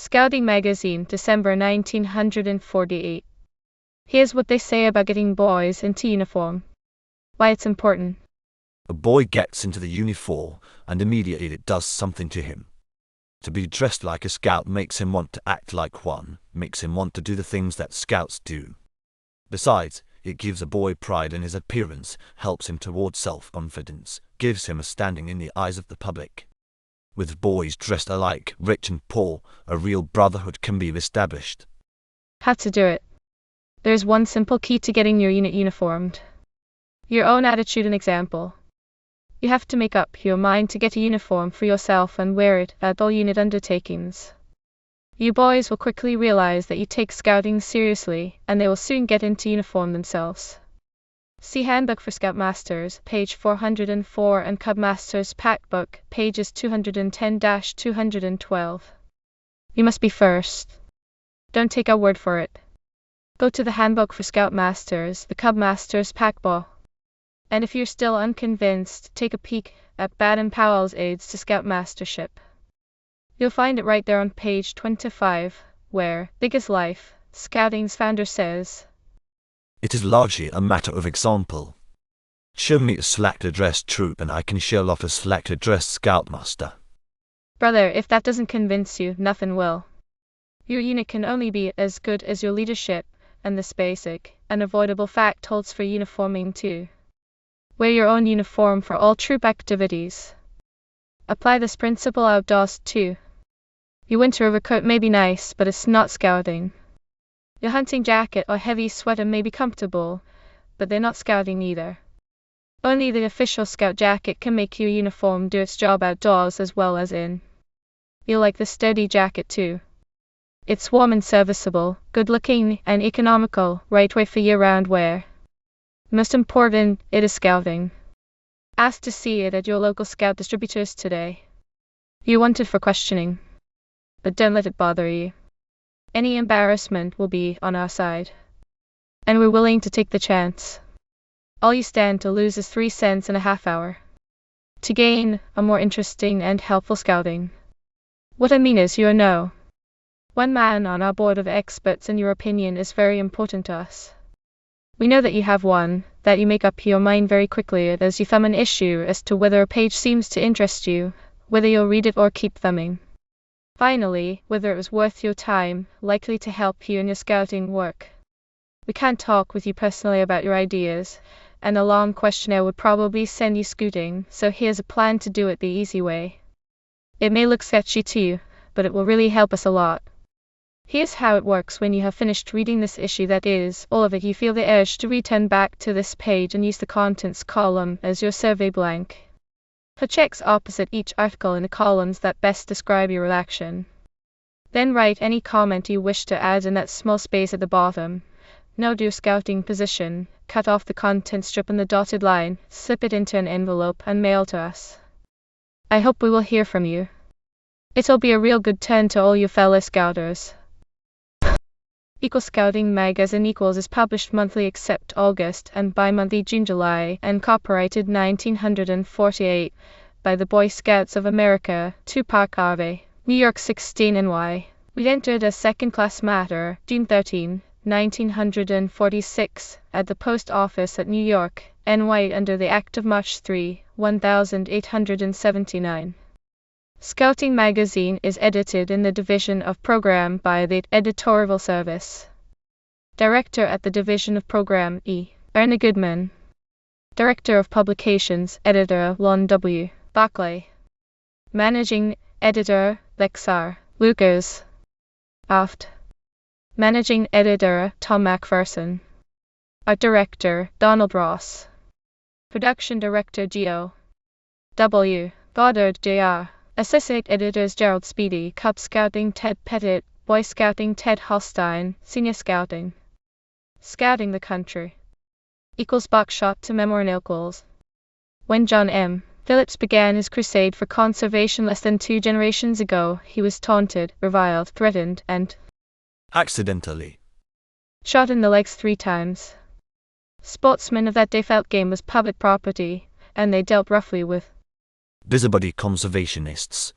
Scouting Magazine, December 1948. Here's what they say about getting boys into uniform. Why it's important. A boy gets into the uniform, and immediately it does something to him. To be dressed like a scout makes him want to act like one, makes him want to do the things that scouts do. Besides, it gives a boy pride in his appearance, helps him towards self-confidence, gives him a standing in the eyes of the public. With boys dressed alike, rich and poor, a real brotherhood can be established. How to do it. There's one simple key to getting your unit uniformed. Your own attitude and example. You have to make up your mind to get a uniform for yourself and wear it at all unit undertakings. You boys will quickly realize that you take scouting seriously, and they will soon get into uniform themselves. See Handbook for Scoutmasters, page 404, and Cubmasters Packbook, pages 210-212. You must be first. Don't take our word for it. Go to the Handbook for Scoutmasters, the Cubmasters Packbook. And if you're still unconvinced, take a peek at Baden-Powell's Aids to Scoutmastership. You'll find it right there on page 25, where, big as life, Scouting's founder says, "It is largely a matter of example. Show me a selected dress troop and I can show off a selected dress scoutmaster." Brother, if that doesn't convince you, nothing will. Your unit can only be as good as your leadership, and this basic, unavoidable fact holds for uniforming too. Wear your own uniform for all troop activities. Apply this principle outdoors too. Your winter overcoat may be nice, but it's not scouting. Your hunting jacket or heavy sweater may be comfortable, but they're not scouting either. Only the official scout jacket can make your uniform do its job outdoors as well as in. You'll like the sturdy jacket too. It's warm and serviceable, good-looking and economical, right way for year-round wear. Most important, it is scouting. Ask to see it at your local scout distributors today. You're wanted for questioning, but don't let it bother you. Any embarrassment will be on our side, and we're willing to take the chance. All you stand to lose is 3 cents in a half hour to gain a more interesting and helpful scouting. What I mean is, you know, one man on our board of experts and your opinion is very important to us. We know that you have one, that you make up your mind very quickly as you thumb an issue as to whether a page seems to interest you, whether you'll read it or keep thumbing. Finally, whether it was worth your time, likely to help you in your scouting work. We can't talk with you personally about your ideas, and a long questionnaire would probably send you scooting, so here's a plan to do it the easy way. It may look sketchy to you, but it will really help us a lot. Here's how it works when you have finished reading this issue, that is, all of it. You feel the urge to return back to this page and use the contents column as your survey blank. Put checks opposite each article in the columns that best describe your action. Then write any comment you wish to add in that small space at the bottom. Note your scouting position, cut off the content strip on the dotted line, slip it into an envelope and mail to us. I hope we will hear from you. It'll be a real good turn to all you fellow scouters. Scouting Magazine is published monthly except August and bi-monthly June-July, and copyrighted 1948 by the Boy Scouts of America, Tupac Ave, New York 16 NY. We entered as second-class matter, June 13, 1946, at the Post Office at New York, NY, under the Act of March 3, 1879. Scouting Magazine is edited in the Division of Program by the Editorial Service. Director at the Division of Program E. Erna Goodman. Director of Publications, Editor Lon W. Barclay. Managing Editor, Lexar Lucas. Aft. Managing Editor, Tom MacPherson. Art Director, Donald Ross. Production Director, Geo. W. Goddard, Jr. Associate Editors, Gerald Speedy, Cub Scouting, Ted Pettit, Boy Scouting, Ted Holstein, Senior Scouting. Scouting the Country. Buckshot to Memorial. When John M. Phillips began his crusade for conservation less than 2 generations ago, he was taunted, reviled, threatened, and accidentally shot in the legs 3 times. Sportsmen of that day felt game was public property, and they dealt roughly with busybody conservationists.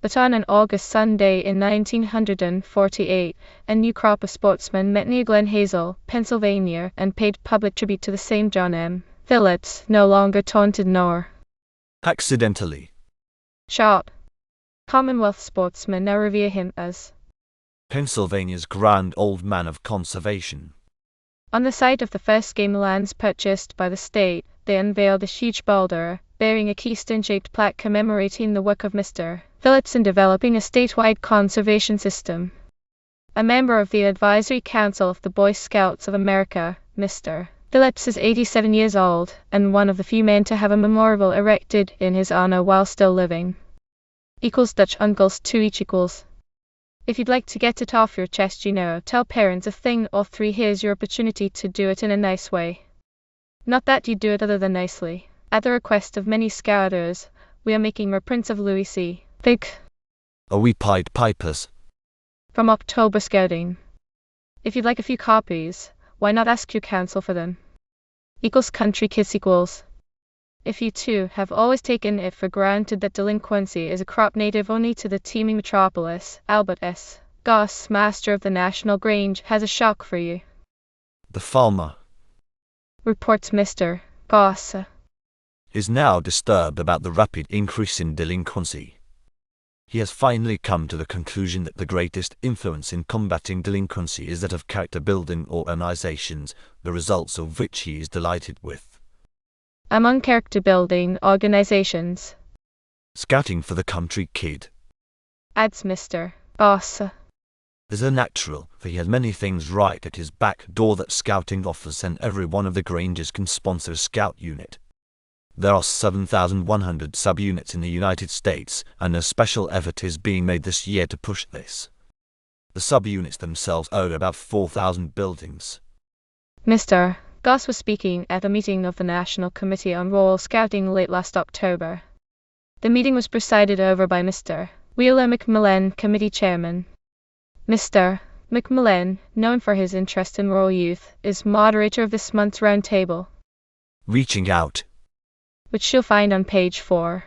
But on an August Sunday in 1948, a new crop of sportsmen met near Glen Hazel, Pennsylvania, and paid public tribute to the same John M. Phillips, no longer taunted nor accidentally shot. Commonwealth sportsmen now revere him as Pennsylvania's grand old man of conservation. On the site of the first game lands purchased by the state, they unveiled a huge boulder, bearing a keystone-shaped plaque commemorating the work of Mr. Phillips in developing a statewide conservation system. A member of the Advisory Council of the Boy Scouts of America, Mr. Phillips is 87 years old, and one of the few men to have a memorial erected in his honor while still living. Dutch uncles to each equals. If you'd like to get it off your chest, tell parents a thing or three. Here's your opportunity to do it in a nice way. Not that you do it other than nicely. At the request of many scouters, we are making reprints of Louis C. Big. Are we Pied Pipers? From October Scouting. If you'd like a few copies, why not ask your council for them? Country Kids equals. If you too have always taken it for granted that delinquency is a crop native only to the teeming metropolis, Albert S. Goss, master of the National Grange, has a shock for you. The farmer, reports Mr. Goss, is now disturbed about the rapid increase in delinquency. He has finally come to the conclusion that the greatest influence in combating delinquency is that of character-building organizations, the results of which he is delighted with. Among character-building organizations, Scouting for the Country Kid, adds Mr. Goss, is a natural, for he has many things right at his back door that scouting offers, and every one of the Granges can sponsor a scout unit. There are 7,100 subunits in the United States, and a special effort is being made this year to push this. The subunits themselves own about 4,000 buildings. Mr. Goss was speaking at a meeting of the National Committee on Rural Scouting late last October. The meeting was presided over by Mr. Wheeler McMillan, committee chairman. Mr. McMillan, known for his interest in rural youth, is moderator of this month's roundtable. Reaching Out, which you'll find on page 4.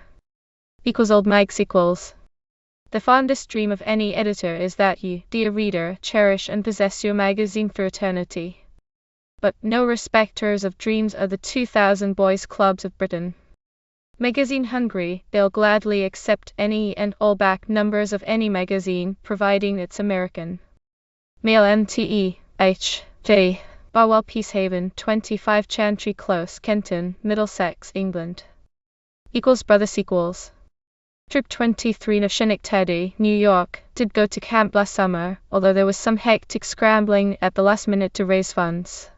Old Mike's equals. The fondest dream of any editor is that you, dear reader, cherish and possess your magazine for eternity. But no respecters of dreams are the 2,000 boys' clubs of Britain. Magazine hungry, they'll gladly accept any and all back numbers of any magazine, providing it's American. Mail MTE, H. J. Barwell Peacehaven, 25 Chantry Close, Kenton, Middlesex, England. Brothers equals. Troop 23 of Schenectady, New York, did go to camp last summer, although there was some hectic scrambling at the last minute to raise funds.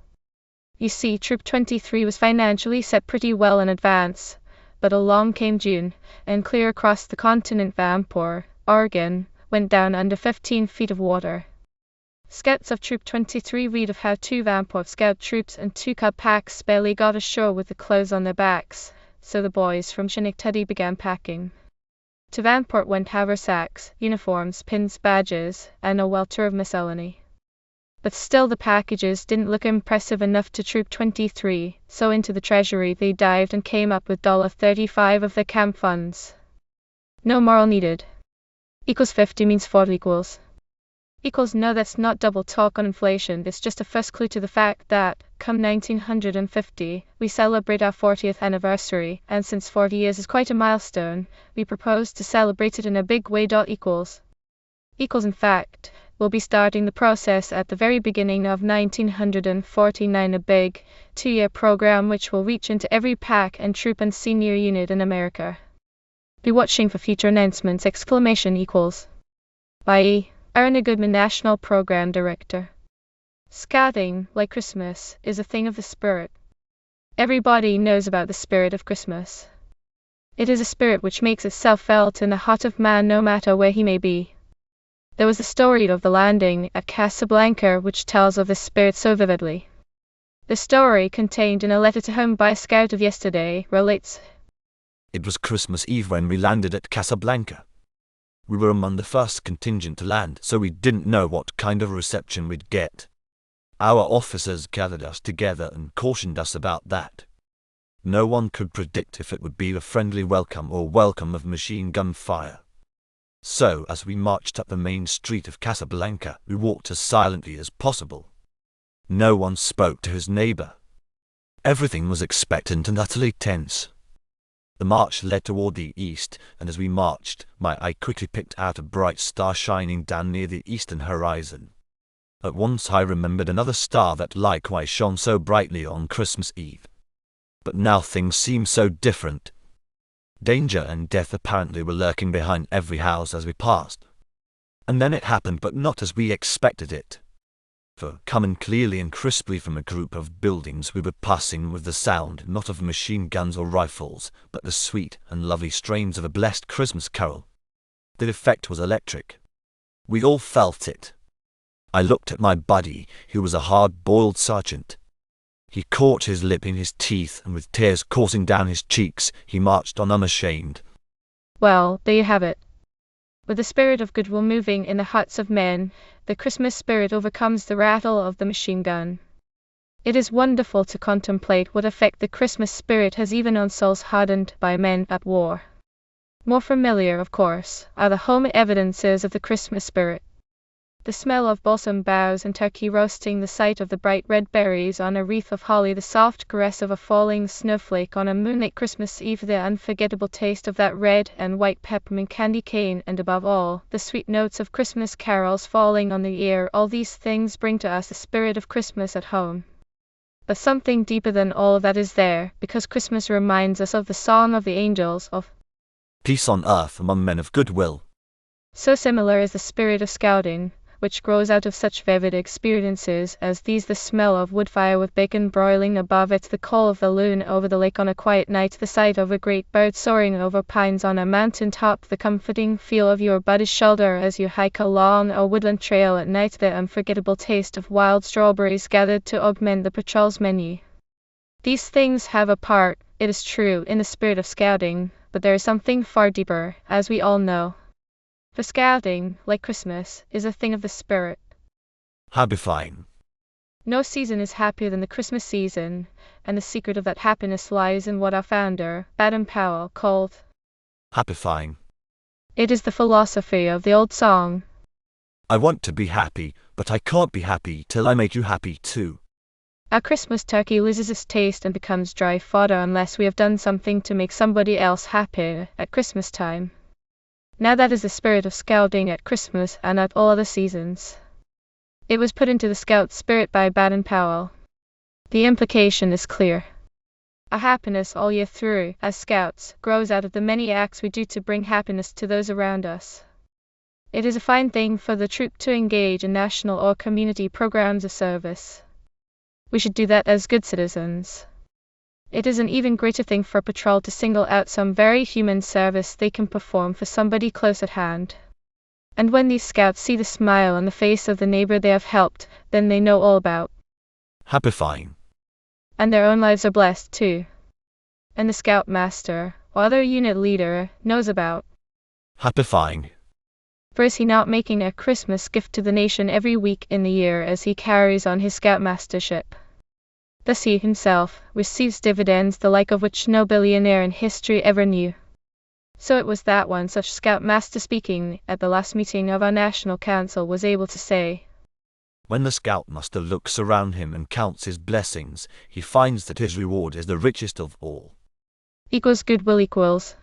You see, Troop 23 was financially set pretty well in advance, but along came June, and clear across the continent Vanport, Oregon, went down under 15 feet of water. Scouts of Troop 23 read of how 2 Vanport scout troops and 2 cub packs barely got ashore with the clothes on their backs, so the boys from Schenectady began packing. To Vanport went haversacks, uniforms, pins, badges, and a welter of miscellany. But still the packages didn't look impressive enough to Troop 23, so into the treasury they dived and came up with $35 of their camp funds. No moral needed. 50 means 40 equals. No, that's not double talk on inflation, it's just a first clue to the fact that, come 1950, we celebrate our 40th anniversary, and since 40 years is quite a milestone, we propose to celebrate it in a big way. In fact, we'll be starting the process at the very beginning of 1949, a big, 2-year program which will reach into every pack and troop and senior unit in America. Be watching for future announcements! By E. Erna Goodman, National Program Director. Scouting, like Christmas, is a thing of the spirit. Everybody knows about the spirit of Christmas. It is a spirit which makes itself felt in the heart of man no matter where he may be. There was the story of the landing at Casablanca which tells of this spirit so vividly. The story, contained in a letter to home by a scout of yesterday, relates, "It was Christmas Eve when we landed at Casablanca. We were among the first contingent to land, so we didn't know what kind of reception we'd get. Our officers gathered us together and cautioned us about that. No one could predict if it would be a friendly welcome or welcome of machine gun fire. So as we marched up the main street of Casablanca, we walked as silently as possible. No one spoke to his neighbor. Everything was expectant and utterly tense. The march led toward the east, and as we marched, my eye quickly picked out a bright star shining down near the eastern horizon. At once I remembered another star that likewise shone so brightly on Christmas Eve. But now things seemed so different. Danger and death apparently were lurking behind every house as we passed. And then it happened, but not as we expected it. For, coming clearly and crisply from a group of buildings, we were passing with the sound not of machine guns or rifles, but the sweet and lovely strains of a blessed Christmas carol. The effect was electric. We all felt it. I looked at my buddy, who was a hard-boiled sergeant. He caught his lip in his teeth, and with tears coursing down his cheeks, he marched on unashamed. Well, there you have it. With the spirit of goodwill moving in the hearts of men, the Christmas spirit overcomes the rattle of the machine gun. It is wonderful to contemplate what effect the Christmas spirit has even on souls hardened by men at war. More familiar, of course, are the home evidences of the Christmas spirit. The smell of balsam boughs and turkey roasting, the sight of the bright red berries on a wreath of holly, the soft caress of a falling snowflake on a moonlit Christmas Eve, the unforgettable taste of that red and white peppermint candy cane, and above all, the sweet notes of Christmas carols falling on the ear, all these things bring to us the spirit of Christmas at home. But something deeper than all of that is there, because Christmas reminds us of the song of the angels, of peace on earth among men of good will. So similar is the spirit of scouting, which grows out of such vivid experiences as these: the smell of wood fire with bacon broiling above it, the call of the loon over the lake on a quiet night, the sight of a great bird soaring over pines on a mountain top, the comforting feel of your buddy's shoulder as you hike along a woodland trail at night, the unforgettable taste of wild strawberries gathered to augment the patrol's menu. These things have a part, it is true, in the spirit of scouting, but there is something far deeper, as we all know. For scouting, like Christmas, is a thing of the spirit. Happifying. No season is happier than the Christmas season, and the secret of that happiness lies in what our founder, Baden-Powell, called happifying. It is the philosophy of the old song. I want to be happy, but I can't be happy till I make you happy too. Our Christmas turkey loses its taste and becomes dry fodder unless we have done something to make somebody else happy at Christmas time. Now that is the spirit of scouting at Christmas and at all other seasons. It was put into the scout spirit by Baden-Powell. The implication is clear. Our happiness all year through, as scouts, grows out of the many acts we do to bring happiness to those around us. It is a fine thing for the troop to engage in national or community programs of service. We should do that as good citizens. It is an even greater thing for a patrol to single out some very human service they can perform for somebody close at hand. And when these scouts see the smile on the face of the neighbor they have helped, then they know all about happifying. And their own lives are blessed too. And the scoutmaster, or other unit leader, knows about happifying. For is he not making a Christmas gift to the nation every week in the year as he carries on his scoutmastership? Thus he himself receives dividends the like of which no billionaire in history ever knew. So it was that one such scoutmaster, speaking at the last meeting of our National Council, was able to say, when the scoutmaster looks around him and counts his blessings, he finds that his reward is the richest of all. Equals goodwill equals.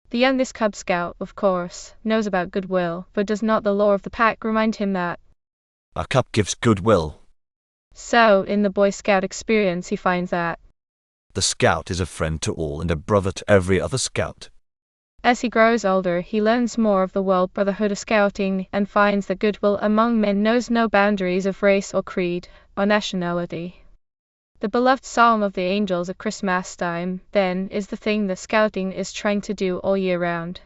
The youngest Cub Scout, of course, knows about goodwill, but does not the law of the pack remind him that a cup gives goodwill? So, in the Boy Scout experience, he finds that the scout is a friend to all and a brother to every other scout. As he grows older, he learns more of the world brotherhood of scouting and finds that goodwill among men knows no boundaries of race or creed or nationality. The beloved psalm of the angels at Christmas time, then, is the thing that scouting is trying to do all year round.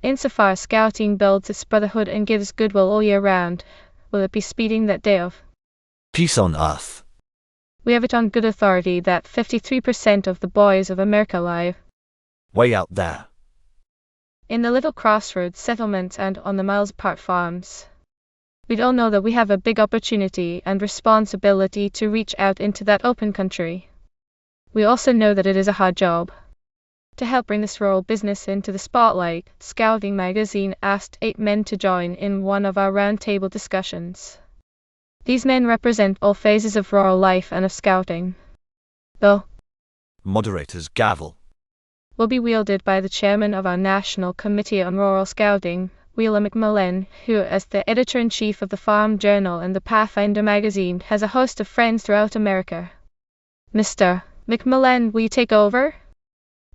Insofar as scouting builds its brotherhood and gives goodwill all year round, will it be speeding that day of peace on earth? We have it on good authority that 53% of the boys of America live way out there, in the little crossroads settlements and on the miles apart farms. We all know that we have a big opportunity and responsibility to reach out into that open country. We also know that it is a hard job. To help bring this rural business into the spotlight, Scouting magazine asked 8 men to join in one of our roundtable discussions. These men represent all phases of rural life and of scouting. The moderator's gavel will be wielded by the chairman of our National Committee on Rural Scouting, Wheeler McMillan, who, as the editor-in-chief of the Farm Journal and the Pathfinder magazine, has a host of friends throughout America. Mr. McMillan, will you take over?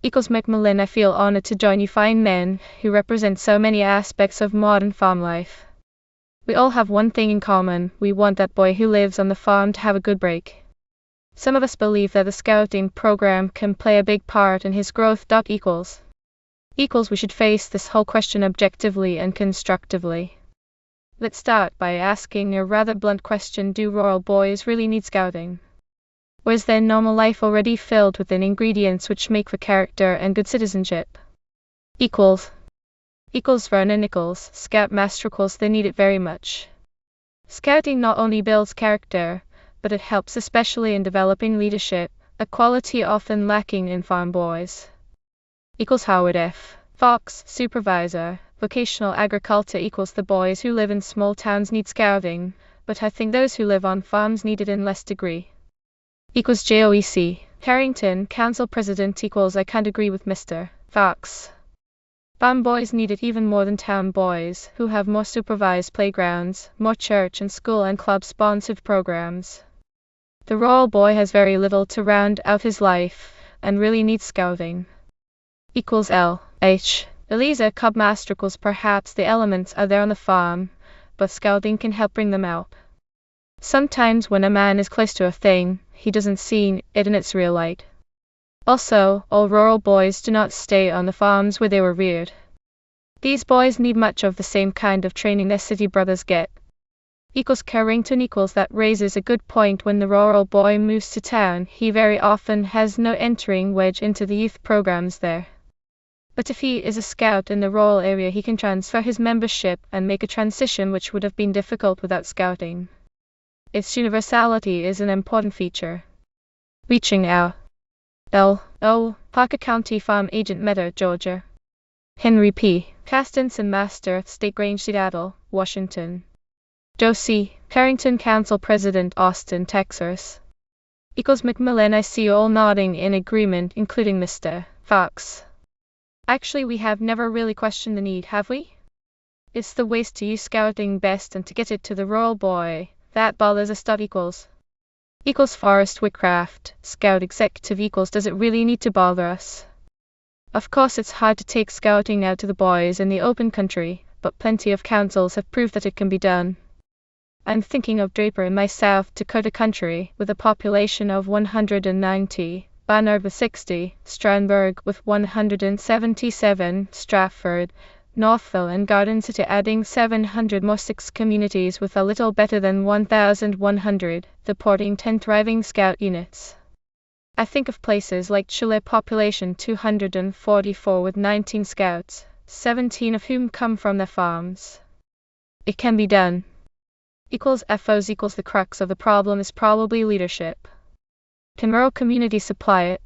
McMillan, I feel honored to join you fine men who represent so many aspects of modern farm life. We all have one thing in common: we want that boy who lives on the farm to have a good break. Some of us believe that the scouting program can play a big part in his growth. We should face this whole question objectively and constructively. Let's start by asking a rather blunt question: do rural boys really need scouting? Or is their normal life already filled with the ingredients which make for character and good citizenship? Vernon Nichols, Scoutmaster. They need it very much. Scouting not only builds character, but it helps especially in developing leadership, a quality often lacking in farm boys. Howard F. Fox, Supervisor, Vocational Agriculture. The boys who live in small towns need scouting, but I think those who live on farms need it in less degree. JOEC. Harrington, Council President. I can't agree with Mr. Fox. Farm boys need it even more than town boys, who have more supervised playgrounds, more church and school and club-sponsored programs. The rural boy has very little to round out his life, and really needs scouting. L.H. Eliza Cubmaster. Perhaps the elements are there on the farm, but scouting can help bring them out. Sometimes when a man is close to a thing, he doesn't see it in its real light. Also, all rural boys do not stay on the farms where they were reared. These boys need much of the same kind of training their city brothers get. Carrington. That raises a good point. When the rural boy moves to town, he very often has no entering wedge into the youth programs there. But if he is a scout in the rural area, he can transfer his membership and make a transition which would have been difficult without scouting. Its universality is an important feature. Reaching out. L.O. Parker County Farm Agent, Meadow, Georgia. Henry P. Castenson, Master, State Grange, Seattle, Washington. Joe C. Carrington, Council President, Austin, Texas. McMillan. I see you all nodding in agreement, including Mr. Fox. Actually, we have never really questioned the need, have we? It's the ways to use scouting best and to get it to the rural boy that bothers us. Forrest Whitcraft, Scout Executive. Does it really need to bother us? Of course it's hard to take scouting out to the boys in the open country, but plenty of councils have proved that it can be done. I'm thinking of Draper in my South Dakota country, with a population of 190, Barnard with 60, Strandberg with 177, Stratford, Northville and Garden City adding 700 more, 6 communities with a little better than 1,100, reporting 10 thriving scout units. I think of places like Chile, population 244 with 19 scouts, 17 of whom come from their farms. It can be done. FOs. The crux of the problem is probably leadership. Can rural communities supply it?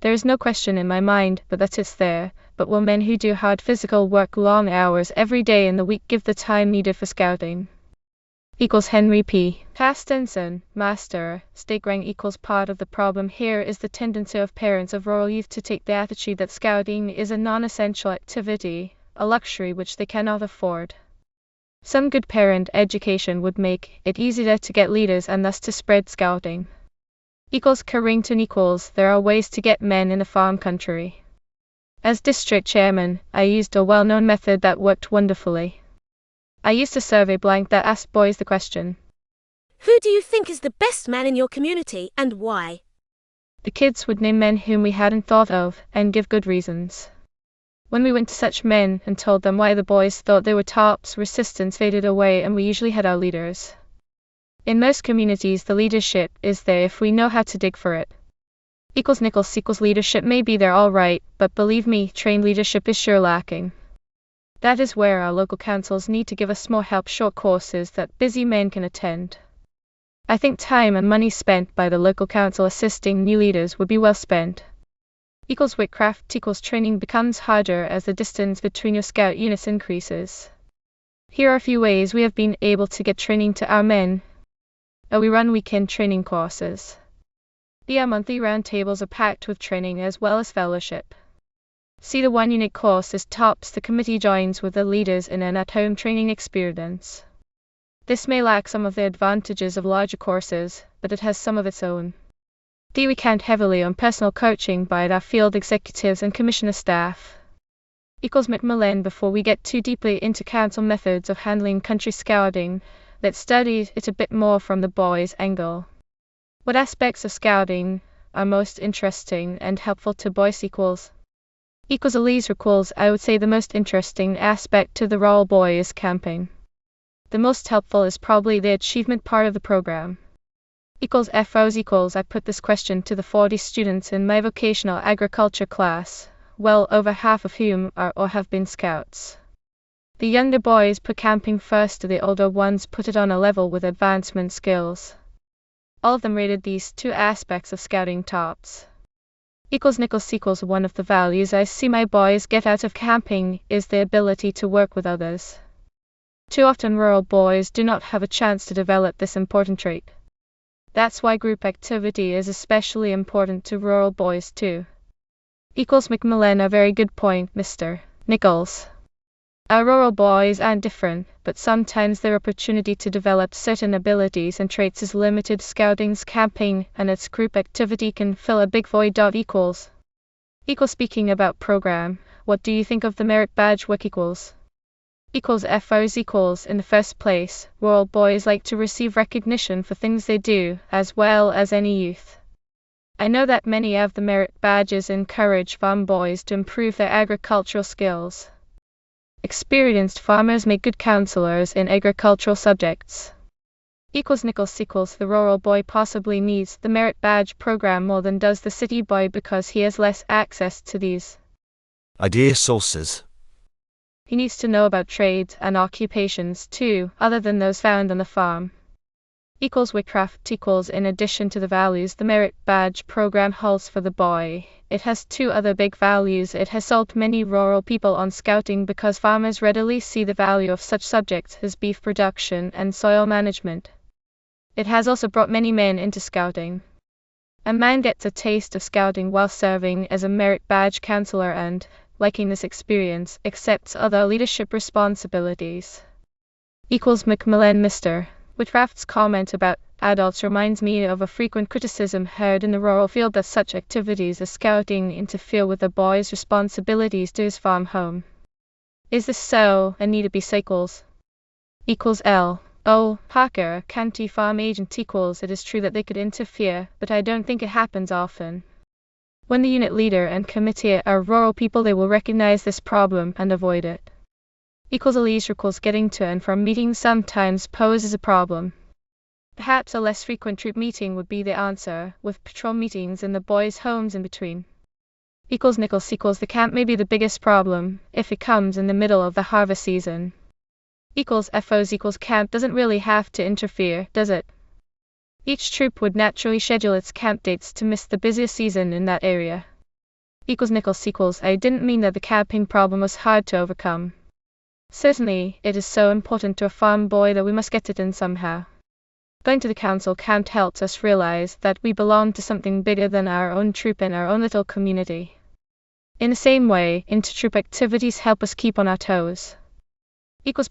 There is no question in my mind but that it's there, but will men who do hard physical work long hours every day in the week give the time needed for scouting? Henry P. Castenson, Master, State Grange. Part of the problem here is the tendency of parents of rural youth to take the attitude that scouting is a non-essential activity, a luxury which they cannot afford. Some good parent education would make it easier to get leaders and thus to spread scouting. Carrington. There are ways to get men in the farm country. As district chairman, I used a well-known method that worked wonderfully. I used a survey blank that asked boys the question: who do you think is the best man in your community, and why? The kids would name men whom we hadn't thought of, and give good reasons. When we went to such men and told them why the boys thought they were tops, resistance faded away and we usually had our leaders. In most communities the leadership is there if we know how to dig for it. Nichols. Leadership may be there all right, but believe me, trained leadership is sure lacking. That is where our local councils need to give us more help, short courses that busy men can attend. I think time and money spent by the local council assisting new leaders would be well spent. Equals Whitcraft equals training becomes harder as the distance between your scout units increases. Here are a few ways we have been able to get training to our men. We run weekend training courses. Our monthly roundtables are packed with training as well as fellowship. The one-unit course is tops the committee joins with the leaders in an at-home training experience. This may lack some of the advantages of larger courses, but it has some of its own. We count heavily on personal coaching by our field executives and commissioner staff. Macmillan. Before we get too deeply into council methods of handling country scouting, let's study it a bit more from the boys' angle. What aspects of scouting are most interesting and helpful to boys? Elise recalls, I would say the most interesting aspect to the Royal Boy is camping. The most helpful is probably the achievement part of the program. FOs. I put this question to the 40 students in my vocational agriculture class, well over half of whom are or have been scouts. The younger boys put camping first, the older ones put it on a level with advancement skills. All of them rated these two aspects of scouting tops. Nichols. One of the values I see my boys get out of camping is the ability to work with others. Too often rural boys do not have a chance to develop this important trait. That's why group activity is especially important to rural boys too. Macmillan. A very good point, Mr. Nichols. Our rural boys aren't different, but sometimes their opportunity to develop certain abilities and traits is limited. Scouting's camping and its group activity can fill a big void. Speaking about program, what do you think of the merit badge work? FOs. In the first place, rural boys like to receive recognition for things they do, as well as any youth. I know that many of the merit badges encourage farm boys to improve their agricultural skills. Experienced farmers make good counselors in agricultural subjects. Nichols. The rural boy possibly needs the merit badge program more than does the city boy because he has less access to these idea sources. He needs to know about trades and occupations too, other than those found on the farm. Whitcraft. In addition to the values the merit badge program holds for the boy, it has two other big values. It has sold many rural people on scouting because farmers readily see the value of such subjects as beef production and soil management. It has also brought many men into scouting. A man gets a taste of scouting while serving as a merit badge counselor and, liking this experience, accepts other leadership responsibilities. Macmillan. Mr. Whitcraft's comment about adults reminds me of a frequent criticism heard in the rural field that such activities as scouting interfere with the boy's responsibilities to his farm home. Is this so, and need it be cycles? L. O. Parker, county farm agent. It is true that they could interfere, but I don't think it happens often. When the unit leader and committee are rural people, they will recognize this problem and avoid it. Elise recalls getting to and from meetings sometimes poses a problem. Perhaps a less frequent troop meeting would be the answer, with patrol meetings in the boys' homes in between. Nichols. The camp may be the biggest problem, if it comes in the middle of the harvest season. FOs. Camp doesn't really have to interfere, does it? Each troop would naturally schedule its camp dates to miss the busiest season in that area. Nichols. I didn't mean that the camping problem was hard to overcome. Certainly, it is so important to a farm boy that we must get it in somehow. Going to the council camp helps us realize that we belong to something bigger than our own troop and our own little community. In the same way, inter-troop activities help us keep on our toes.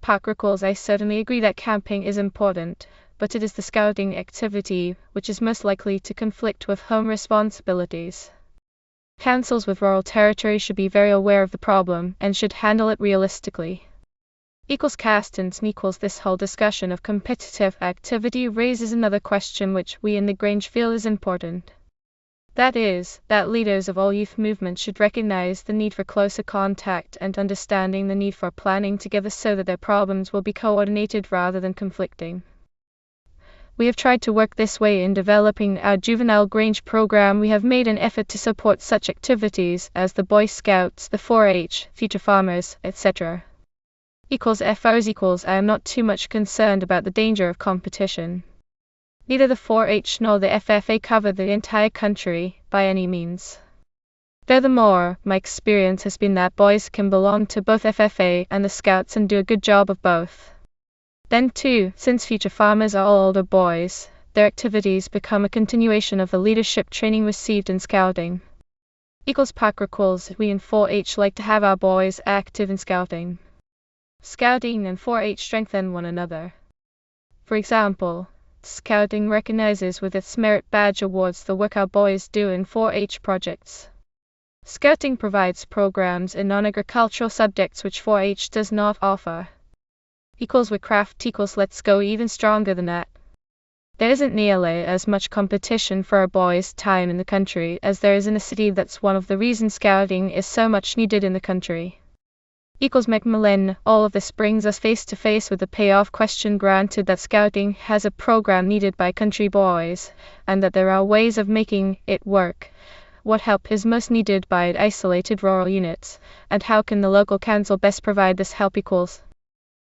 Park recalls, I certainly agree that camping is important, but it is the scouting activity which is most likely to conflict with home responsibilities. Councils with rural territory should be very aware of the problem and should handle it realistically. Castens. This whole discussion of competitive activity raises another question which we in the Grange feel is important. That is, that leaders of all youth movements should recognize the need for closer contact and understanding the need for planning together so that their problems will be coordinated rather than conflicting. We have tried to work this way in developing our juvenile Grange program. We have made an effort to support such activities as the Boy Scouts, the 4-H, Future Farmers, etc. FOs. I am not too much concerned about the danger of competition. Neither the 4-H nor the FFA cover the entire country, by any means. Furthermore, my experience has been that boys can belong to both FFA and the Scouts and do a good job of both. Then too, since future farmers are all older boys, their activities become a continuation of the leadership training received in Scouting. Park recalls, we in 4-H like to have our boys active in Scouting. Scouting and 4-H strengthen one another. For example, Scouting recognizes with its merit badge awards the work our boys do in 4-H projects. Scouting provides programs in non-agricultural subjects which 4-H does not offer. With craft let's go even stronger than that. There isn't nearly as much competition for our boys' time in the country as there is in the city. That's one of the reasons Scouting is so much needed in the country. Macmillan, all of this brings us face to face with the payoff question. Granted that Scouting has a program needed by country boys, and that there are ways of making it work. What help is most needed by isolated rural units, and how can the local council best provide this help?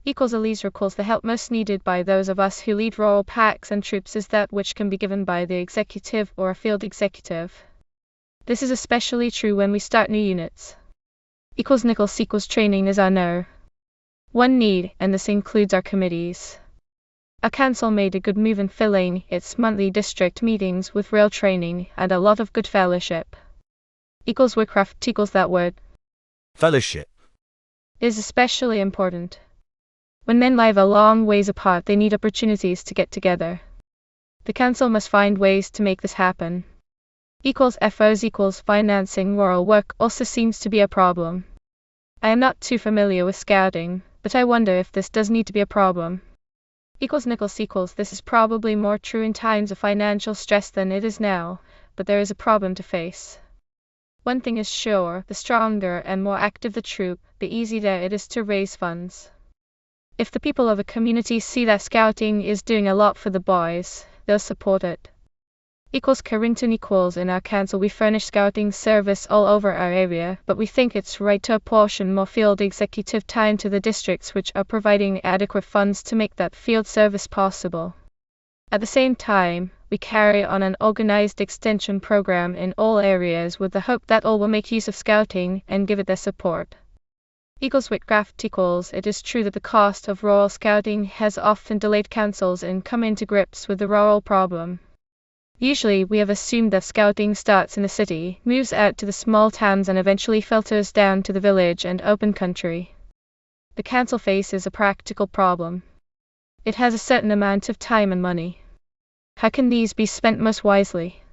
Elise recalls the help most needed by those of us who lead rural packs and troops is that which can be given by the executive or a field executive. This is especially true when we start new units. Nichols training is our one need, and this includes our committees. Our council made a good move in filling its monthly district meetings with real training and a lot of good fellowship. Woodcraft that word. Fellowship is especially important. When men live a long ways apart, they need opportunities to get together. The council must find ways to make this happen. FOs financing rural work also seems to be a problem. I am not too familiar with Scouting, but I wonder if this does need to be a problem. Nichols this is probably more true in times of financial stress than it is now, but there is a problem to face. One thing is sure, the stronger and more active the troop, the easier it is to raise funds. If the people of a community see that Scouting is doing a lot for the boys, they'll support it. Carrington in our council we furnish Scouting service all over our area, but we think it's right to apportion more field executive time to the districts which are providing adequate funds to make that field service possible. At the same time, we carry on an organized extension program in all areas with the hope that all will make use of Scouting and give it their support. Whitcraft it is true that the cost of rural Scouting has often delayed councils in coming to grips with the rural problem. Usually we have assumed that Scouting starts in the city, moves out to the small towns and eventually filters down to the village and open country. The council faces a practical problem. It has a certain amount of time and money. How can these be spent most wisely?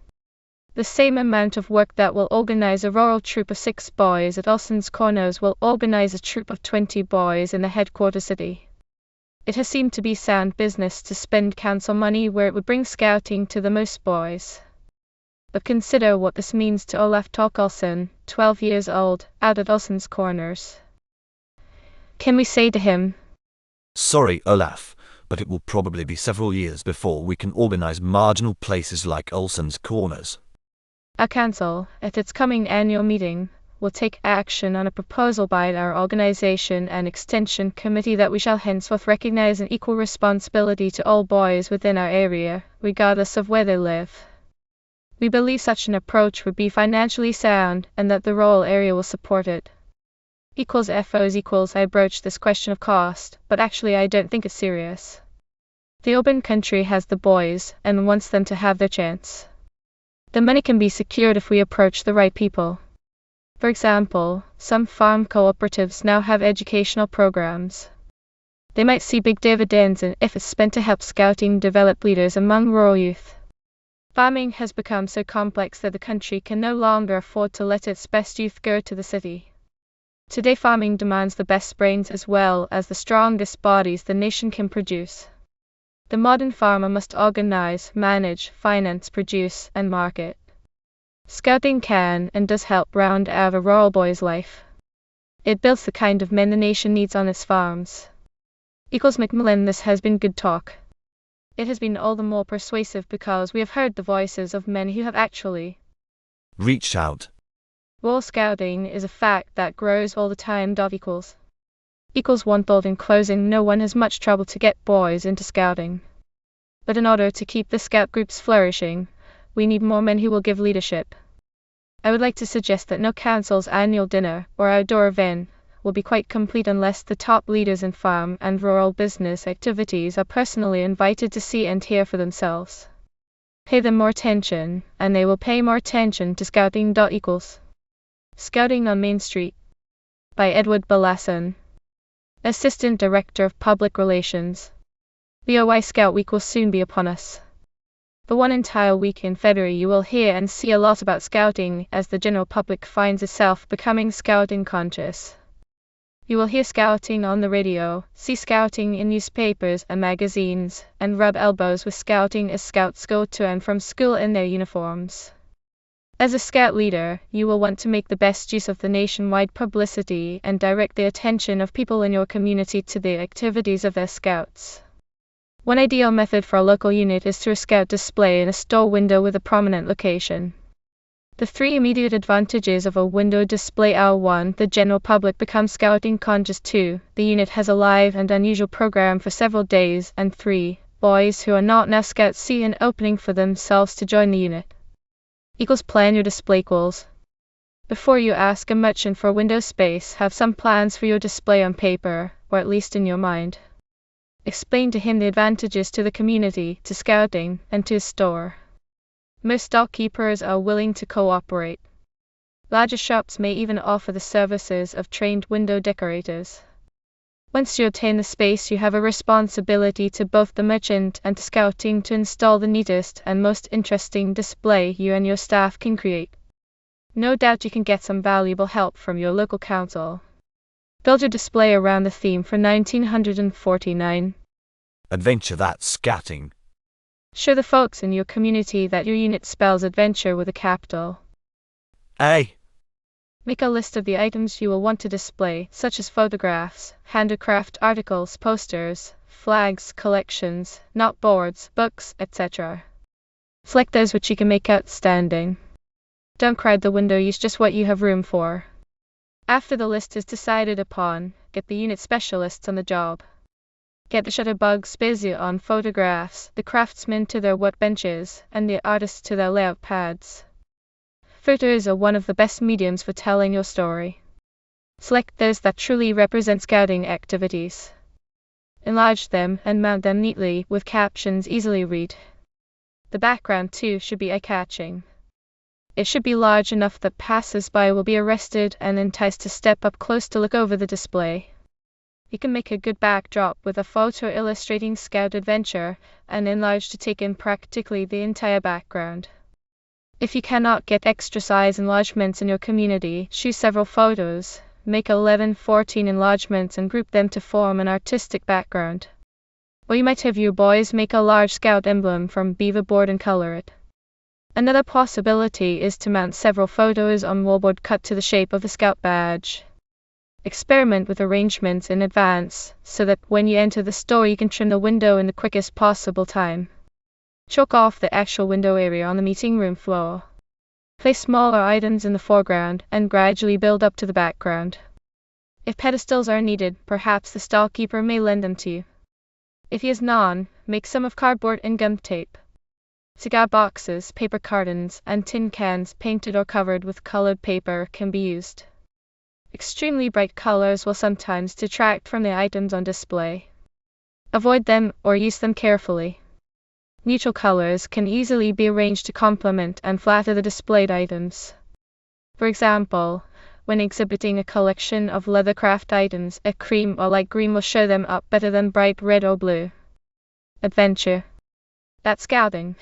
The same amount of work that will organize a rural troop of 6 boys at Olson's Corners will organize a troop of 20 boys in the headquarters city. It has seemed to be sound business to spend council money where it would bring Scouting to the most boys. But consider what this means to Olaf Torkelson, 12 years old, out at Olson's Corners. Can we say to him, "Sorry, Olaf, but it will probably be several years before we can organize marginal places like Olson's Corners"? Our council, at its coming annual meeting, will take action on a proposal by our organization and extension committee that we shall henceforth recognize an equal responsibility to all boys within our area, regardless of where they live. We believe such an approach would be financially sound and that the rural area will support it. FOs I broached this question of cost, but actually I don't think it's serious. The open country has the boys and wants them to have their chance. The money can be secured if we approach the right people. For example, some farm cooperatives now have educational programs. They might see big dividends if it's spent to help Scouting develop leaders among rural youth. Farming has become so complex that the country can no longer afford to let its best youth go to the city. Today farming demands the best brains as well as the strongest bodies the nation can produce. The modern farmer must organize, manage, finance, produce, and market. Scouting can and does help round out a rural boy's life. It builds the kind of men the nation needs on its farms. Macmillan this has been good talk. It has been all the more persuasive because we have heard the voices of men who have actually reached out. Rural Scouting is a fact that grows all the time. One thought in closing, no one has much trouble to get boys into Scouting. But in order to keep the Scout groups flourishing, we need more men who will give leadership. I would like to suggest that no council's annual dinner or outdoor event will be quite complete unless the top leaders in farm and rural business activities are personally invited to see and hear for themselves. Pay them more attention, and they will pay more attention to Scouting. Scouting on Main Street by Edward Balasson, Assistant Director of Public Relations. BOY Scout Week will soon be upon us. The one entire week in February you will hear and see a lot about scouting as the general public finds itself becoming scouting conscious. You will hear scouting on the radio, see scouting in newspapers and magazines, and rub elbows with scouting as scouts go to and from school in their uniforms. As a scout leader, you will want to make the best use of the nationwide publicity and direct the attention of people in your community to the activities of their scouts. One ideal method for a local unit is through a scout display in a store window with a prominent location. The three immediate advantages of a window display are: 1. The general public becomes scouting conscious. 2. The unit has a live and unusual program for several days. And 3. Boys who are not now scouts see an opening for themselves to join the unit. Plan your display. Before you ask a merchant for window space, have some plans for your display on paper, or at least in your mind. Explain to him the advantages to the community, to scouting, and to his store. Most storekeepers are willing to cooperate. Larger shops may even offer the services of trained window decorators. Once you obtain the space, you have a responsibility to both the merchant and to scouting to install the neatest and most interesting display you and your staff can create. No doubt you can get some valuable help from your local council. Build your display around the theme for 1949. Adventure, that's scouting. Show the folks in your community that your unit spells adventure with a capital A. Make a list of the items you will want to display, such as photographs, handicraft articles, posters, flags, collections, not boards, books, etc. Select those which you can make outstanding. Don't crowd the window, use just what you have room for. After the list is decided upon, get the unit specialists on the job. Get the shutterbugs busy on photographs, the craftsmen to their workbenches, and the artists to their layout pads. Photos are one of the best mediums for telling your story. Select those that truly represent scouting activities. Enlarge them and mount them neatly with captions easily read. The background, too, should be eye-catching. It should be large enough that passers-by will be arrested and enticed to step up close to look over the display. You can make a good backdrop with a photo illustrating scout adventure and enlarge to take in practically the entire background. If you cannot get extra size enlargements in your community, choose several photos, make 11-14 enlargements and group them to form an artistic background. Or you might have your boys make a large scout emblem from beaver board and color it. Another possibility is to mount several photos on wallboard cut to the shape of the scout badge. Experiment with arrangements in advance, so that when you enter the store you can trim the window in the quickest possible time. Chalk off the actual window area on the meeting room floor. Place smaller items in the foreground and gradually build up to the background. If pedestals are needed, perhaps the storekeeper may lend them to you. If he is none, make some of cardboard and gum tape. Cigar boxes, paper cartons, and tin cans painted or covered with colored paper can be used. Extremely bright colors will sometimes detract from the items on display. Avoid them or use them carefully. Neutral colors can easily be arranged to complement and flatter the displayed items. For example, when exhibiting a collection of leathercraft items, a cream or light green will show them up better than bright red or blue. Adventure. That's scouting.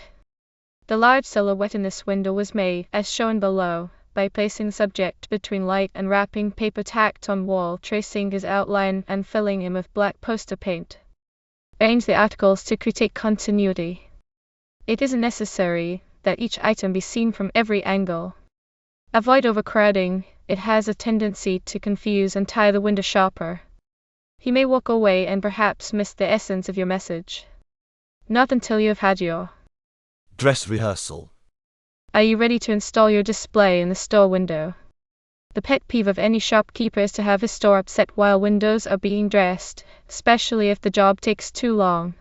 The large silhouette in this window was made, as shown below, by placing the subject between light and wrapping paper tacked on wall, tracing his outline and filling in with black poster paint. Arrange the articles to create continuity. It isn't necessary that each item be seen from every angle. Avoid overcrowding, it has a tendency to confuse and tire the window shopper. He may walk away and perhaps miss the essence of your message. Not until you have had your dress rehearsal. Are you ready to install your display in the store window? The pet peeve of any shopkeeper is to have his store upset while windows are being dressed, especially if the job takes too long.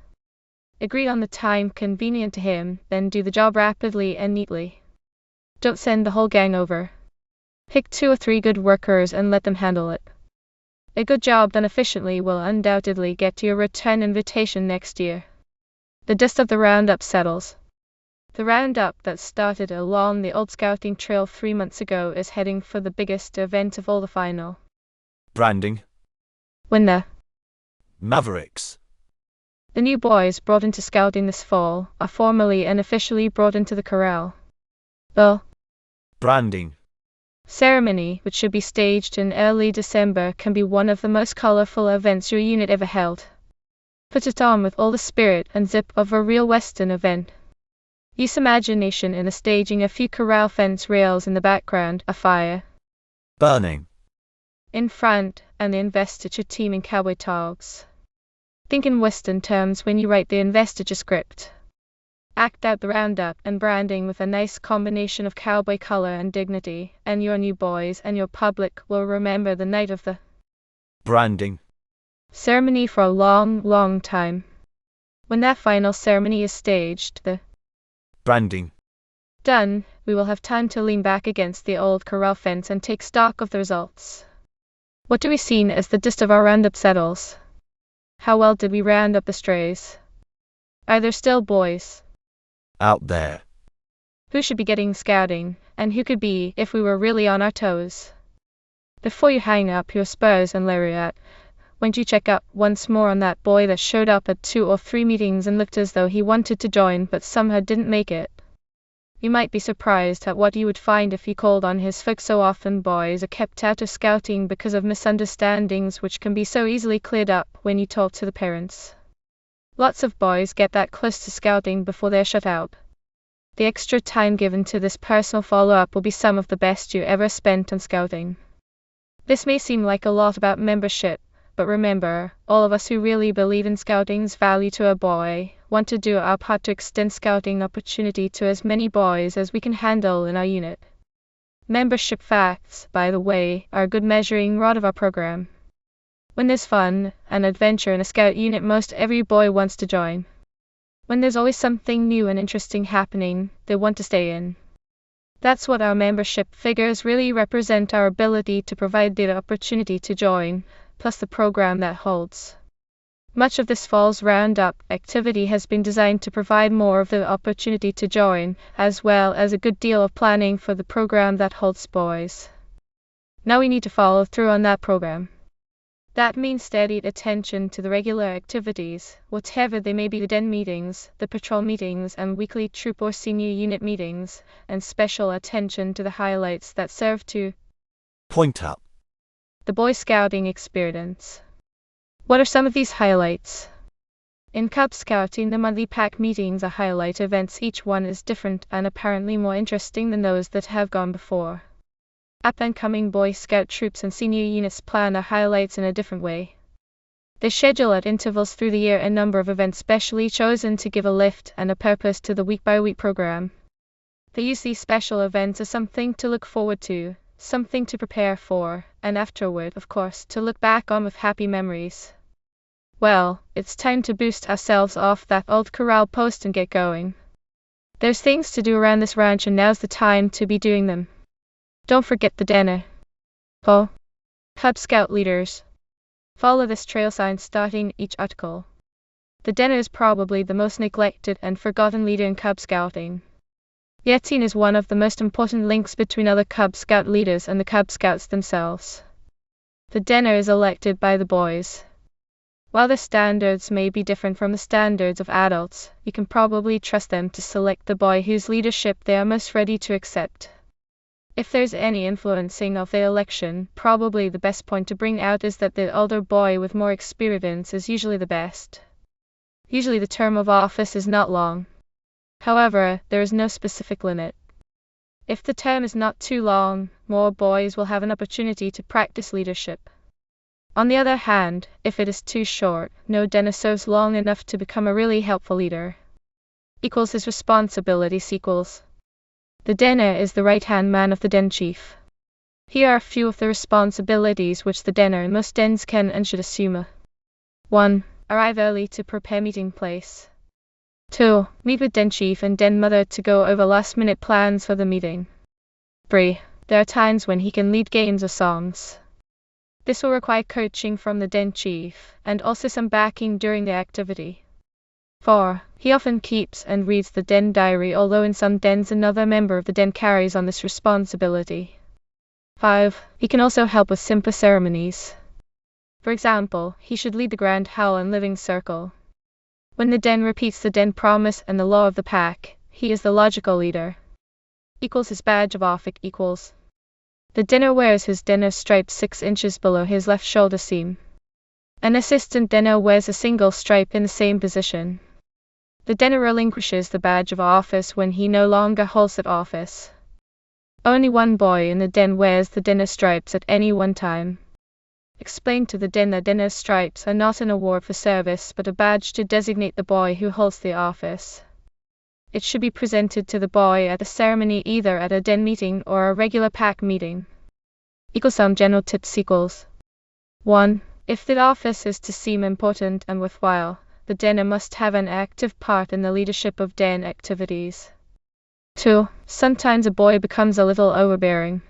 Agree on the time convenient to him, then do the job rapidly and neatly. Don't send the whole gang over. Pick 2 or 3 good workers and let them handle it. A good job done efficiently will undoubtedly get you a return invitation next year. The dust of the roundup settles. The roundup that started along the old scouting trail 3 months ago is heading for the biggest event of all, the final. Branding. When the Mavericks. The new boys brought into scouting this fall are formally and officially brought into the corral. The Branding ceremony, which should be staged in early December, can be one of the most colorful events your unit ever held. Put it on with all the spirit and zip of a real Western event. Use imagination in the staging, a few corral fence rails in the background, a fire burning in front, and the investiture team in cowboy togs. Think in Western terms when you write the investiture script. Act out the roundup and branding with a nice combination of cowboy color and dignity, and your new boys and your public will remember the night of the branding ceremony for a long, long time. When that final ceremony is staged, the branding done, we will have time to lean back against the old corral fence and take stock of the results. What do we see as the dust of our roundup settles? How well did we round up the strays? Are there still boys out there who should be getting scouting, and who could be if we were really on our toes? Before you hang up your spurs and lariat, won't you check up once more on that boy that showed up at 2 or 3 meetings and looked as though he wanted to join but somehow didn't make it? You might be surprised at what you would find if you called on his folks. So often boys are kept out of scouting because of misunderstandings, which can be so easily cleared up when you talk to the parents. Lots of boys get that close to scouting before they're shut out. The extra time given to this personal follow-up will be some of the best you ever spent on scouting. This may seem like a lot about membership, but remember, all of us who really believe in scouting's value to a boy want to do our part to extend scouting opportunity to as many boys as we can handle in our unit. Membership facts, by the way, are a good measuring rod of our program. When there's fun and adventure in a scout unit, most every boy wants to join. When there's always something new and interesting happening, they want to stay in. That's what our membership figures really represent, our ability to provide the opportunity to join, plus the program that holds. Much of this fall's roundup activity has been designed to provide more of the opportunity to join, as well as a good deal of planning for the program that holds boys. Now we need to follow through on that program. That means steady attention to the regular activities, whatever they may be: the den meetings, the patrol meetings, and weekly troop or senior unit meetings, and special attention to the highlights that serve to point out the Boy Scouting experience. What are some of these highlights? In Cub Scouting, the monthly pack meetings are highlight events. Each one is different and apparently more interesting than those that have gone before. Up-and-coming Boy Scout troops and senior units plan their highlights in a different way. They schedule at intervals through the year a number of events specially chosen to give a lift and a purpose to the week-by-week program. They use these special events as something to look forward to, something to prepare for, and afterward, of course, to look back on with happy memories. Well, it's time to boost ourselves off that old corral post and get going. There's things to do around this ranch, and now's the time to be doing them. Don't forget the dinner. Oh, Cub Scout leaders, follow this trail sign starting each article. The dinner is probably the most neglected and forgotten leader in Cub Scouting. Yet seen as one of the most important links between other Cub Scout leaders and the Cub Scouts themselves. The dinner is elected by the boys. While the standards may be different from the standards of adults, you can probably trust them to select the boy whose leadership they are most ready to accept. If there's any influencing of the election, probably the best point to bring out is that the older boy with more experience is usually the best. Usually the term of office is not long. However, there is no specific limit. If the term is not too long, more boys will have an opportunity to practice leadership. On the other hand, if it is too short, no dinner serves long enough to become a really helpful leader. Equals his responsibilities equals. The dinner is the right-hand man of the den chief. Here are a few of the responsibilities which the dinner in most dens can and should assume. 1. Arrive early to prepare meeting place. 2. Meet with den chief and den mother to go over last-minute plans for the meeting. 3. There are times when he can lead games or songs. This will require coaching from the den chief, and also some backing during the activity. 4. He often keeps and reads the den diary, although in some dens another member of the den carries on this responsibility. 5. He can also help with simpler ceremonies. For example, he should lead the grand howl and living circle. When the den repeats the den promise and the law of the pack, he is the logical leader. His badge of office. The denner wears his denner stripe 6 inches below his left shoulder seam. An assistant denner wears a single stripe in the same position. The denner relinquishes the badge of office when he no longer holds that office. Only one boy in the den wears the denner stripes at any one time. Explain to the den that denner stripes are not an award for service but a badge to designate the boy who holds the office. It should be presented to the boy at the ceremony either at a den meeting or a regular pack meeting. Some general tips. 1. If the office is to seem important and worthwhile, the denner must have an active part in the leadership of den activities. 2. Sometimes a boy becomes a little overbearing.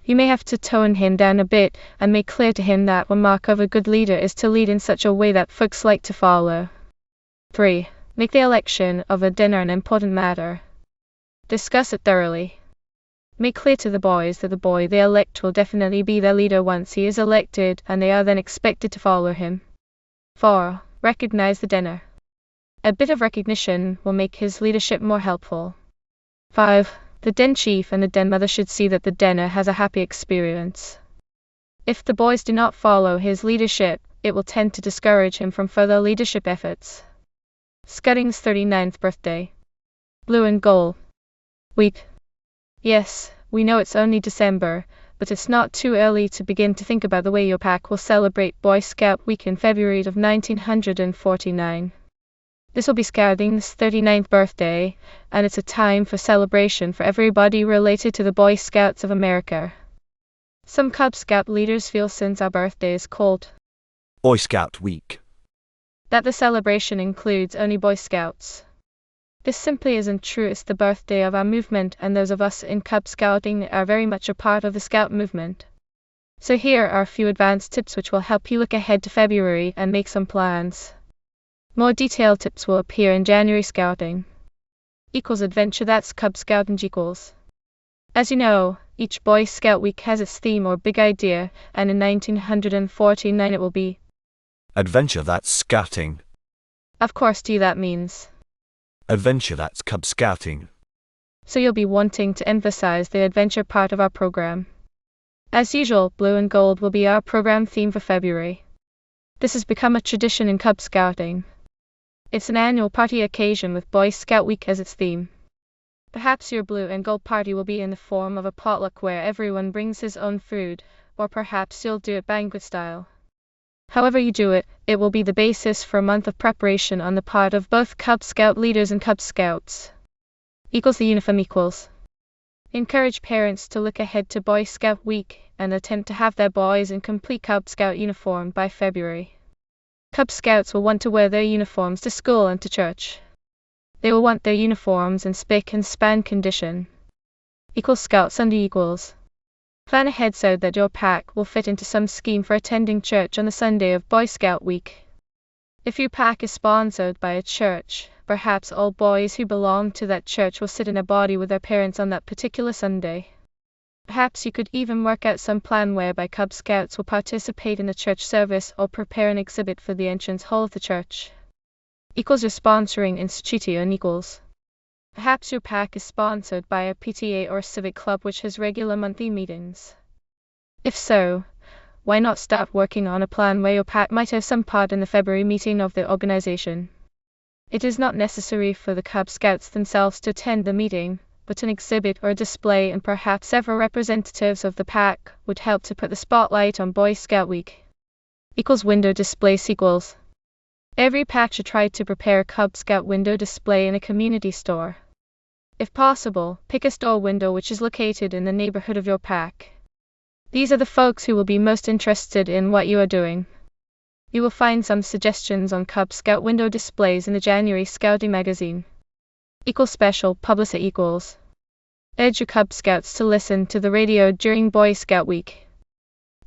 You may have to tone him down a bit and make clear to him that one mark of a good leader is to lead in such a way that folks like to follow. 3. Make the election of a denner an important matter. Discuss it thoroughly. Make clear to the boys that the boy they elect will definitely be their leader once he is elected, and they are then expected to follow him. 4. Recognize the denner. A bit of recognition will make his leadership more helpful. 5. The den chief and the den mother should see that the denner has a happy experience. If the boys do not follow his leadership, it will tend to discourage him from further leadership efforts. Scouting's 39th birthday. Blue and gold. Week. Yes, we know it's only December, but it's not too early to begin to think about the way your pack will celebrate Boy Scout Week in February of 1949. This will be Scouting's 39th birthday, and it's a time for celebration for everybody related to the Boy Scouts of America. Some Cub Scout leaders feel since our birthday is called Boy Scout Week, that the celebration includes only Boy Scouts. This simply isn't true. It's the birthday of our movement, and those of us in Cub Scouting are very much a part of the Scout movement. So here are a few advanced tips which will help you look ahead to February and make some plans. More detailed tips will appear in January Scouting. Adventure. That's Cub Scouting equals. As you know, each Boy Scout Week has its theme or big idea, and in 1949 it will be Adventure. That's Scouting. Of course to you that means Adventure. That's Cub Scouting. So you'll be wanting to emphasize the adventure part of our program. As usual, blue and gold will be our program theme for February. This has become a tradition in Cub Scouting. It's an annual party occasion with Boy Scout Week as its theme. Perhaps your blue and gold party will be in the form of a potluck where everyone brings his own food, or perhaps you'll do it banquet style. However you do it, it will be the basis for a month of preparation on the part of both Cub Scout leaders and Cub Scouts. The uniform. Encourage parents to look ahead to Boy Scout Week and attempt to have their boys in complete Cub Scout uniform by February. Cub Scouts will want to wear their uniforms to school and to church. They will want their uniforms in spick and span condition. Scout Sunday. Plan ahead so that your pack will fit into some scheme for attending church on the Sunday of Boy Scout Week. If your pack is sponsored by a church, perhaps all boys who belong to that church will sit in a body with their parents on that particular Sunday. Perhaps you could even work out some plan whereby Cub Scouts will participate in the church service or prepare an exhibit for the entrance hall of the church. Your sponsoring institution. Perhaps your pack is sponsored by a PTA or civic club which has regular monthly meetings. If so, why not start working on a plan where your pack might have some part in the February meeting of the organization? It is not necessary for the Cub Scouts themselves to attend the meeting, but an exhibit or a display and perhaps several representatives of the pack would help to put the spotlight on Boy Scout Week. Window display. Every pack should try to prepare a Cub Scout window display in a community store. If possible, pick a store window which is located in the neighborhood of your pack. These are the folks who will be most interested in what you are doing. You will find some suggestions on Cub Scout window displays in the January Scouting magazine. Special publicity. Urge your Cub Scouts to listen to the radio during Boy Scout Week.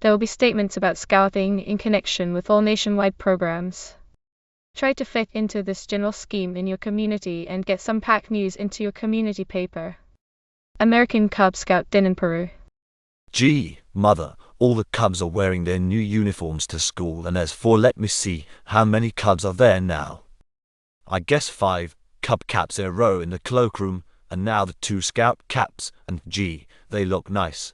There will be statements about scouting in connection with all nationwide programs. Try to fit into this general scheme in your community and get some pack news into your community paper. American Cub Scout Din in Peru. Gee, mother, all the Cubs are wearing their new uniforms to school, and as for let me see, how many Cubs are there now? I guess 5 Cub caps in a row in the cloakroom, and now the 2 Scout caps, and gee, they look nice.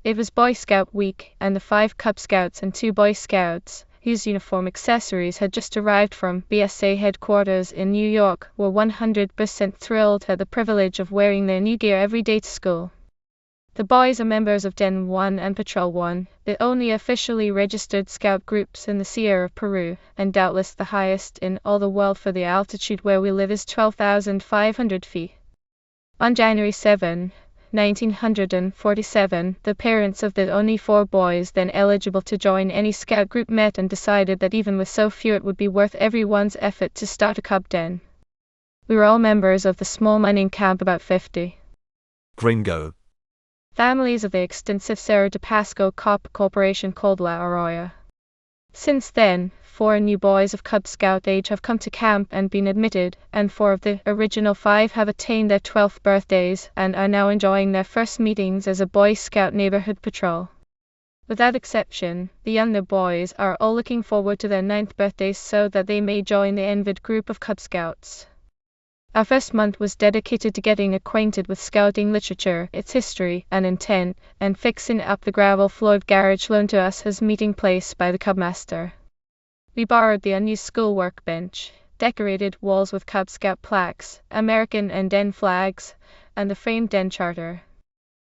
It was Boy Scout Week, and the 5 Cub Scouts and 2 Boy Scouts, whose uniform accessories had just arrived from BSA headquarters in New York, were 100% thrilled at the privilege of wearing their new gear every day to school. The boys are members of Den 1 and Patrol 1, the only officially registered scout groups in the Sierra of Peru, and doubtless the highest in all the world, for the altitude where we live is 12,500 feet. On January 7, 1947, the parents of the only 4 boys then eligible to join any scout group met and decided that even with so few it would be worth everyone's effort to start a Cub Den. We were all members of the small mining camp, about 50. Gringo. Families of the extensive Cerro de Pasco Copper Corporation called La Arroya. Since then, 4 new boys of Cub Scout age have come to camp and been admitted, and 4 of the original 5 have attained their 12th birthdays and are now enjoying their first meetings as a Boy Scout neighborhood patrol. Without exception, the younger boys are all looking forward to their 9th birthdays so that they may join the envied group of Cub Scouts. Our first month was dedicated to getting acquainted with scouting literature, its history and intent, and fixing up the gravel-floored garage loaned to us as meeting place by the Cub Master. We borrowed the unused school workbench, decorated walls with Cub Scout plaques, American and Den flags, and the framed Den charter.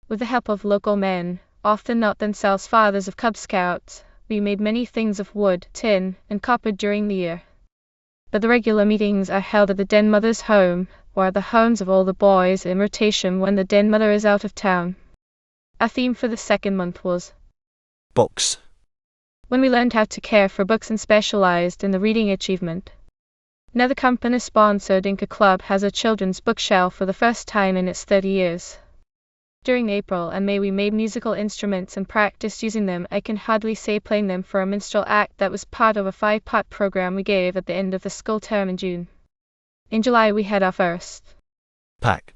With the help of local men, often not themselves fathers of Cub Scouts, we made many things of wood, tin, and copper during the year. But the regular meetings are held at the Den Mother's home, or the homes of all the boys in rotation when the Den Mother is out of town. Our theme for the second month was Books. When we learned how to care for books and specialized in the reading achievement. Now the company-sponsored Inca Club has a children's bookshelf for the first time in its 30 years. During April and May we made musical instruments and practiced using them. I can hardly say playing them for a minstrel act that was part of a 5-part program we gave at the end of the school term in June. In July we had our first pack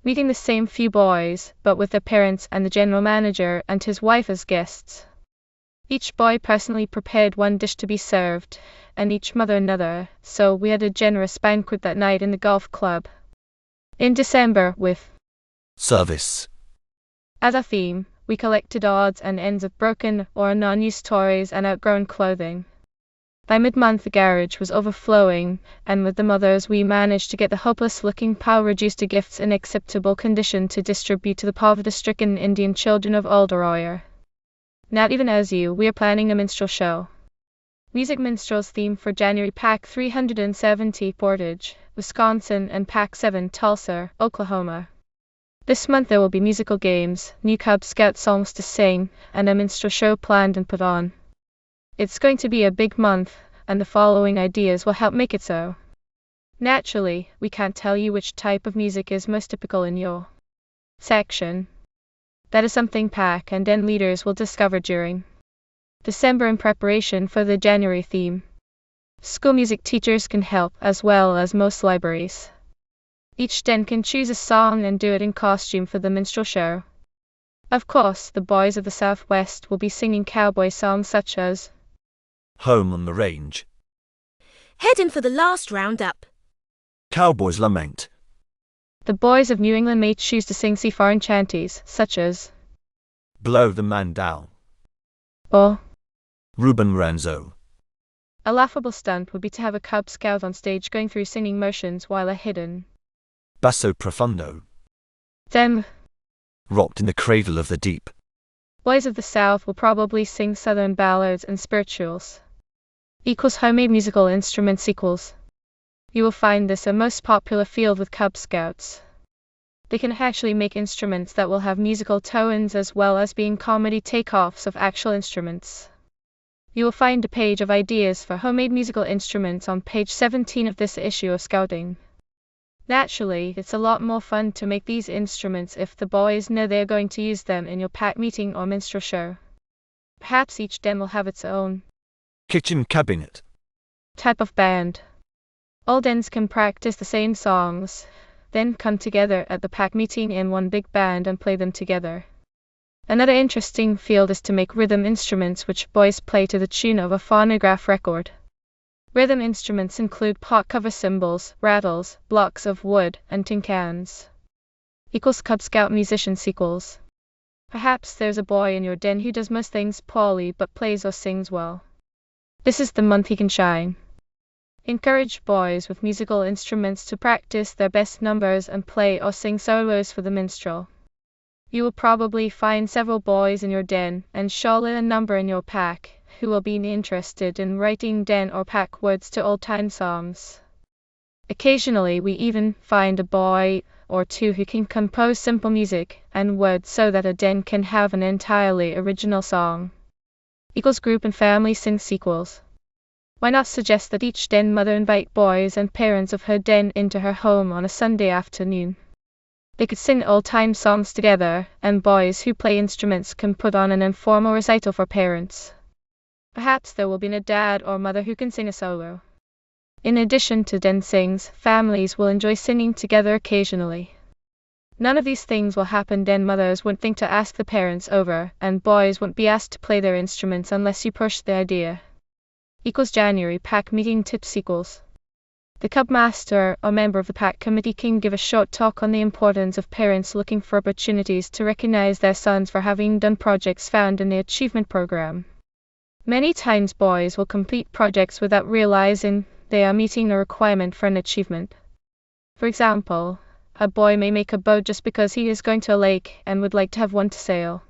meeting, the same few boys, but with their parents and the general manager and his wife as guests. Each boy personally prepared one dish to be served, and each mother another, so we had a generous banquet that night in the golf club. In December, with service as a theme, we collected odds and ends of broken or non-used toys and outgrown clothing. By mid-month the garage was overflowing, and with the mothers we managed to get the hopeless-looking pile reduced to gifts in acceptable condition to distribute to the poverty-stricken Indian children of Old Arroyo. Not even as you, we are planning a minstrel show. Music Minstrels theme for January: Pack 370 Portage, Wisconsin, and Pack 7 Tulsa, Oklahoma. This month there will be musical games, new Cub Scout songs to sing, and a minstrel show planned and put on. It's going to be a big month, and the following ideas will help make it so. Naturally, we can't tell you which type of music is most typical in your section. That is something Pack and Den leaders will discover during December in preparation for the January theme. School music teachers can help, as well as most libraries. Each Den can choose a song and do it in costume for the minstrel show. Of course, the boys of the Southwest will be singing cowboy songs such as Home on the Range, Heading for the last roundup, Cowboy's Lament. The boys of New England may choose to sing seafaring chanties such as Blow the Man Down, or Ruben Ranzo. A laughable stunt would be to have a Cub Scout on stage going through singing motions while a hidden Basso Profundo, Them rocked in the cradle of the deep. boys of the South will probably sing Southern ballads and spirituals. Equals homemade musical instruments equals. You will find this a most popular field with Cub Scouts. They can actually make instruments that will have musical tones as well as being comedy takeoffs of actual instruments. You will find a page of ideas for homemade musical instruments on page 17 of this issue of Scouting. Naturally, it's a lot more fun to make these instruments if the boys know they're going to use them in your pack meeting or minstrel show. Perhaps each den will have its own kitchen cabinet type of band. All dens can practice the same songs, then come together at the pack meeting in one big band and play them together. Another interesting field is to make rhythm instruments which boys play to the tune of a phonograph record. Rhythm instruments include pot cover cymbals, rattles, blocks of wood, and tin cans. Cub Scout musician sequels. Perhaps there's a boy in your den who does most things poorly but plays or sings well. This is the month he can shine. Encourage boys with musical instruments to practice their best numbers and play or sing solos for the minstrel. You will probably find several boys in your den, and surely a number in your pack, who will be interested in writing den or pack words to old-time songs. Occasionally we even find a boy or two who can compose simple music and words so that a den can have an entirely original song. Group and family sing sequels. Why not suggest that each den mother invite boys and parents of her den into her home on a Sunday afternoon? They could sing old-time songs together, and boys who play instruments can put on an informal recital for parents. Perhaps there will be a dad or mother who can sing a solo. In addition to den sings, families will enjoy singing together occasionally. None of these things will happen. Den mothers won't think to ask the parents over, and boys won't be asked to play their instruments unless you push the idea. January pack meeting tips equals. The Cub Master or member of the pack committee can give a short talk on the importance of parents looking for opportunities to recognize their sons for having done projects found in the achievement program. Many times boys will complete projects without realizing they are meeting a requirement for an achievement. For example, a boy may make a boat just because he is going to a lake and would like to have one to sail.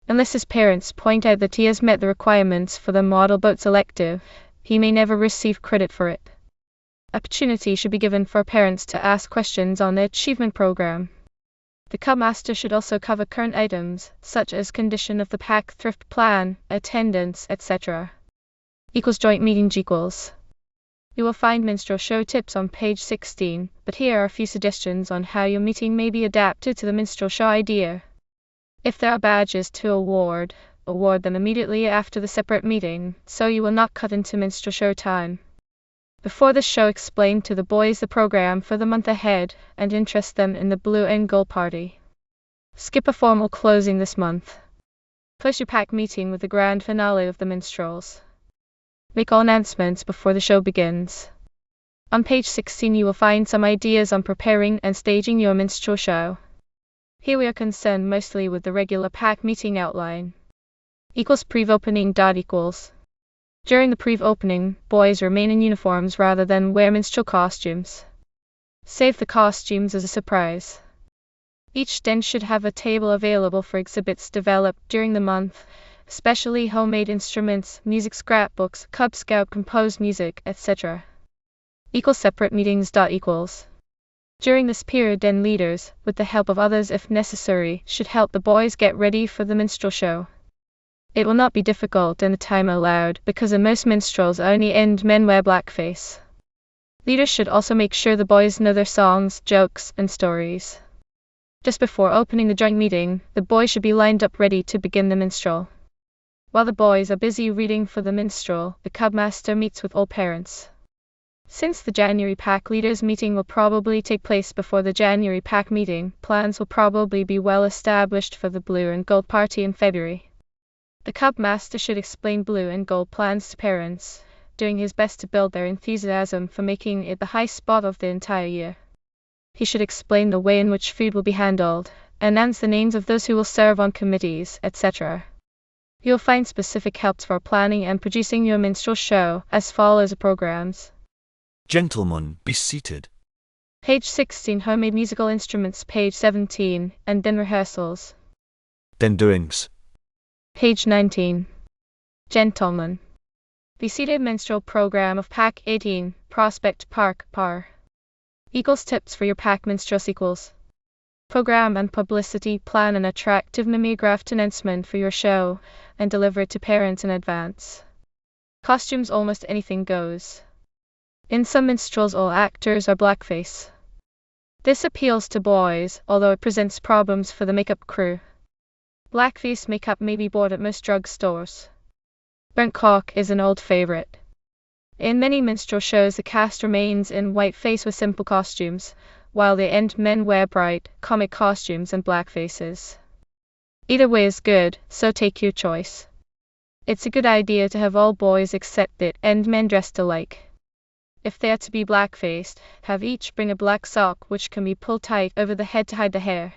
Unless his parents point out that he has met the requirements for the model boat's elective, he may never receive credit for it. Opportunity should be given for parents to ask questions on the achievement program. The Cub Master should also cover current items, such as condition of the pack thrift plan, attendance, etc. Joint meeting equals. You will find minstrel show tips on page 16, but here are a few suggestions on how your meeting may be adapted to the minstrel show idea. If there are badges to award them immediately after the separate meeting, so you will not cut into minstrel show time. Before the show, explain to the boys the program for the month ahead, and interest them in the blue and gold party. Skip a formal closing this month. Post your pack meeting with the grand finale of the minstrels. Make all announcements before the show begins. On page 16 you will find some ideas on preparing and staging your minstrel show. Here we are concerned mostly with the regular pack meeting outline. Pre-opening. During the pre-opening, boys remain in uniforms rather than wear minstrel costumes. Save the costumes as a surprise. Each den should have a table available for exhibits developed during the month, especially homemade instruments, music scrapbooks, Cub Scout composed music, etc. Separate meetings. During this period, den leaders, with the help of others if necessary, should help the boys get ready for the minstrel show. It will not be difficult in the time allowed, because in most minstrels only end men wear blackface. Leaders should also make sure the boys know their songs, jokes, and stories. Just before opening the joint meeting, the boys should be lined up ready to begin the minstrel. While the boys are busy reading for the minstrel, the Cub Master meets with all parents. Since the January pack leaders meeting will probably take place before the January pack meeting, plans will probably be well established for the blue and gold party in February. The Cub Master should explain blue and gold plans to parents, doing his best to build their enthusiasm for making it the high spot of the entire year. He should explain the way in which food will be handled, announce the names of those who will serve on committees, etc. You'll find specific helps for planning and producing your minstrel show, as follows programs. Gentlemen, be seated. Page 16, homemade musical instruments. Page 17, and den rehearsals. Den doings. Page 19. Gentlemen. Be seated. Minstrel program of Pack 18, Prospect Park, PAR. Tips for your pack minstrel sequels. Program and publicity. Plan an attractive mimeographed announcement for your show, and deliver it to parents in advance. Costumes. Almost anything goes. In some minstrels all actors are blackface. This appeals to boys, although it presents problems for the makeup crew. Blackface makeup may be bought at most drugstores. Burnt cork is an old favorite. In many minstrel shows, the cast remains in whiteface with simple costumes, while the end men wear bright, comic costumes and blackfaces. Either way is good, so take your choice. It's a good idea to have all boys except the end men dressed alike. If they are to be black-faced, have each bring a black sock which can be pulled tight over the head to hide the hair.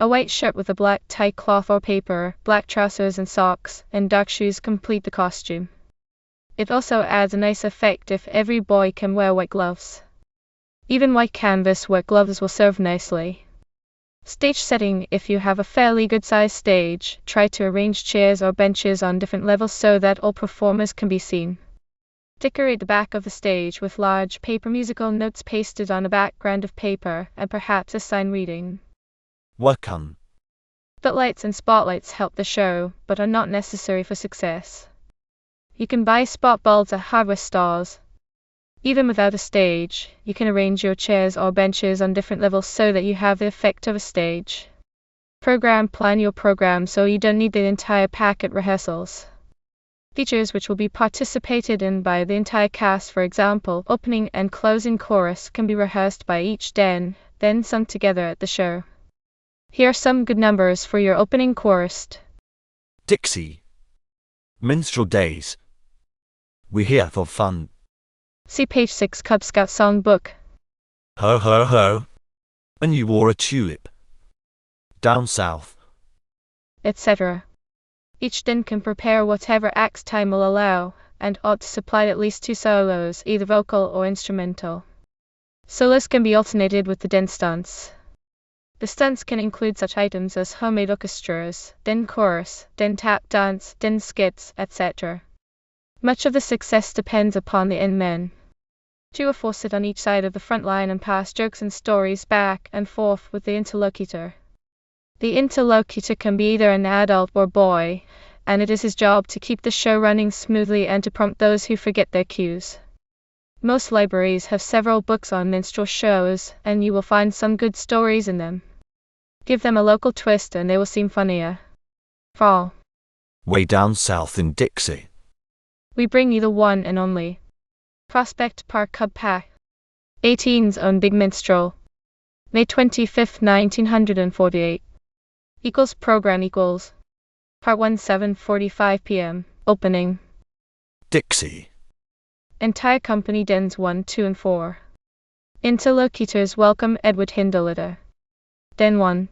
A white shirt with a black tie cloth or paper, black trousers and socks, and dark shoes complete the costume. It also adds a nice effect if every boy can wear white gloves. Even white canvas work gloves will serve nicely. Stage setting: if you have a fairly good-sized stage, try to arrange chairs or benches on different levels so that all performers can be seen. Decorate the back of the stage with large paper musical notes pasted on a background of paper, and perhaps a sign reading "Welcome." Footlights and spotlights help the show, but are not necessary for success. You can buy spot bulbs at hardware stores. Even without a stage, you can arrange your chairs or benches on different levels so that you have the effect of a stage. Plan your program so you don't need the entire pack at rehearsals. Features which will be participated in by the entire cast, for example, opening and closing chorus, can be rehearsed by each den, then sung together at the show. Here are some good numbers for your opening chorus. Dixie. Minstrel Days. We're here for fun. See page 6 Cub Scout Songbook. Ho ho ho. And you wore a tulip. Down south. Etc. Each den can prepare whatever acts time will allow, and ought to supply at least 2 solos, either vocal or instrumental. Solos can be alternated with the den stunts. The stunts can include such items as homemade orchestras, den chorus, den tap dance, den skits, etc. Much of the success depends upon the end men. 2 or 4 sit on each side of the front line and pass jokes and stories back and forth with the interlocutor. The interlocutor can be either an adult or boy, and it is his job to keep the show running smoothly and to prompt those who forget their cues. Most libraries have several books on minstrel shows, and you will find some good stories in them. Give them a local twist and they will seem funnier. Fall. Way down south in Dixie. We bring you the one and only Prospect Park Cub Pack. 18's own Big Minstrel. May 25, 1948. Program Part 1, 7:45 p.m. Opening. Dixie. Entire company dens 1, 2 and 4. Interlocutors welcome Edward Hindleder. Den 1.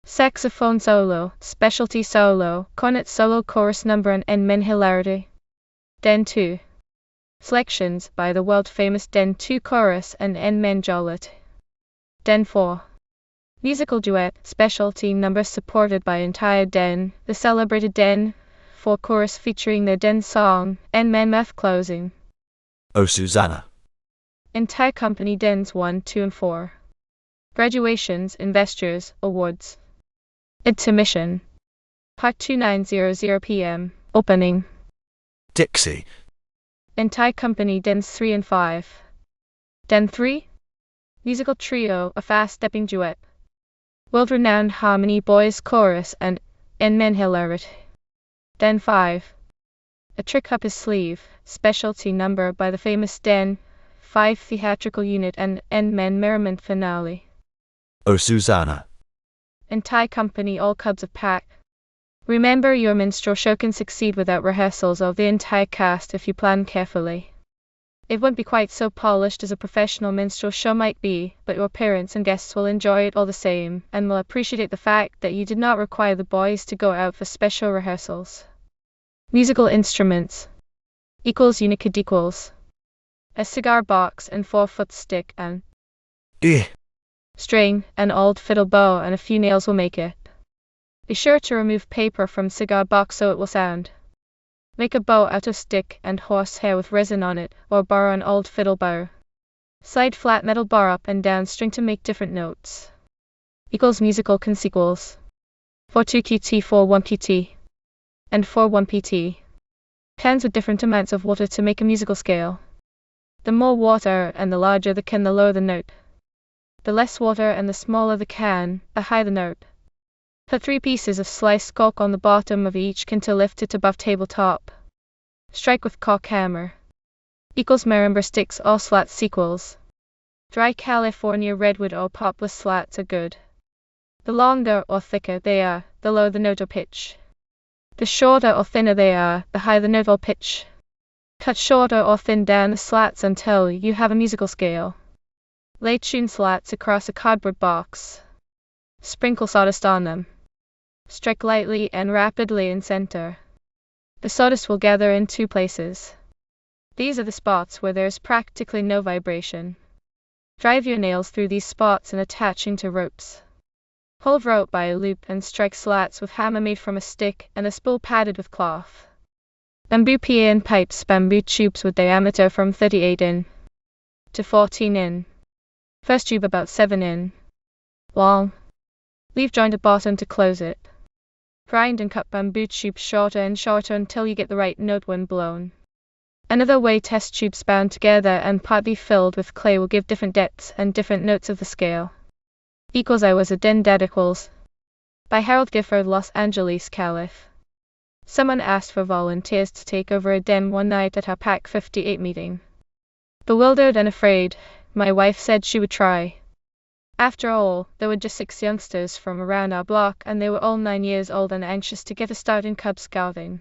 Saxophone solo, specialty solo, cornet solo, chorus number and end men hilarity. Den 2. Selections by the world-famous Den 2 chorus and end men jollity. Den 4. Musical duet, specialty number supported by entire den, the celebrated Den 4 chorus featuring their den song, end men mouth closing. Oh Susanna. Entire company dens 1, 2 and 4. Graduations, investitures, awards. Intermission. Part 2, 9:00 p.m. Opening. Dixie. Entire company dens 3 and 5. Den 3. Musical trio, a fast-stepping duet. World-renowned harmony boys chorus and end men hilarity. Den 5. A trick up his sleeve, specialty number by the famous Den 5 theatrical unit and end men merriment finale. Oh Susanna. Entire company all cubs of pack. Remember, your minstrel show can succeed without rehearsals of the entire cast if you plan carefully. It won't be quite so polished as a professional minstrel show might be, but your parents and guests will enjoy it all the same, and will appreciate the fact that you did not require the boys to go out for special rehearsals. Musical instruments. Unicode equals. A cigar box and 4-foot stick and string, an old fiddle bow and a few nails will make it. Be sure to remove paper from cigar box so it will sound. Make a bow out of stick and horsehair with resin on it, or borrow an old fiddle bow. Slide flat metal bar up and down string to make different notes. Musical consequels. 4-2 QT, 4-1 PT. And 4-1 PT. Pans with different amounts of water to make a musical scale. The more water and the larger the can, the lower the note. The less water and the smaller the can, the higher the note. Put 3 pieces of sliced cork on the bottom of each can to lift it above tabletop. Strike with cork hammer. Equals marimba sticks or slats equals. Dry California redwood or poplar slats are good. The longer or thicker they are, the lower the note or pitch. The shorter or thinner they are, the higher the note or pitch. Cut shorter or thin down the slats until you have a musical scale. Lay tuned slats across a cardboard box. Sprinkle sawdust on them. Strike lightly and rapidly in center. The sawdust will gather in 2 places. These are the spots where there is practically no vibration. Drive your nails through these spots and attach into ropes. Hold rope by a loop and strike slats with hammer made from a stick and a spool padded with cloth. Bamboo PN pipes, bamboo tubes with diameter from 38 in to 14 in. First tube about 7 in long. Leave joint at bottom to close it. Grind and cut bamboo tubes shorter and shorter until you get the right note when blown. Another way, test tubes bound together and partly filled with clay will give different depths and different notes of the scale. Equals I Was a Den Dad equals. By Harold Gifford, Los Angeles, Calif. Someone asked for volunteers to take over a den one night at our Pack 58 meeting. Bewildered and afraid, my wife said she would try. After all, there were just 6 youngsters from around our block and they were all 9 years old and anxious to get a start in Cub Scouting.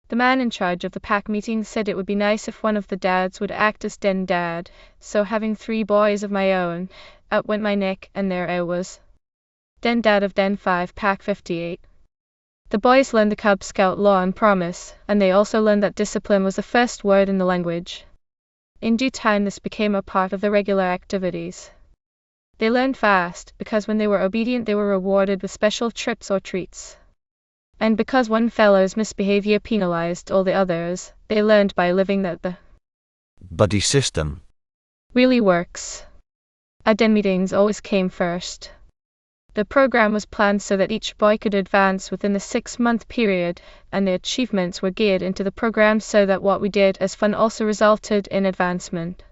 The man in charge of the pack meeting said it would be nice if one of the dads would act as den dad, so having 3 boys of my own, out went my neck and there I was. Den dad of Den 5 Pack 58. The boys learned the Cub Scout law and promise, and they also learned that discipline was the first word in the language. In due time this became a part of the regular activities. They learned fast, because when they were obedient they were rewarded with special trips or treats. And because one fellow's misbehavior penalized all the others, they learned by living that the buddy system really works. Our den meetings always came first. The program was planned so that each boy could advance within the 6-month period, and the achievements were geared into the program so that what we did as fun also resulted in advancement.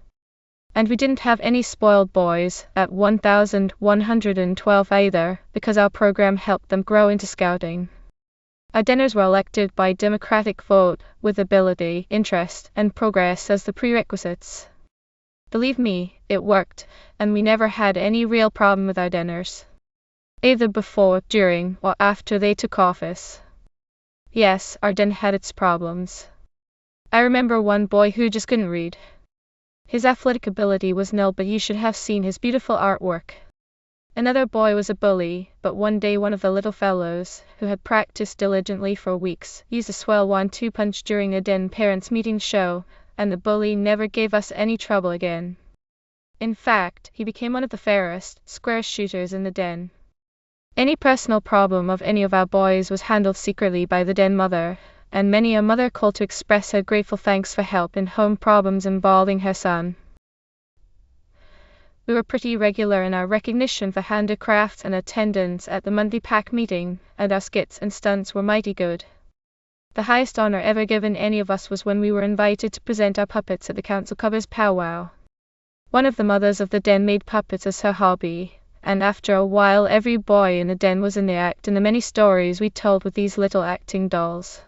And we didn't have any spoiled boys at 1,112 either, because our program helped them grow into scouting. Our denners were elected by democratic vote, with ability, interest, and progress as the prerequisites. Believe me, it worked, and we never had any real problem with our denners. Either before, during, or after they took office. Yes, our den had its problems. I remember one boy who just couldn't read. His athletic ability was nil, but you should have seen his beautiful artwork. Another boy was a bully, but one day one of the little fellows, who had practiced diligently for weeks, used a swell 1-2 punch during a den parents meeting show, and the bully never gave us any trouble again. In fact, he became one of the fairest, squarest shooters in the den. Any personal problem of any of our boys was handled secretly by the den mother, and many a mother called to express her grateful thanks for help in home problems involving her son. We were pretty regular in our recognition for handicrafts and attendance at the monthly pack meeting, and our skits and stunts were mighty good. The highest honor ever given any of us was when we were invited to present our puppets at the council covers powwow. One of the mothers of the den made puppets as her hobby, and after a while every boy in the den was in the act in the many stories we told with these little acting dolls.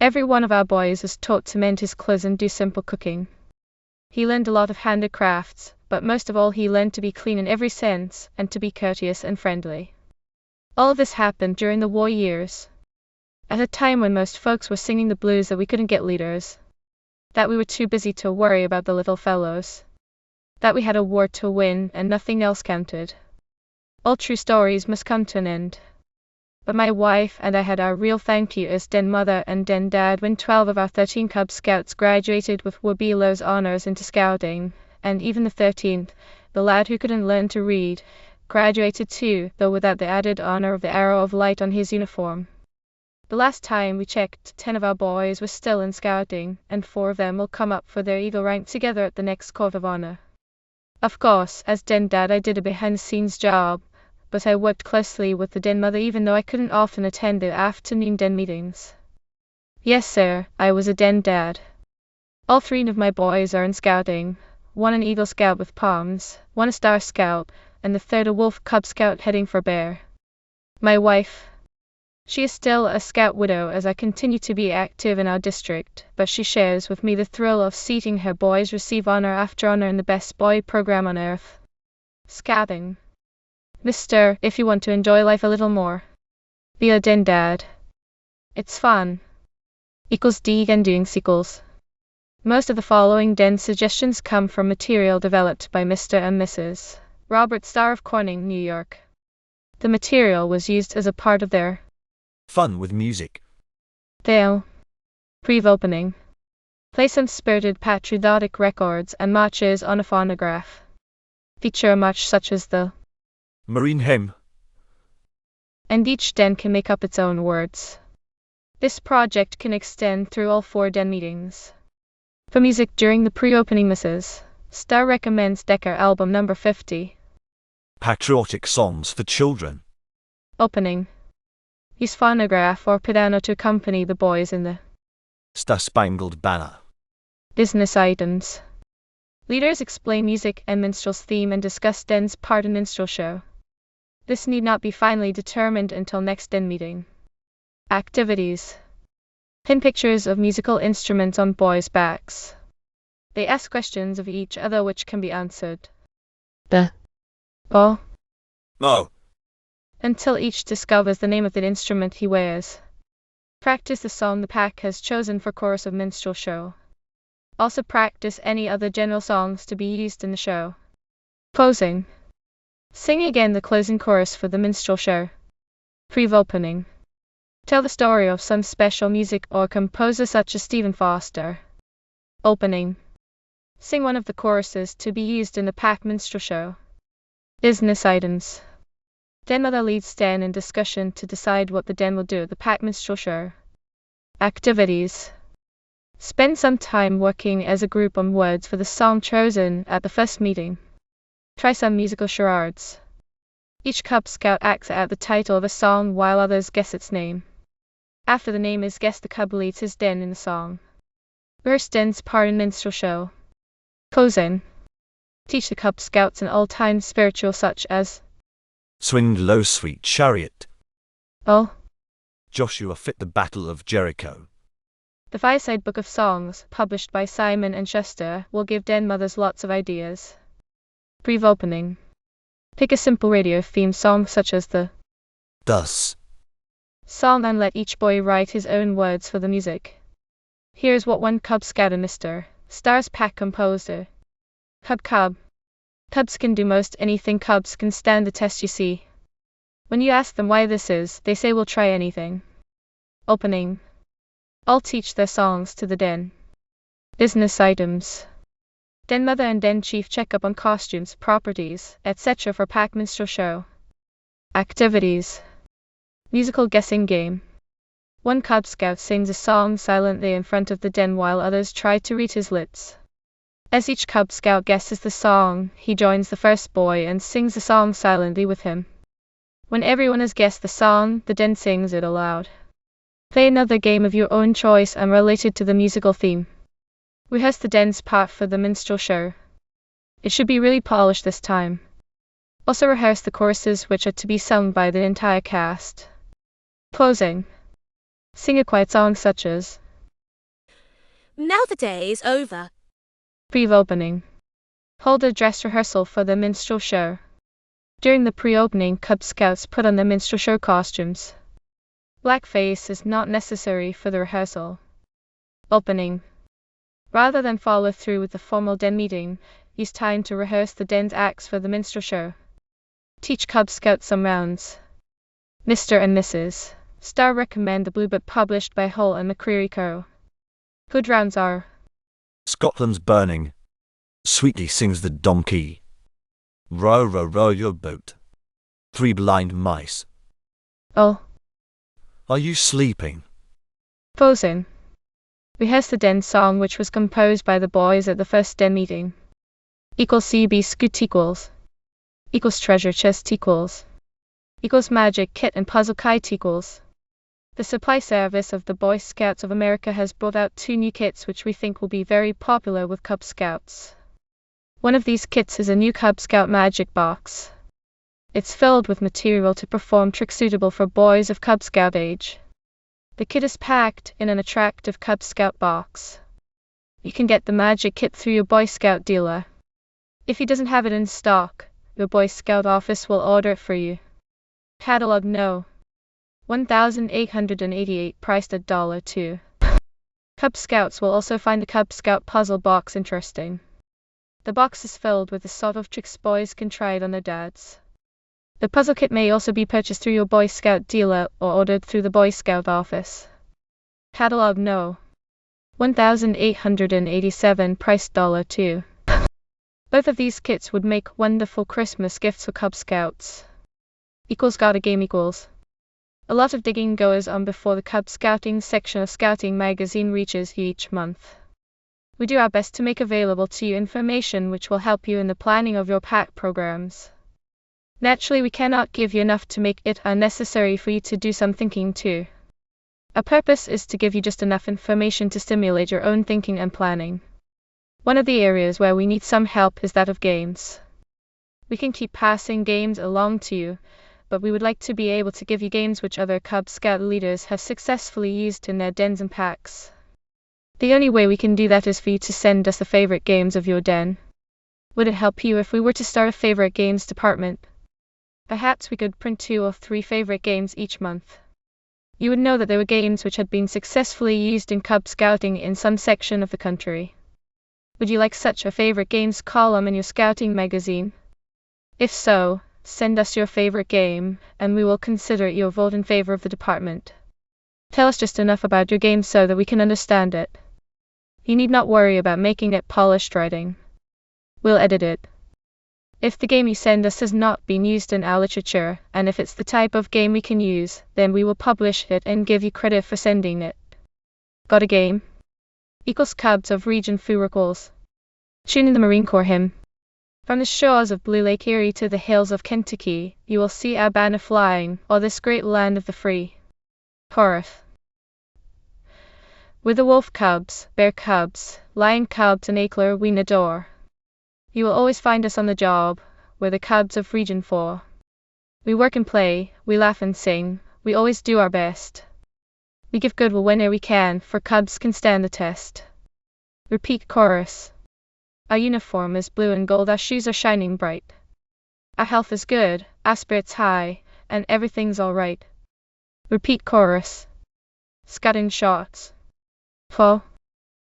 Every one of our boys was taught to mend his clothes and do simple cooking. He learned a lot of handicrafts, but most of all he learned to be clean in every sense, and to be courteous and friendly. All of this happened during the war years. At a time when most folks were singing the blues that we couldn't get leaders. That we were too busy to worry about the little fellows. That we had a war to win and nothing else counted. All true stories must come to an end. But my wife and I had our real thank you as den mother and den dad when 12 of our 13 Cub Scouts graduated with Wabelo's honors into scouting, and even the 13th, the lad who couldn't learn to read, graduated too, though without the added honor of the arrow of light on his uniform. The last time we checked, 10 of our boys were still in scouting, and 4 of them will come up for their Eagle rank together at the next Court of Honor. Of course, as den dad I did a behind-the-scenes job, but I worked closely with the den mother even though I couldn't often attend the afternoon den meetings. Yes sir, I was a den dad. All 3 of my boys are in scouting, one an Eagle Scout with palms, one a Star Scout, and the third a Wolf Cub Scout heading for Bear. My wife. She is still a Scout widow as I continue to be active in our district, but she shares with me the thrill of seeing her boys receive honor after honor in the best boy program on earth. Scouting. Mister, if you want to enjoy life a little more, be a den dad. It's fun. Dig and doing sequels. Most of the following den suggestions come from material developed by Mr. and Mrs. Robert Starr of Corning, New York. The material was used as a part of their Fun with music. They'll pre-opening. Play some spirited patriotic records and marches on a phonograph. Feature a march such as the Marine hymn. And each den can make up its own words. This project can extend through all 4 den meetings. For music during the pre-opening Mrs. Starr recommends Decker album number 50. Patriotic songs for children. Opening. Use phonograph or piano to accompany the boys in the Star-Spangled Banner. business items. Leaders explain music and minstrel's theme and discuss den's part in minstrel show. This need not be finally determined until next den meeting. Activities. Pin pictures of musical instruments on boys' backs. They ask questions of each other which can be answered. Oh. No. Until each discovers the name of the instrument he wears. Practice the song the pack has chosen for chorus of minstrel show. Also practice any other general songs to be used in the show. Closing. Sing again the closing chorus for the minstrel show. Pre-opening. Tell the story of some special music or composer such as Stephen Foster. Opening. Sing one of the choruses to be used in the pack minstrel show. Business items. Den mother leads den in discussion to decide what the den will do at the pack minstrel show. Activities. Spend some time working as a group on words for the song chosen at the first meeting. Try some musical charades. Each Cub Scout acts out the title of a song while others guess its name. After the name is guessed, the Cub leads his den in the song. Rehearse den's part in minstrel show. Closing. Teach the Cub Scouts an old-time spiritual such as Swing low, sweet chariot. Oh. Joshua fit the battle of Jericho. The Fireside Book of Songs, published by Simon & Schuster, will give den mothers lots of ideas. Brief opening. Pick a simple radio theme song such as the Thus. song and let each boy write his own words for the music. Here's what one Cub Scout and Mr. Starr's pack composed. Cub. Cubs can do most anything. Cubs can stand the test, you see. When you ask them why this is, they say we'll try anything. Opening. All teach their songs to the den. Business items. Den mother and den chief check up on costumes, properties, etc. for pack minstrel show. Activities. Musical guessing game. One Cub Scout sings a song silently in front of the den while others try to read his lips. As each Cub Scout guesses the song, he joins the first boy and sings the song silently with him. When everyone has guessed the song, the den sings it aloud. Play another game of your own choice and related to the musical theme. Rehearse the den's part for the minstrel show. It should be really polished this time. Also rehearse the choruses which are to be sung by the entire cast. Closing. Sing a quiet song such as Now the day is over. Pre-opening. Hold a dress rehearsal for the minstrel show. During the pre-opening, Cub Scouts put on their minstrel show costumes. Blackface is not necessary for the rehearsal. Opening. Rather than follow through with the formal den meeting, use time to rehearse the den's acts for the minstrel show. Teach Cub Scouts some rounds. Mr. and Mrs. Starr recommend the Blue Book published by Hull and McCreary Co. Good rounds are Scotland's burning. Sweetly sings the donkey. Row, row, row your boat. 3 blind mice. Oh. Are you sleeping? Posing. Rehearse the den song which was composed by the boys at the first den meeting. CB Scoot equals treasure chest equals magic kit and puzzle kite equals. The supply service of the Boy Scouts of America has brought out 2 new kits which we think will be very popular with Cub Scouts. One of these kits is a new Cub Scout Magic Box. It's filled with material to perform tricks suitable for boys of Cub Scout age. The kit is packed in an attractive Cub Scout box. You can get the Magic Kit through your Boy Scout dealer. If he doesn't have it in stock, your Boy Scout office will order it for you. Catalog No. 1,888, priced at $2. Cub Scouts will also find the Cub Scout puzzle box interesting. The box is filled with the sort of tricks boys can try it on their dads. The puzzle kit may also be purchased through your Boy Scout dealer or ordered through the Boy Scout office. Catalog No. 1,887, priced $2. Both of these kits would make wonderful Christmas gifts for Cub Scouts. Got a game equals. A lot of digging goes on before the Cub Scouting section of Scouting magazine reaches you each month. We do our best to make available to you information which will help you in the planning of your pack programs. Naturally, we cannot give you enough to make it unnecessary for you to do some thinking too. Our purpose is to give you just enough information to stimulate your own thinking and planning. One of the areas where we need some help is that of games. We can keep passing games along to you, but we would like to be able to give you games which other Cub Scout leaders have successfully used in their dens and packs. The only way we can do that is for you to send us the favorite games of your den. Would it help you if we were to start a favorite games department? Perhaps we could print 2 or 3 favorite games each month. You would know that there were games which had been successfully used in Cub Scouting in some section of the country. Would you like such a favorite games column in your Scouting magazine? If so, send us your favorite game, and we will consider your vote in favor of the department. Tell us just enough about your game so that we can understand it. You need not worry about making it polished writing. We'll edit it. If the game you send us has not been used in our literature, and if it's the type of game we can use, then we will publish it and give you credit for sending it. Got a game? Cubs of Region Foo recalls. Tune in the Marine Corps hymn. From the shores of Blue Lake Erie to the hills of Kentucky, you will see our banner flying, o'er this great land of the free. Chorus. With the wolf cubs, bear cubs, lion cubs and Ackler we adore. You will always find us on the job, we're the Cubs of Region 4. We work and play, we laugh and sing, we always do our best. We give goodwill whenever we can, for Cubs can stand the test. Repeat chorus. Our uniform is blue and gold, our shoes are shining bright. Our health is good, our spirits high, and everything's alright. Repeat chorus. Scouting shots. For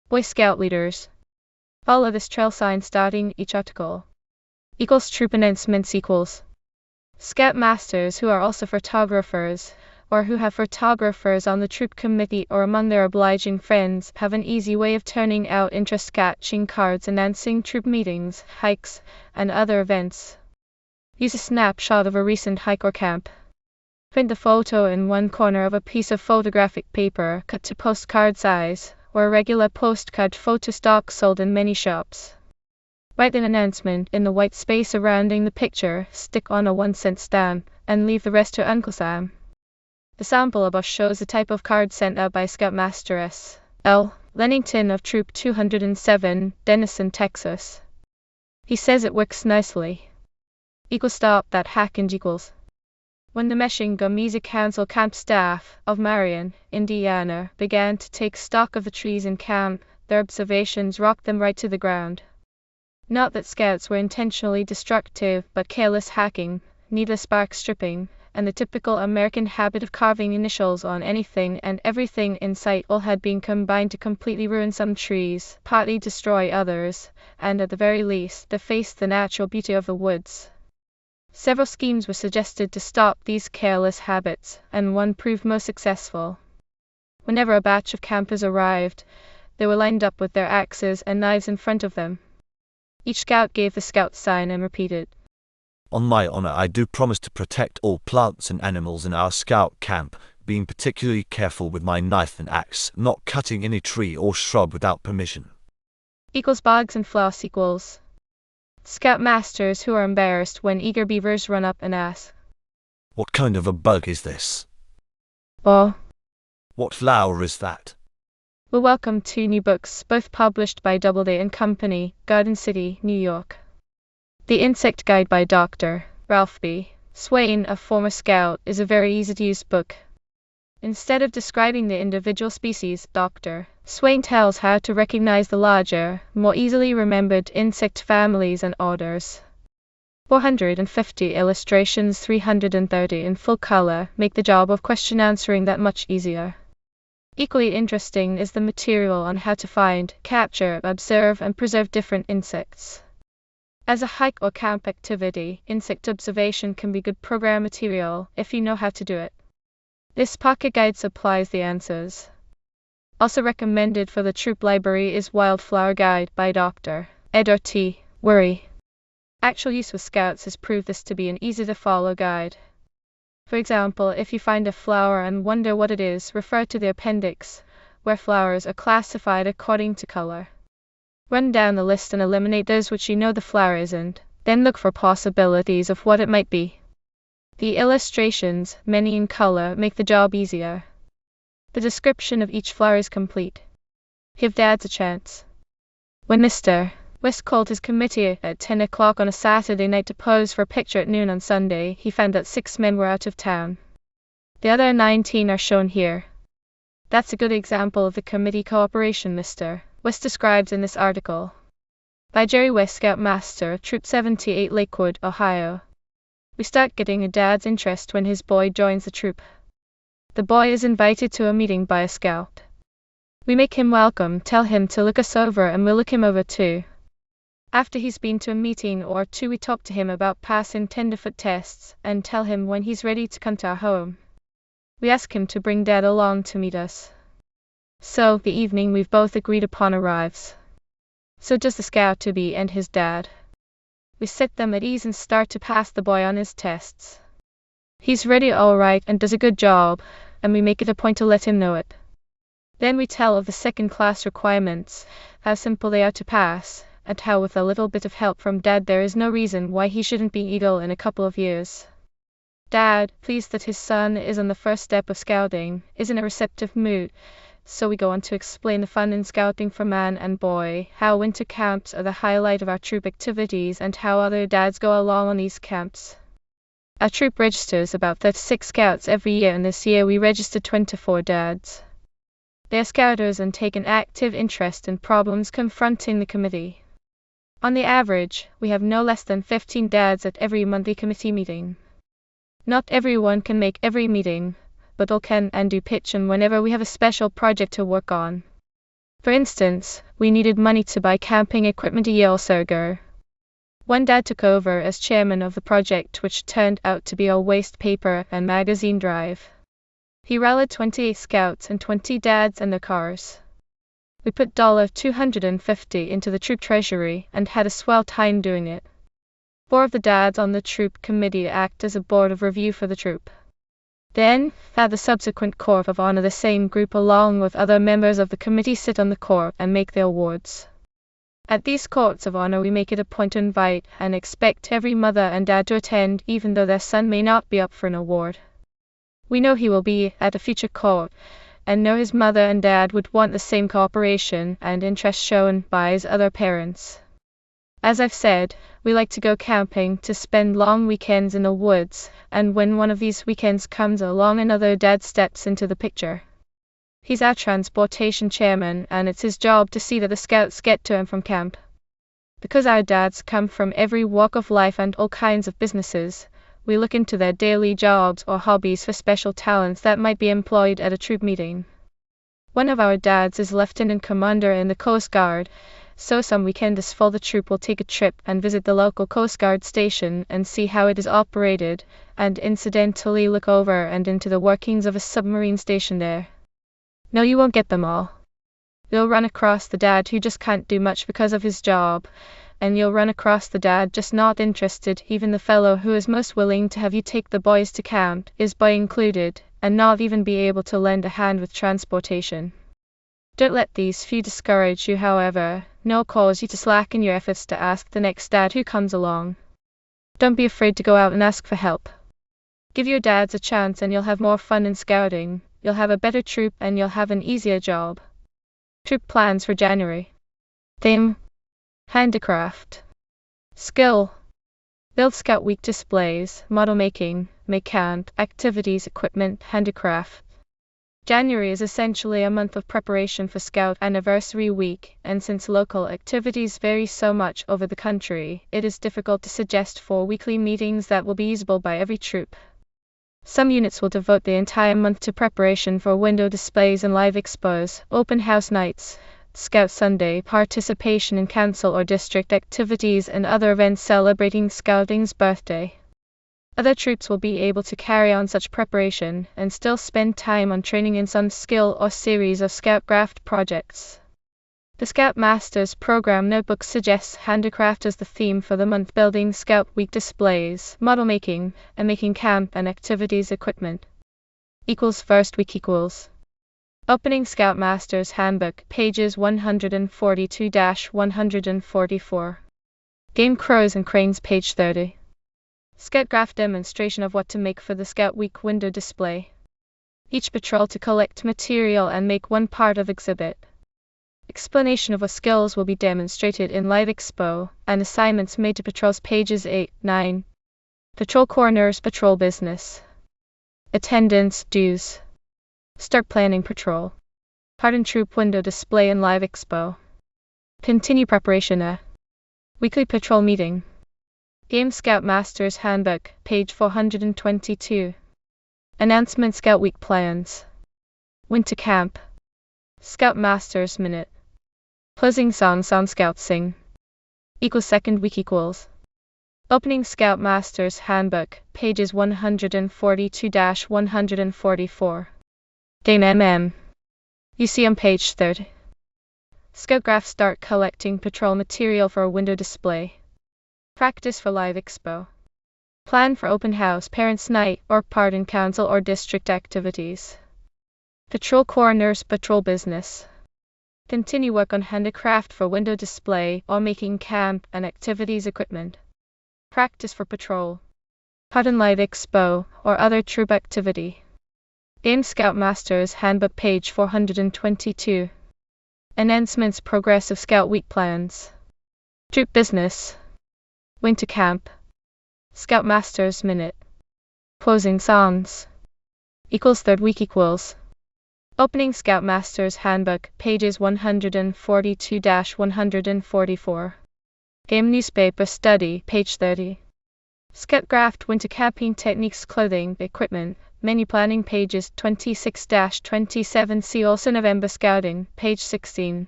Boy Scout leaders. Follow this trail sign starting each article. Troop announcements equals. Scout masters who are also photographers, or who have photographers on the troop committee or among their obliging friends, have an easy way of turning out interest-catching cards announcing troop meetings, hikes, and other events. Use a snapshot of a recent hike or camp. Print the photo in one corner of a piece of photographic paper cut to postcard size, or a regular postcard photo stock sold in many shops. Write an announcement in the white space surrounding the picture, stick on a 1-cent stamp, and leave the rest to Uncle Sam. The sample above shows the type of card sent out by Scoutmaster S. L. Lennington of Troop 207, Denison, Texas. He says it works nicely. Stop that hack and equals. When the Meshinga Music Council camp staff of Marion, Indiana, began to take stock of the trees in camp, their observations rocked them right to the ground. Not that scouts were intentionally destructive, but careless hacking, needless bark stripping, and the typical American habit of carving initials on anything and everything in sight all had been combined to completely ruin some trees, partly destroy others, and at the very least, deface the natural beauty of the woods. Several schemes were suggested to stop these careless habits, and one proved most successful. Whenever a batch of campers arrived, they were lined up with their axes and knives in front of them. Each scout gave the scout sign and repeated, "On my honor, I do promise to protect all plants and animals in our scout camp, being particularly careful with my knife and axe, not cutting any tree or shrub without permission." Bugs and floss equals. Scoutmasters who are embarrassed when eager beavers run up and ask, "What kind of a bug is this?" Or, "What flower is that?" Well, welcome to new books, both published by Doubleday and Company, Garden City, New York. The Insect Guide by Dr. Ralph B. Swain, a former scout, is a very easy-to-use book. Instead of describing the individual species, Dr. Swain tells how to recognize the larger, more easily remembered insect families and orders. 450 illustrations, 330 in full color, make the job of question answering that much easier. Equally interesting is the material on how to find, capture, observe, and preserve different insects. As a hike or camp activity, insect observation can be good program material if you know how to do it. This pocket guide supplies the answers. Also recommended for the troop library is Wildflower Guide by Dr. Edward T. Worry. Actual use with scouts has proved this to be an easy-to-follow guide. For example, if you find a flower and wonder what it is, refer to the appendix, where flowers are classified according to color. Run down the list and eliminate those which you know the flower isn't, then look for possibilities of what it might be. The illustrations, many in color, make the job easier. The description of each flower is complete. Give dads a chance. When Mr. West called his committee at 10 o'clock on a Saturday night to pose for a picture at noon on Sunday, he found that 6 men were out of town. The other 19 are shown here. That's a good example of the committee cooperation Mr. West describes in this article. By Jerry West, Scoutmaster, Troop 78, Lakewood, Ohio. We start getting a dad's interest when his boy joins the troop. The boy is invited to a meeting by a scout. We make him welcome, tell him to look us over, and we'll look him over too. After he's been to a meeting or two, we talk to him about passing tenderfoot tests, and tell him when he's ready to come to our home. We ask him to bring Dad along to meet us. So, the evening we've both agreed upon arrives. So does the scout-to-be and his dad. We set them at ease and start to pass the boy on his tests. He's ready all right and does a good job, and we make it a point to let him know it. Then we tell of the second-class requirements, how simple they are to pass, and how with a little bit of help from Dad there is no reason why he shouldn't be Eagle in a couple of years. Dad, pleased that his son is on the first step of scouting, is in a receptive mood, so we go on to explain the fun in scouting for man and boy, how winter camps are the highlight of our troop activities, and how other dads go along on these camps. Our troop registers about 36 scouts every year, and this year we registered 24 dads. They are scouters and take an active interest in problems confronting the committee. On the average, we have no less than 15 dads at every monthly committee meeting. Not everyone can make every meeting, but all can and do pitch in whenever we have a special project to work on. For instance, we needed money to buy camping equipment a year or so ago. One dad took over as chairman of the project, which turned out to be a waste paper and magazine drive. He rallied 28 scouts and 20 dads and their cars. We put $250 into the troop treasury and had a swell time doing it. 4 of the dads on the troop committee act as a board of review for the troop. Then, at the subsequent Court of Honor, the same group along with other members of the committee sit on the court and make the awards. At these Courts of Honor we make it a point to invite and expect every mother and dad to attend, even though their son may not be up for an award. We know he will be at a future court, and know his mother and dad would want the same cooperation and interest shown by his other parents. As I've said, we like to go camping, to spend long weekends in the woods, and when one of these weekends comes along, another dad steps into the picture. He's our transportation chairman, and it's his job to see that the scouts get to and from camp. Because our dads come from every walk of life and all kinds of businesses, we look into their daily jobs or hobbies for special talents that might be employed at a troop meeting. One of our dads is lieutenant commander in the Coast Guard, so some weekend this fall the troop will take a trip and visit the local Coast Guard station and see how it is operated, and incidentally look over and into the workings of a submarine station there. No, you won't get them all. You'll run across the dad who just can't do much because of his job, and you'll run across the dad just not interested, even the fellow who is most willing to have you take the boys to camp, his boy included, and not even be able to lend a hand with transportation. Don't let these few discourage you, however, nor cause you to slacken your efforts to ask the next dad who comes along. Don't be afraid to go out and ask for help. Give your dads a chance and you'll have more fun in scouting, you'll have a better troop, and you'll have an easier job. Troop plans for January. Theme: handicraft. Skill: Build Scout Week displays, model making, make camp, activities, equipment, handicraft. January is essentially a month of preparation for Scout Anniversary Week, and since local activities vary so much over the country, it is difficult to suggest 4 weekly meetings that will be usable by every troop. Some units will devote the entire month to preparation for window displays and live expos, open house nights, Scout Sunday, participation in council or district activities, and other events celebrating Scouting's birthday. Other troops will be able to carry on such preparation and still spend time on training in some skill or series of Scoutcraft projects. The Scoutmasters program notebook suggests handicraft as the theme for the month, building Scout Week displays, model making, and making camp and activities equipment. First week equals. Opening Scoutmasters Handbook, pages 142-144. Game Crows and Cranes, page 30. Scoutcraft demonstration of what to make for the Scout Week window display. Each patrol to collect material and make one part of exhibit. Explanation of what skills will be demonstrated in live expo, and assignments made to patrols, pages 8-9. Patrol corners, patrol business. Attendance, dues. Start planning patrol. Part in troop window display and live expo. Continue preparation. Weekly patrol meeting. Game Scoutmasters Handbook, page 422. Announcement Scout Week plans. Winter camp. Scoutmasters Minute. Closing song Scouts sing. Second week equals. Opening Scoutmasters Handbook, pages 142-144. Game You see on page 30. Scoutcraft start collecting patrol material for a window display. Practice for live expo. Plan for open house, parents' night, or part in council or district activities. Patrol corners, patrol business. Continue work on handicraft for window display or making camp and activities equipment. Practice for patrol. Part in live expo or other troop activity. Game Scoutmasters Handbook, page 422. Announcements Progress of Scout Week plans. Troop business. Winter camp. Scoutmasters Minute. Closing songs. Third week equals. Opening Scoutmasters Handbook, pages 142-144. Game Newspaper Study, page 30. Scoutcraft Winter Camping Techniques, Clothing, Equipment, Menu Planning, pages 26-27. See also November Scouting, page 16.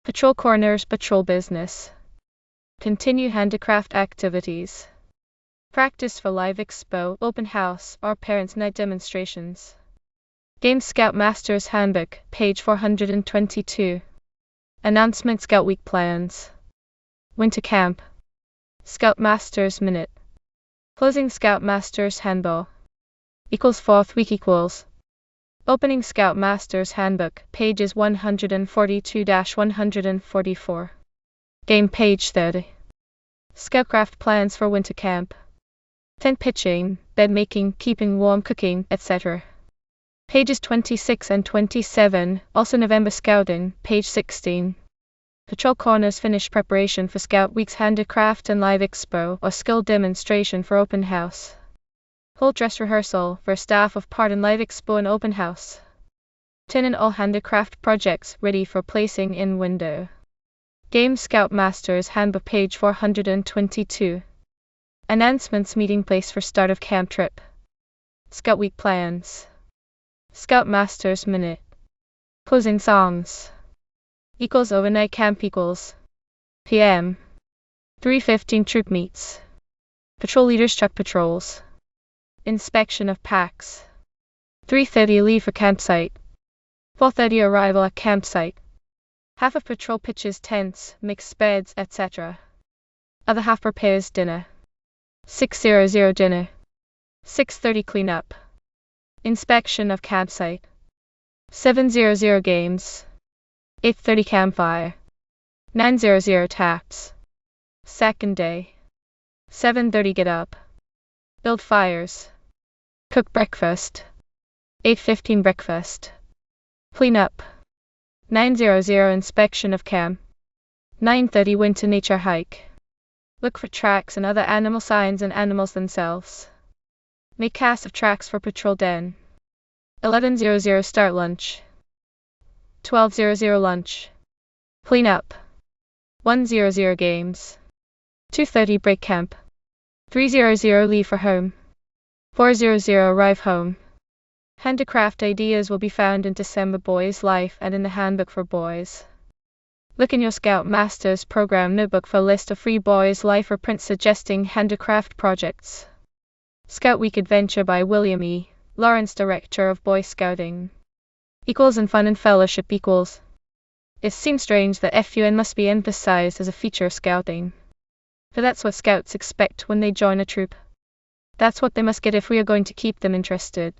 Patrol corners, patrol business. Continue handicraft activities. Practice for live expo, open house, or parents' night demonstrations. Game Scoutmasters Handbook, page 422. Announcement Scout Week plans. Winter camp. Scoutmasters Minute. Closing Scoutmasters Handbook. Fourth week equals. Opening Scoutmasters Handbook, pages 142-144. Game, page 30. Scoutcraft plans for winter camp. Tent pitching, bed making, keeping warm, cooking, etc. Pages 26 and 27, also November Scouting, page 16. Patrol corners finish preparation for Scout Week's handicraft and live expo or skill demonstration for open house. Hold dress rehearsal for staff of part in live expo and open house. 10 in all handicraft projects ready for placing in window. Game Scoutmasters Handbook, page 422. Announcements meeting place for start of camp trip. Scout Week plans. Scoutmasters Minute. Closing songs. Overnight camp PM. 3:15 troop meets. Patrol leaders truck patrols. Inspection of packs. 3:30 leave for campsite. 4:30 arrival at campsite. Half of patrol pitches tents, makes beds, etc. Other half prepares dinner. 6:00 dinner. 6:30 cleanup. Inspection of campsite. 7:00 games. 8:30 campfire. 9:00 taps. Second day. 7:30 get up. Build fires. Cook breakfast. 8:15 breakfast. Clean up. 9:00 inspection of camp. 9:30 winter nature hike. Look for tracks and other animal signs and animals themselves. Make cast of tracks for patrol den. 11:00 start lunch. 12:00 lunch. Clean up. 1:00 games. 2:30 break camp. 3:00 leave for home. 4:00 arrive home. Handicraft ideas will be found in December Boys Life and in the Handbook for Boys. Look in your Scout Masters program notebook for a list of free Boys Life or prints suggesting handicraft projects. Scout Week Adventure by William E. Lawrence, Director of Boy Scouting. Equals in fun and fellowship equals. It seems strange that FUN must be emphasized as a feature of scouting. For that's what scouts expect when they join a troop. That's what they must get if we are going to keep them interested.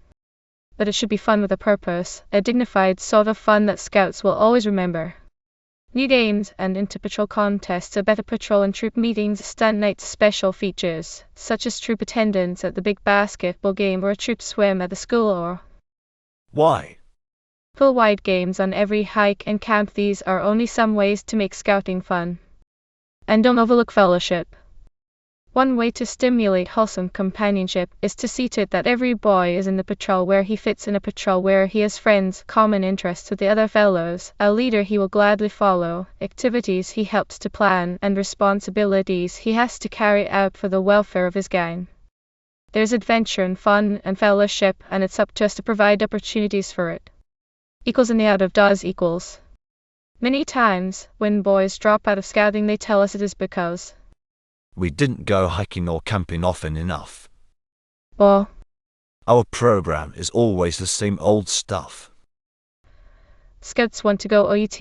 But it should be fun with a purpose, a dignified sort of fun that scouts will always remember. New games and inter-patrol contests, a better patrol and troop meetings, stunt nights, special features, such as troop attendance at the big basketball game or a troop swim at the school or Why? full-wide games on every hike and camp. These are only some ways to make scouting fun. And don't overlook fellowship. One way to stimulate wholesome companionship is to see to it that every boy is in the patrol where he fits in a patrol where he has friends, common interests with the other fellows, a leader he will gladly follow, activities he helps to plan, and responsibilities he has to carry out for the welfare of his gang. There's adventure and fun and fellowship, and it's up to us to provide opportunities for it. Equals in the out of doors equals. Many times, when boys drop out of scouting, they tell us it is because we didn't go hiking or camping often enough. or Our program is always the same old stuff. Scouts want to go OUT.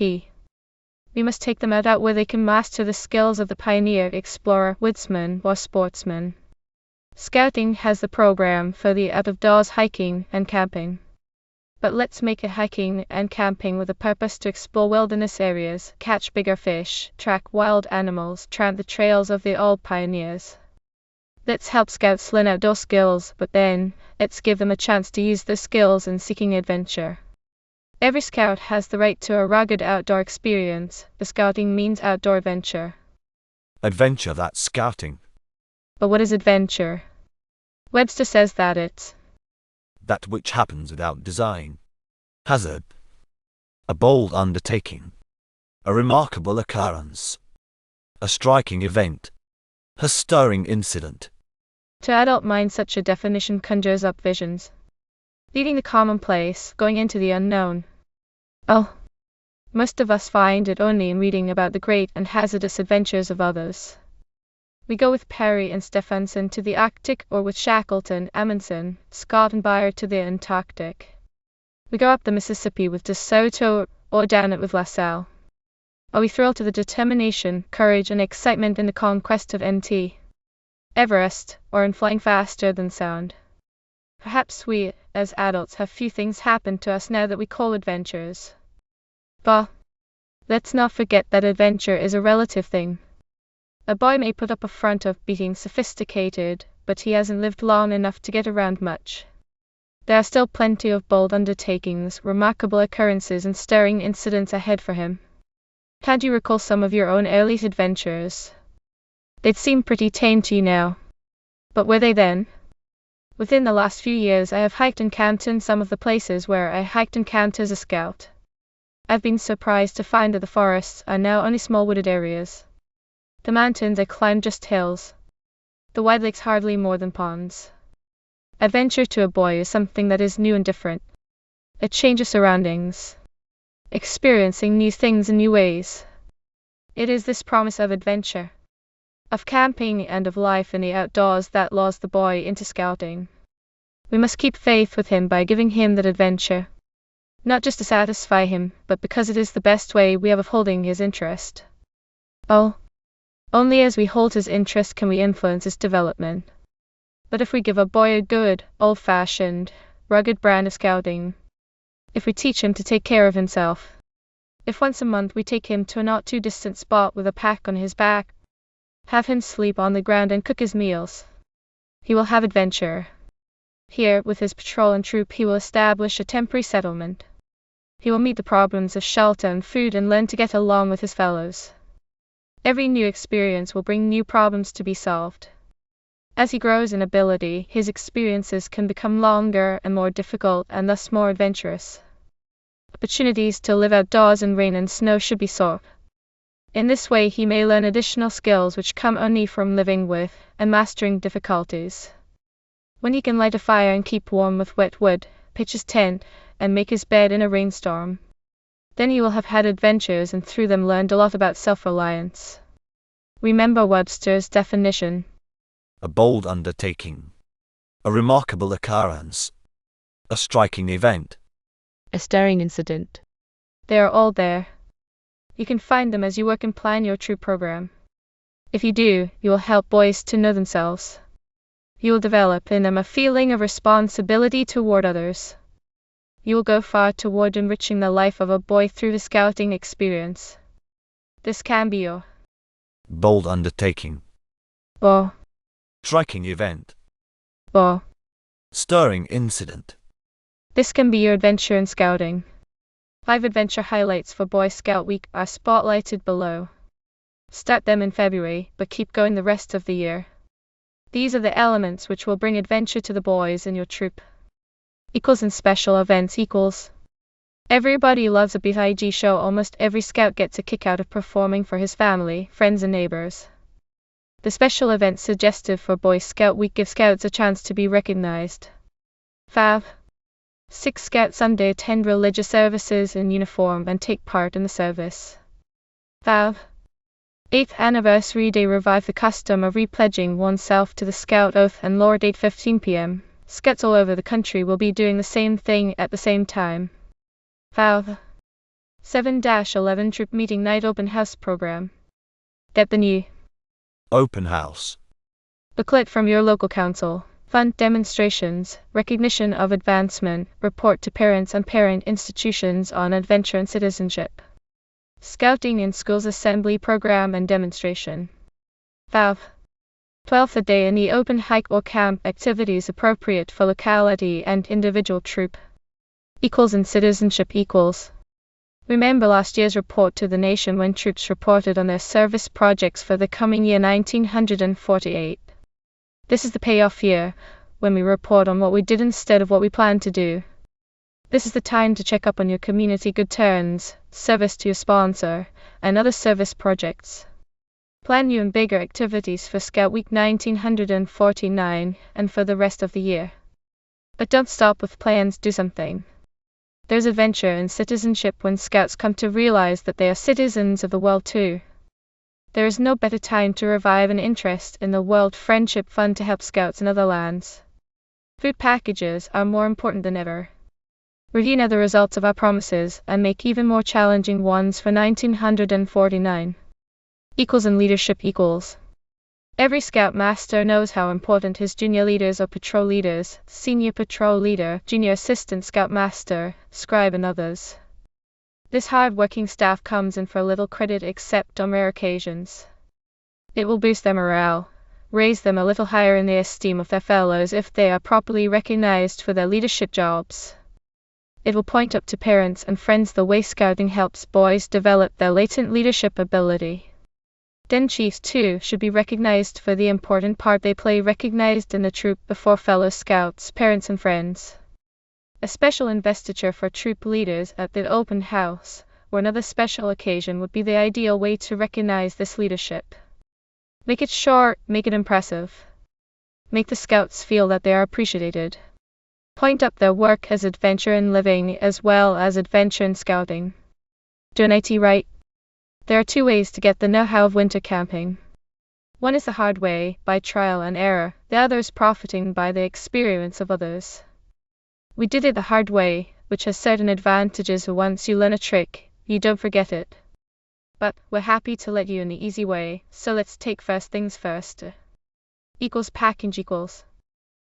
We must take them out where they can master the skills of the pioneer, explorer, woodsman, or sportsman. Scouting has the program for the out-of-doors hiking and camping. But let's make it hiking and camping with a purpose to explore wilderness areas, catch bigger fish, track wild animals, tramp the trails of the old pioneers. Let's help scouts learn outdoor skills, but then, let's give them a chance to use those skills in seeking adventure. Every scout has the right to a rugged outdoor experience, but scouting means outdoor adventure. Adventure, that's scouting. But what is adventure? Webster says that it's That which happens without design. Hazard. A bold undertaking. A remarkable occurrence. A striking event. A stirring incident. To adult minds, such a definition conjures up visions. Leaving the commonplace, going into the unknown. Oh, most of us find it only in reading about the great and hazardous adventures of others. We go with Perry and Stephenson to the Arctic, or with Shackleton, Amundsen, Scott and Beyer to the Antarctic. We go up the Mississippi with De Soto, or down it with LaSalle. Or we thrill to the determination, courage and excitement in the conquest of Mt. Everest, or in flying faster than sound. Perhaps we, as adults, have few things happen to us now that we call adventures. But let's not forget that adventure is a relative thing. A boy may put up a front of being sophisticated, but he hasn't lived long enough to get around much. There are still plenty of bold undertakings, remarkable occurrences and stirring incidents ahead for him. Can't you recall some of your own early adventures? They'd seem pretty tame to you now. But were they then? Within the last few years I have hiked and camped in some of the places where I hiked and camped as a scout. I've been surprised to find that the forests are now only small wooded areas. The mountains I climbed just hills. The wide lakes hardly more than ponds. Adventure to a boy is something that is new and different. A change of surroundings. Experiencing new things in new ways. It is this promise of adventure, of camping and of life in the outdoors that lures the boy into scouting. We must keep faith with him by giving him that adventure. Not just to satisfy him, but because it is the best way we have of holding his interest. Oh, only as we hold his interest can we influence his development. But if we give a boy a good, old-fashioned, rugged brand of scouting, if we teach him to take care of himself, if once a month we take him to a not too distant spot with a pack on his back, have him sleep on the ground and cook his meals, he will have adventure. Here, with his patrol and troop, he will establish a temporary settlement. He will meet the problems of shelter and food and learn to get along with his fellows. Every new experience will bring new problems to be solved. As he grows in ability, his experiences can become longer and more difficult and thus more adventurous. Opportunities to live outdoors in rain and snow should be sought. In this way he may learn additional skills which come only from living with and mastering difficulties. When he can light a fire and keep warm with wet wood, pitch his tent, and make his bed in a rainstorm, then he will have had adventures and through them learned a lot about self-reliance. Remember Webster's definition. A bold undertaking. A remarkable occurrence. A striking event. A stirring incident. They are all there. You can find them as you work and plan your troop program. If you do, you will help boys to know themselves. You will develop in them a feeling of responsibility toward others. You will go far toward enriching the life of a boy through the scouting experience. This can be your Bold undertaking. or Striking event. or Stirring incident. this can be your adventure in scouting. 5 adventure highlights for Boy Scout Week are spotlighted below. Start them in February, but keep going the rest of the year. These are the elements which will bring adventure to the boys in your troop. Equals and special events equals. Everybody loves a BIG show. Almost every scout gets a kick out of performing for his family, friends and neighbors. The special events suggestive for Boy Scout Week give scouts a chance to be recognized. 5. 6 Scout Sunday attend religious services in uniform and take part in the service. 5. 8th Anniversary Day revive the custom of repledging oneself to the Scout Oath and Lore. 8:15 p.m. Scouts all over the country will be doing the same thing at the same time. 5. 7-11 Troop Meeting Night Open House Program. Get the new Open house. booklet from your local council. Fund demonstrations, recognition of advancement, report to parents and parent institutions on adventure and citizenship. Scouting in Schools Assembly Program and Demonstration. 5. 12th a day in the open hike or camp activities appropriate for locality and individual troop. Equals and citizenship equals. Remember last year's report to the nation when troops reported on their service projects for the coming year 1948. This is the payoff year, when we report on what we did instead of what we planned to do. This is the time to check up on your community good turns, service to your sponsor, and other service projects. Plan new and bigger activities for Scout Week 1949 and for the rest of the year. But don't stop with plans, do something. There's adventure and citizenship when scouts come to realize that they are citizens of the world too. There is no better time to revive an interest in the World Friendship Fund to help scouts in other lands. Food packages are more important than ever. Review now the results of our promises and make even more challenging ones for 1949. Equals and leadership equals. Every Scout Master knows how important his junior leaders or patrol leaders, senior patrol leader, junior assistant Scout Master, scribe and others. This hard-working staff comes in for little credit except on rare occasions. It will boost their morale, raise them a little higher in the esteem of their fellows if they are properly recognized for their leadership jobs. It will point up to parents and friends the way scouting helps boys develop their latent leadership ability. Den chiefs too should be recognized for the important part they play, recognized in the troop before fellow scouts, parents and friends. A special investiture for troop leaders at the open house, or another special occasion would be the ideal way to recognize this leadership. Make it short, make it impressive. Make the scouts feel that they are appreciated. Point up their work as adventure in living as well as adventure in scouting. Doing IT right. There are 2 ways to get the know-how of winter camping. One is the hard way, by trial and error, the other is profiting by the experience of others. We did it the hard way, which has certain advantages. Once you learn a trick, you don't forget it. But we're happy to let you in the easy way, so let's take first things first. Equals package equals.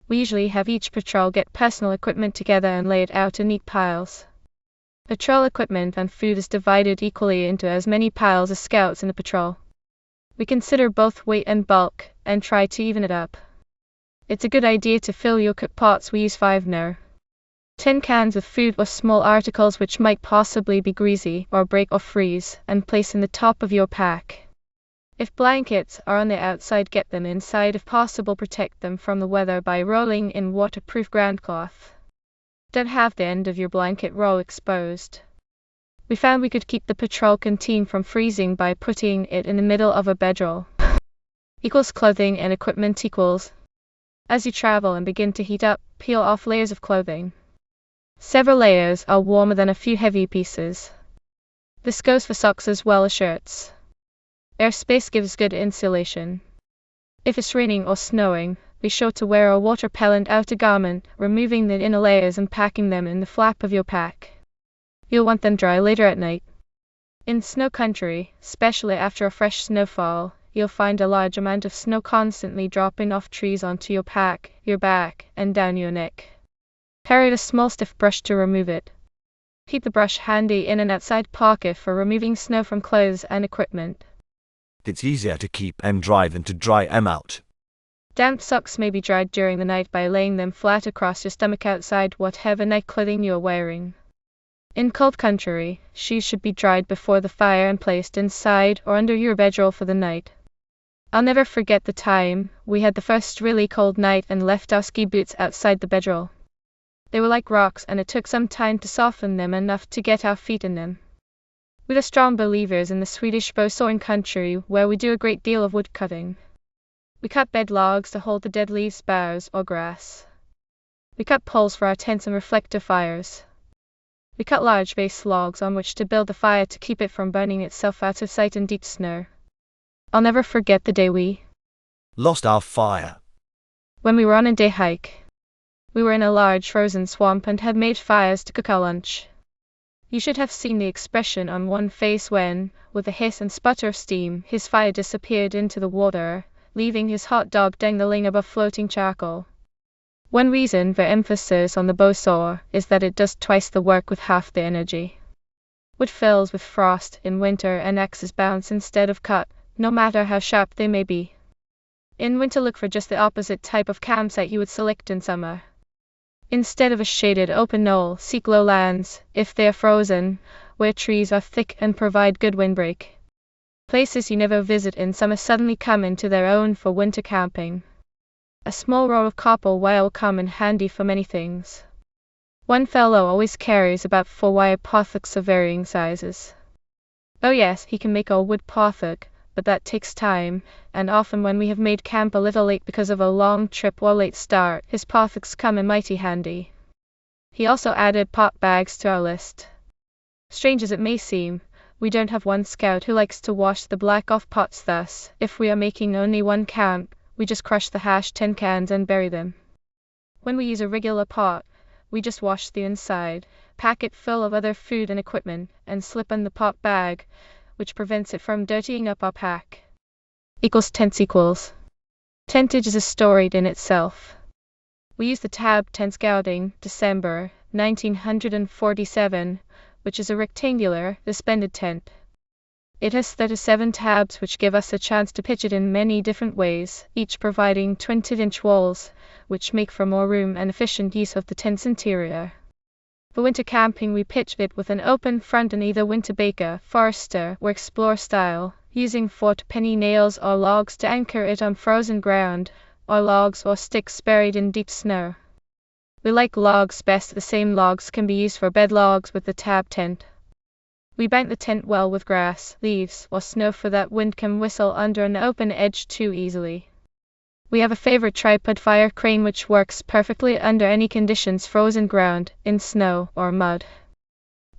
We usually have each patrol get personal equipment together and lay it out in neat piles. Patrol equipment and food is divided equally into as many piles as scouts in the patrol. We consider both weight and bulk, and try to even it up. It's a good idea to fill your cook pots. We use 5 now. 10 cans of food or small articles which might possibly be greasy or break or freeze, and place in the top of your pack. If blankets are on the outside, get them inside. If possible, protect them from the weather by rolling in waterproof ground cloth. Don't have the end of your blanket roll exposed. We found we could keep the patrol canteen from freezing by putting it in the middle of a bedroll. Equals clothing and equipment equals. As you travel and begin to heat up, peel off layers of clothing. Several layers are warmer than a few heavy pieces. This goes for socks as well as shirts. Airspace gives good insulation. If it's raining or snowing, be sure to wear a water-repellent outer garment, removing the inner layers and packing them in the flap of your pack. You'll want them dry later at night. In snow country, especially after a fresh snowfall, you'll find a large amount of snow constantly dropping off trees onto your pack, your back, and down your neck. Carry a small stiff brush to remove it. Keep the brush handy in an outside pocket for removing snow from clothes and equipment. It's easier to keep them dry than to dry them out. Damp socks may be dried during the night by laying them flat across your stomach outside whatever night clothing you're wearing. In cold country, shoes should be dried before the fire and placed inside or under your bedroll for the night. I'll never forget the time we had the first really cold night and left our ski boots outside the bedroll. They were like rocks, and it took some time to soften them enough to get our feet in them. We are strong believers in the Swedish Bosån country, where we do a great deal of wood cutting. We cut bed logs to hold the dead leaves, boughs, or grass. We cut poles for our tents and reflector fires. We cut large base logs on which to build the fire to keep it from burning itself out of sight in deep snow. I'll never forget the day we lost our fire. When we were on a day hike. We were in a large frozen swamp and had made fires to cook our lunch. You should have seen the expression on one face when, with a hiss and sputter of steam, his fire disappeared into the water, leaving his hot dog dangling above floating charcoal. One reason for emphasis on the Bosår is that it does twice the work with half the energy. Wood fills with frost in winter and axes bounce instead of cut, no matter how sharp they may be. In winter, look for just the opposite type of campsite you would select in summer. Instead of a shaded open knoll, seek lowlands, if they are frozen, where trees are thick and provide good windbreak. Places you never visit in summer suddenly come into their own for winter camping. A small row of copper wire will come in handy for many things. One fellow always carries about 4 wire pothuks of varying sizes. Oh yes, he can make a wood pothuk, but that takes time, and often when we have made camp a little late because of a long trip or late start, his pothuks come in mighty handy. He also added pot bags to our list. Strange as it may seem, we don't have one scout who likes to wash the black off pots, thus, if we are making only one camp, we just crush the tin cans and bury them. When we use a regular pot, we just wash the inside, pack it full of other food and equipment, and slip on the pot bag, which prevents it from dirtying up our pack. Tents equals. Tentage is a story in itself. We used the Tab tent scouting, December 1947, which is a rectangular, suspended tent. It has 37 tabs which give us a chance to pitch it in many different ways, each providing 20-inch walls, which make for more room and efficient use of the tent's interior. For winter camping, we pitched it with an open front in either Winterbaker, Forester, or Explorer style, using 4 penny nails or logs to anchor it on frozen ground, or logs or sticks buried in deep snow. We like logs best. The same logs can be used for bed logs with the Tab tent. We bank the tent well with grass, leaves, or snow for that wind can whistle under an open edge too easily. We have a favorite tripod fire crane which works perfectly under any conditions, frozen ground, in snow, or mud.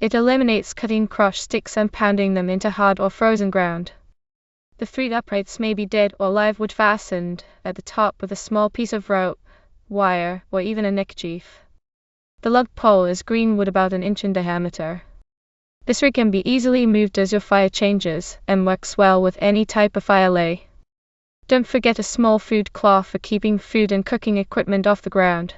It eliminates cutting crushed sticks and pounding them into hard or frozen ground. The 3 uprights may be dead or live wood fastened at the top with a small piece of rope, wire, or even a neckerchief. The lug pole is green wood about 1 inch in diameter. This rig can be easily moved as your fire changes, and works well with any type of fire lay. Don't forget a small food cloth for keeping food and cooking equipment off the ground.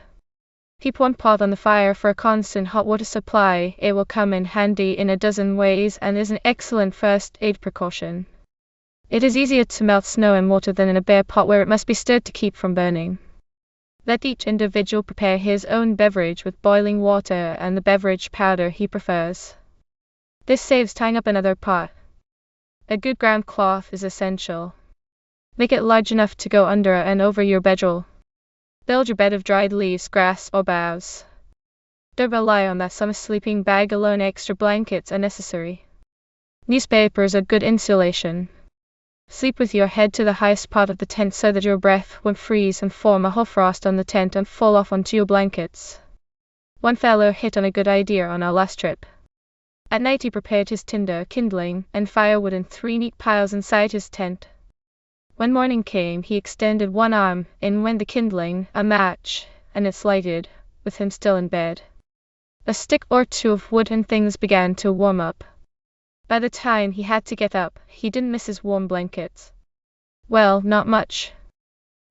Keep one pot on the fire for a constant hot water supply. It will come in handy in a dozen ways and is an excellent first aid precaution. It is easier to melt snow in water than in a bare pot where it must be stirred to keep from burning. Let each individual prepare his own beverage with boiling water and the beverage powder he prefers. This saves tying up another pot. A good ground cloth is essential. Make it large enough to go under and over your bedroll. Build your bed of dried leaves, grass, or boughs. Don't rely on that summer sleeping bag alone, extra blankets are necessary. Newspapers are good insulation. Sleep with your head to the highest part of the tent so that your breath won't freeze and form a hoarfrost on the tent and fall off onto your blankets. One fellow hit on a good idea on our last trip. At night he prepared his tinder, kindling, and firewood in 3 neat piles inside his tent. When morning came, he extended one arm, in went the kindling, a match, and it's lighted, with him still in bed. A stick or two of wood and things began to warm up. By the time he had to get up, he didn't miss his warm blankets. Well, not much.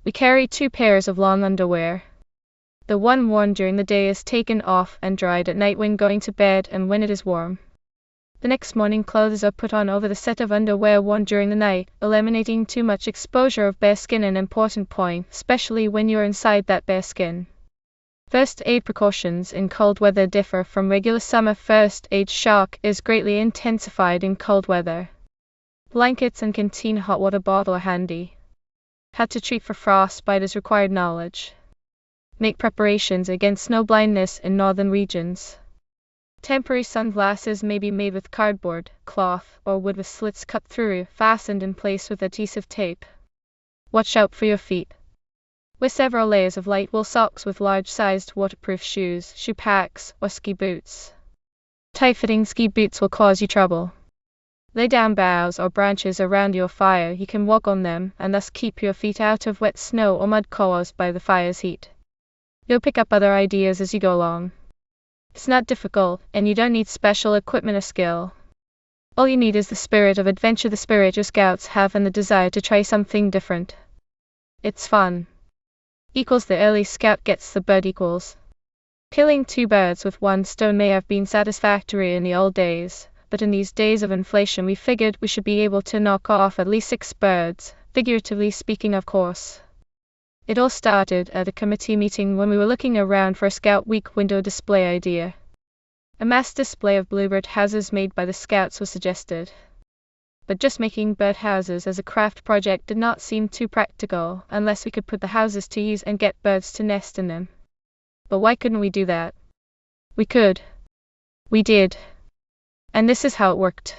We carried 2 pairs of long underwear. The one worn during the day is taken off and dried at night when going to bed and when it is warm. The next morning clothes are put on over the set of underwear worn during the night, eliminating too much exposure of bare skin, an important point, especially when you're inside that bare skin. First aid precautions in cold weather differ from regular summer. First aid shock is greatly intensified in cold weather. Blankets and canteen hot water bottle are handy. How to treat for frostbite is required knowledge. Make preparations against snow blindness in northern regions. Temporary sunglasses may be made with cardboard, cloth, or wood with slits cut through, fastened in place with adhesive tape. Watch out for your feet. Wear several layers of light wool socks with large-sized waterproof shoes, shoe packs, or ski boots. Tight-fitting ski boots will cause you trouble. Lay down boughs or branches around your fire. You can walk on them and thus keep your feet out of wet snow or mud caused by the fire's heat. You'll pick up other ideas as you go along. It's not difficult, and you don't need special equipment or skill. All you need is the spirit of adventure, the spirit your scouts have, and the desire to try something different. It's fun. Equals the early scout gets the bird equals. Killing 2 birds with 1 stone may have been satisfactory in the old days, but in these days of inflation we figured we should be able to knock off at least 6 birds, figuratively speaking, of course. It all started at a committee meeting when we were looking around for a Scout Week window display idea. A mass display of bluebird houses made by the Scouts was suggested. But just making bird houses as a craft project did not seem too practical unless we could put the houses to use and get birds to nest in them. But why couldn't we do that? We could. We did. And this is how it worked.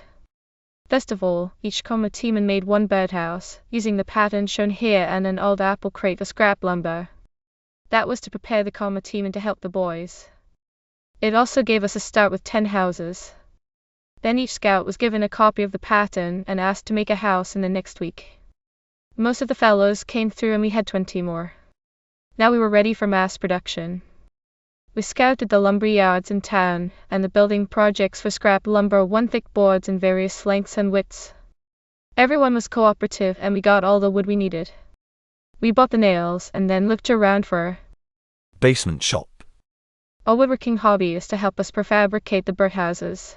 First of all, each committee man made 1 birdhouse, using the pattern shown here and an old apple crate for scrap lumber. That was to prepare the committee man to help the boys. It also gave us a start with 10 houses. Then each scout was given a copy of the pattern and asked to make a house in the next week. Most of the fellows came through and we had 20 more. Now we were ready for mass production. We scouted the lumber yards in town, and the building projects for scrap lumber, 1 thick boards in various lengths and widths. Everyone was cooperative and we got all the wood we needed. We bought the nails and then looked around for basement shop. A woodworking hobbyist to help us prefabricate the birdhouses.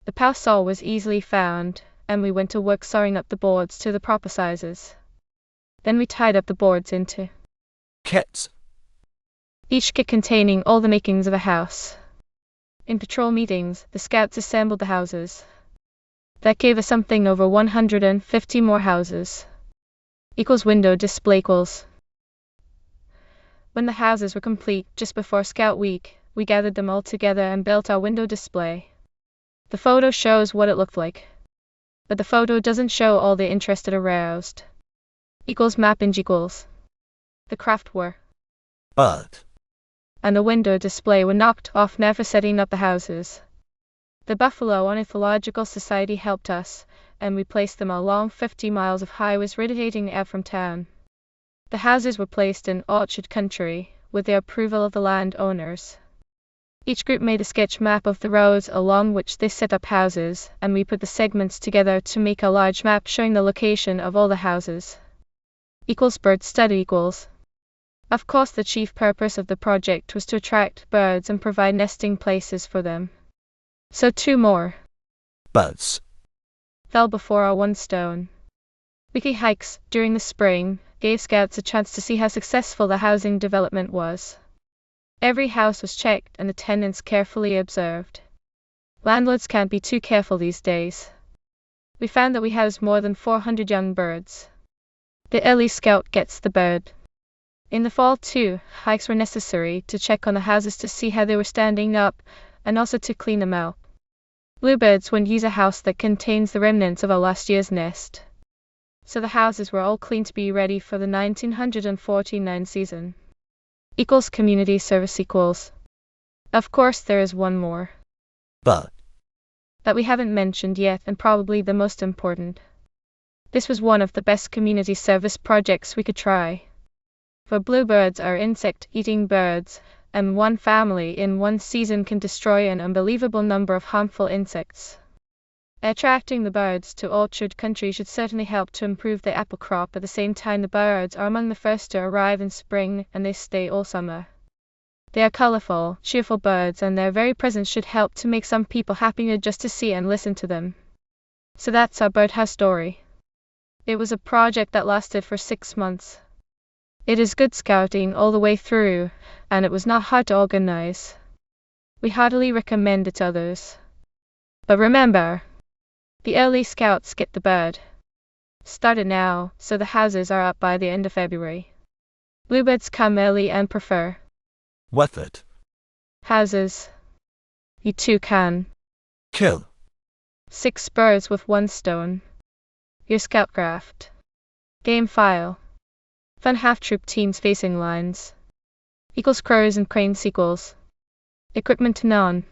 The pow saw was easily found, and we went to work sawing up the boards to the proper sizes. Then we tied up the boards into kits, each kit containing all the makings of a house. In patrol meetings, the scouts assembled the houses. That gave us something over 150 more houses. Equals window display equals. When the houses were complete, just before Scout Week, we gathered them all together and built our window display. The photo shows what it looked like. But the photo doesn't show all the interest it aroused. Equals mapping equals. The craft were bird and the window display were knocked off now for setting up the houses. The Buffalo Ornithological Society helped us, and we placed them along 50 miles of highways radiating out from town. The houses were placed in orchard country, with the approval of the landowners. Each group made a sketch map of the roads along which they set up houses, and we put the segments together to make a large map showing the location of all the houses. Equals bird study equals. Of course, the chief purpose of the project was to attract birds and provide nesting places for them. So 2 more birds fell before our 1 stone. Weekly hikes during the spring gave scouts a chance to see how successful the housing development was. Every house was checked and the tenants carefully observed. Landlords can't be too careful these days. We found that we housed more than 400 young birds. The early scout gets the bird. In the fall too, hikes were necessary to check on the houses to see how they were standing up, and also to clean them out. Bluebirds wouldn't use a house that contains the remnants of a last year's nest. So the houses were all cleaned to be ready for the 1949 season. Equals community service equals. Of course there is one more. But That we haven't mentioned yet, and probably the most important. This was one of the best community service projects we could try. For bluebirds are insect-eating birds, and one family in one season can destroy an unbelievable number of harmful insects. Attracting the birds to orchard country should certainly help to improve the apple crop. At the same time, the birds are among the first to arrive in spring, and they stay all summer. They are colorful, cheerful birds, and their very presence should help to make some people happy just to see and listen to them. So that's our birdhouse story. It was a project that lasted for 6 months. It is good scouting all the way through, and it was not hard to organize. We heartily recommend it to others. But remember, the early scouts get the bird. Start it now, so the houses are up by the end of February. Bluebirds come early and prefer Wethert. houses. You too can Kill. 6 birds with 1 stone. Your scout craft. Game file. Fun half-troop teams facing lines. Equals crows and cranes equals. Equipment none.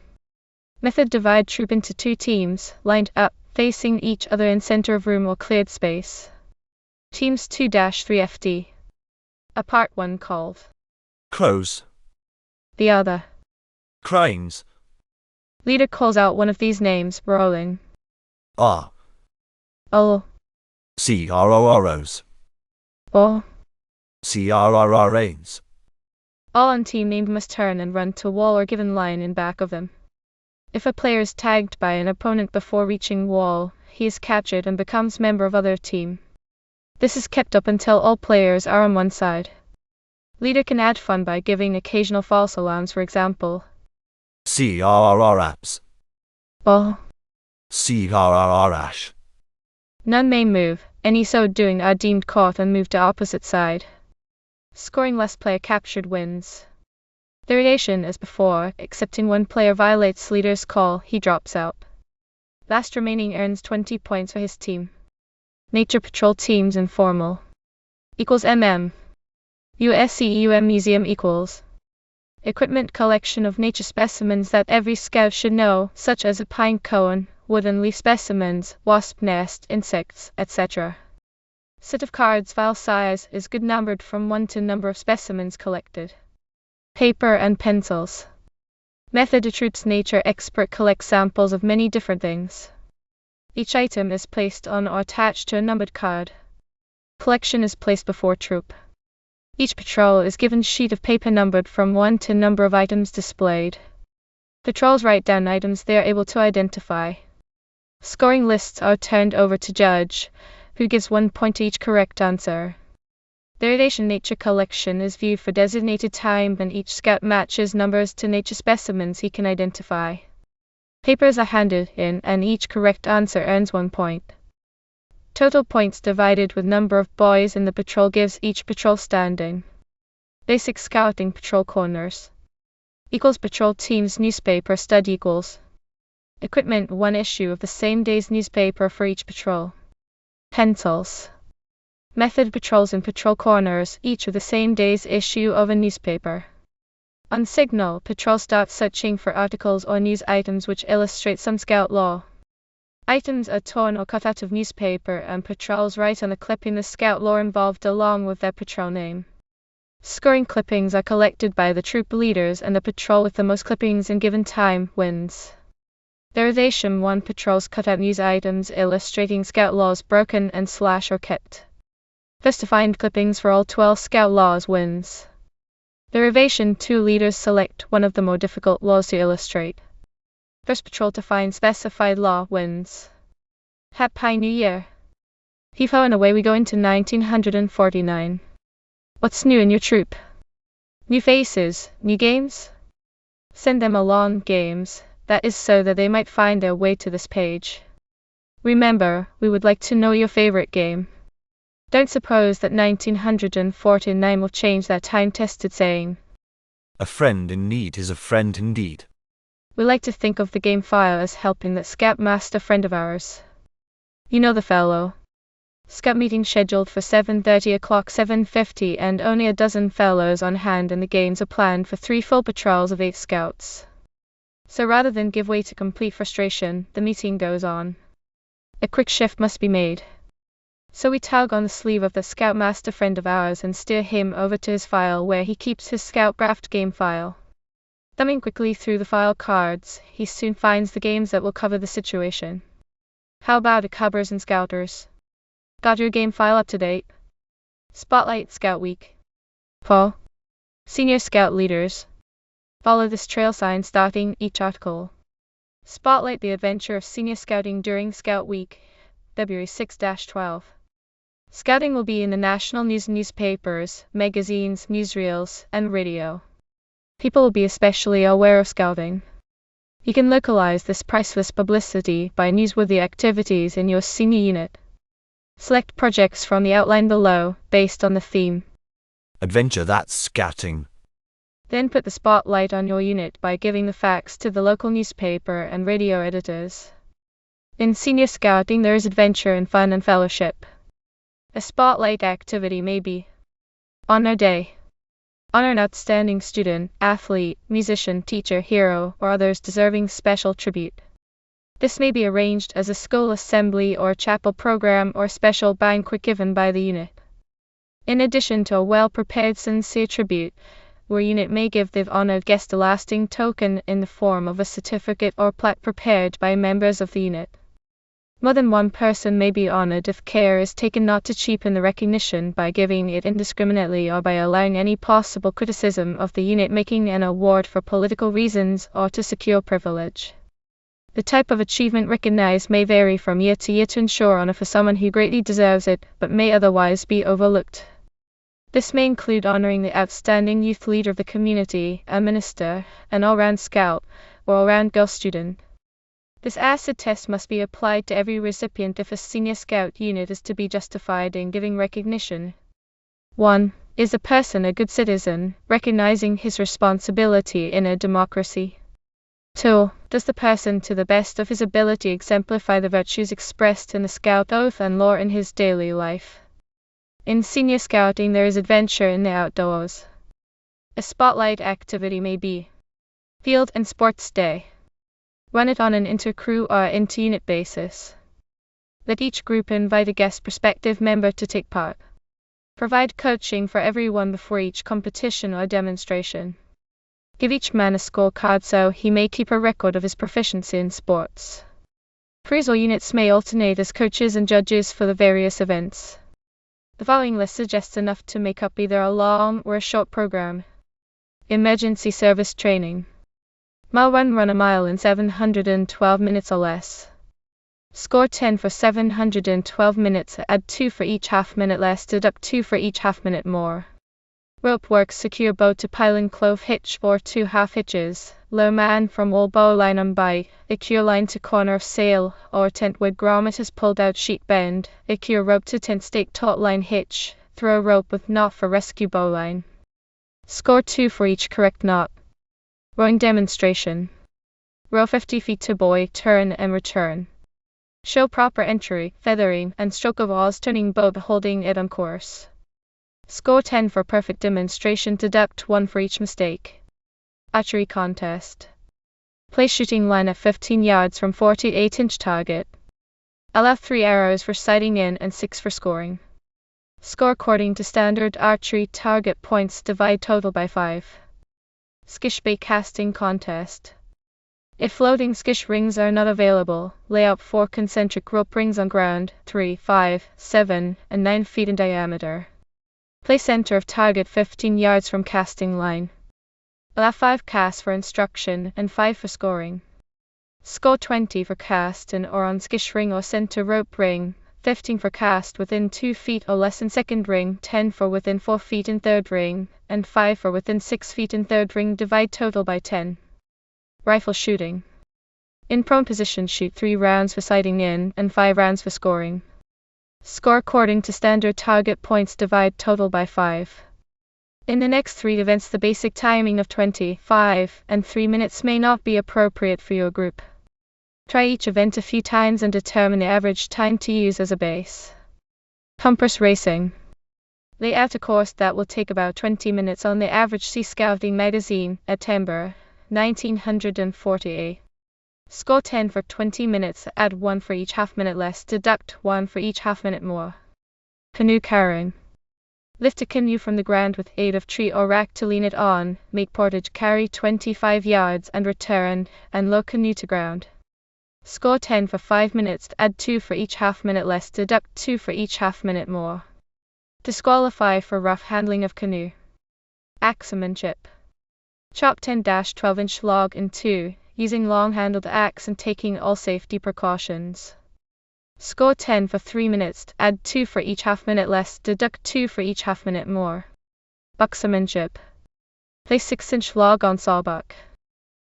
Method divide troop into 2 teams, lined up, facing each other in center of room or cleared space. Teams 2-3 FD. A part 1 called. Crows. The other. Cranes. Leader calls out one of these names, rolling. R. Oh, CROROs. oh. CRRRAs. All on team named must turn and run to wall or given line in back of them. If a player is tagged by an opponent before reaching wall, he is captured and becomes member of other team. This is kept up until all players are on one side. Leader can add fun by giving occasional false alarms, for example. CRRRAPs. Oh. CRRRAsh. None may move, any so doing are deemed caught and moved to opposite side. Scoring less player captured wins. The relation is before, excepting one player violates leader's call, he drops out. Last remaining earns 20 points for his team. Nature Patrol teams informal. Equals MM. USEUM museum equals. Equipment collection of nature specimens that every scout should know, such as a pine cone, wood and leaf specimens, wasp nest, insects, etc. Set of cards. File size is good, numbered from 1 to number of specimens collected. Paper and pencils. Method: a troop's nature expert collects samples of many different things. Each item is placed on or attached to a numbered card. Collection is placed before troop. Each patrol is given a sheet of paper numbered from 1 to number of items displayed. Patrols write down items they are able to identify. Scoring lists are turned over to judge, who gives 1 point to each correct answer. The relation nature collection is viewed for designated time, and each scout matches numbers to nature specimens he can identify. Papers are handed in, and each correct answer earns 1 point. Total points divided with number of boys in the patrol gives each patrol standing. Basic scouting patrol corners. Equals patrol team's newspaper stud equals. Equipment: 1 issue of the same day's newspaper for each patrol. Pencils. Method: patrols in patrol corners, each with the same day's issue of a newspaper. On signal, patrol starts searching for articles or news items which illustrate some scout law. Items are torn or cut out of newspaper, and patrols write on the clipping the scout law involved along with their patrol name. Scoring clippings are collected by the troop leaders, and the patrol with the most clippings in given time wins. Derivation: 1 patrols cut out news items illustrating scout laws broken and slash or kept. First to find clippings for all 12 scout laws wins. Derivation: 2 leaders select one of the more difficult laws to illustrate. First patrol to find specified law wins. Happy New Year! Heave-ho, and away we go into 1949. What's new in your troop? New faces, new games? Send them along games, that is so that they might find their way to this page. Remember, we would like to know your favorite game. Don't suppose that 1949 will change that time-tested saying. A friend in need is a friend indeed. We like to think of the game file as helping that Scoutmaster friend of ours. You know the fellow. Scout meeting scheduled for 7:30 o'clock 7:50 and only a dozen fellows on hand, and the games are planned for 3 full patrols of 8 scouts. So rather than give way to complete frustration, the meeting goes on. A quick shift must be made. So we tug on the sleeve of the Scoutmaster friend of ours and steer him over to his file where he keeps his Scoutcraft game file. Thumbing quickly through the file cards, he soon finds the games that will cover the situation. How about it, Cubbers and Scouters? Got your game file up to date? Spotlight Scout Week. Paul. Senior Scout Leaders. Follow this trail sign starting each article. Spotlight the adventure of senior scouting during Scout Week, February 6-12. Scouting will be in the national news, newspapers, magazines, newsreels, and radio. People will be especially aware of scouting. You can localize this priceless publicity by newsworthy activities in your senior unit. Select projects from the outline below, based on the theme. Adventure, that's scouting. Then put the spotlight on your unit by giving the facts to the local newspaper and radio editors. In senior scouting there is adventure and fun and fellowship. A spotlight activity may be Honor Day. Honor an outstanding student, athlete, musician, teacher, hero, or others deserving special tribute. This may be arranged as a school assembly or chapel program or special banquet given by the unit. In addition to a well-prepared sincere tribute, your unit may give the honored guest a lasting token in the form of a certificate or plaque prepared by members of the unit. More than one person may be honored if care is taken not to cheapen the recognition by giving it indiscriminately or by allowing any possible criticism of the unit making an award for political reasons or to secure privilege. The type of achievement recognized may vary from year to year to ensure honor for someone who greatly deserves it but may otherwise be overlooked. This may include honoring the outstanding youth leader of the community, a minister, an all-round scout, or all-round girl student. This acid test must be applied to every recipient if a senior scout unit is to be justified in giving recognition. 1. Is a person a good citizen, recognizing his responsibility in a democracy? 2. Does the person to the best of his ability exemplify the virtues expressed in the Scout Oath and law in his daily life? In senior scouting there is adventure in the outdoors. A spotlight activity may be Field and Sports Day. Run it on an inter-crew or inter-unit basis. Let each group invite a guest prospective member to take part. Provide coaching for everyone before each competition or demonstration. Give each man a scorecard so he may keep a record of his proficiency in sports. Crews or units may alternate as coaches and judges for the various events. The following list suggests enough to make up either a long or a short program. Emergency service training. Mile run a mile in 712 minutes or less. Score 10 for 712 minutes, add 2 for each half minute less, deduct 2 for each half minute more. Rope work, secure boat to pylon, clove hitch or 2 half hitches, low man from wall bowline on by, secure line to corner of sail or tent with grommet is pulled out sheet bend, secure rope to tent stake taut line hitch, throw rope with knot for rescue bowline. Score 2 for each correct knot. Rowing demonstration. Row 50 feet to buoy, turn and return. Show proper entry, feathering, and stroke of oars turning boat holding it on course. Score 10 for perfect demonstration, deduct 1 for each mistake. Archery contest. Place shooting line at 15 yards from 48-inch target. Allow 3 arrows for sighting in and 6 for scoring. Score according to standard archery target points, divide total by 5. Skish bait casting contest. If floating skish rings are not available, lay out 4 concentric rope rings on ground, 3, 5, 7, and 9 feet in diameter. Place center of target 15 yards from casting line. Allow 5 casts for instruction and 5 for scoring. Score 20 for cast in or on skish ring or center rope ring, 15 for cast within 2 feet or less in second ring, 10 for within 4 feet in third ring, and 5 for within 6 feet in third ring, divide total by 10. Rifle shooting. In prone position, shoot 3 rounds for sighting in and 5 rounds for scoring. Score according to standard target points. Divide total by 5. In the next 3 events, the basic timing of 20, 5, and 3 minutes may not be appropriate for your group. Try each event a few times and determine the average time to use as a base. Compass racing. Lay out a course that will take about 20 minutes on the average. See Scouting magazine, September 1940. Score 10 for 20 minutes, add 1 for each half minute less, deduct 1 for each half minute more. Canoe carrying. Lift a canoe from the ground with aid of tree or rack to lean it on, make portage, carry 25 yards and return, and lower canoe to ground. Score 10 for 5 minutes, add 2 for each half minute less, deduct 2 for each half minute more. Disqualify for rough handling of canoe. Axemanship. Chop 10-12-inch log in 2, using long-handled axe and taking all safety precautions. Score 10 for 3 minutes, add 2 for each half minute less, deduct 2 for each half minute more. Buxomanship. Place 6-inch log on sawbuck.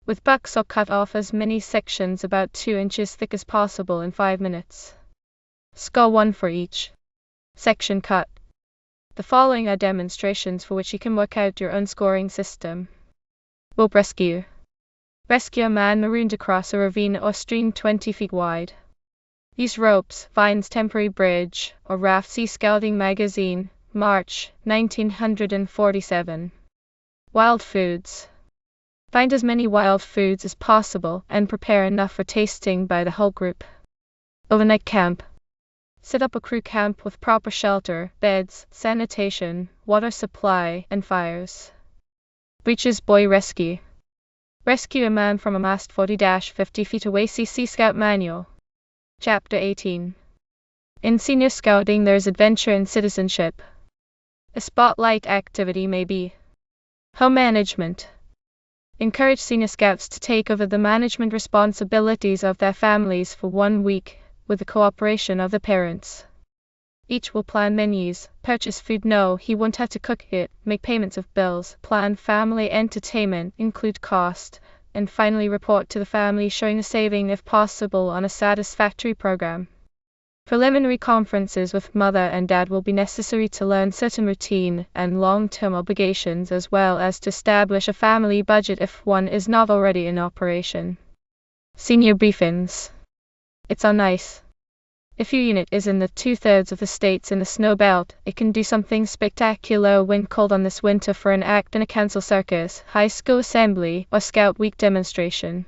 With buck saw, cut off as many sections about 2 inches thick as possible in 5 minutes. Score 1 for each section cut. The following are demonstrations for which you can work out your own scoring system. Rope rescue. Rescue a man marooned across a ravine or stream 20 feet wide. Use ropes, vines, temporary bridge, or raft. See Scouting magazine, March 1947. Wild foods. Find as many wild foods as possible and prepare enough for tasting by the whole group. Overnight camp. Set up a crew camp with proper shelter, beds, sanitation, water supply, and fires. Breeches buoy rescue. Rescue a man from a mast 40-50 feet away. See Sea Scout Manual. Chapter 18. In senior scouting there is adventure and citizenship. A spotlight activity may be home management. Encourage senior scouts to take over the management responsibilities of their families for 1 week, with the cooperation of the parents. Each will plan menus, purchase food. No, he won't have to cook it, make payments of bills, plan family entertainment, include cost, and finally report to the family showing the saving if possible on a satisfactory program. Preliminary conferences with mother and dad will be necessary to learn certain routine and long-term obligations as well as to establish a family budget if one is not already in operation. Senior briefings. It's on ice. If your unit is in the 2/3 of the states in the snow belt, it can do something spectacular when called on this winter for an act in a council circus, high school assembly, or Scout Week demonstration.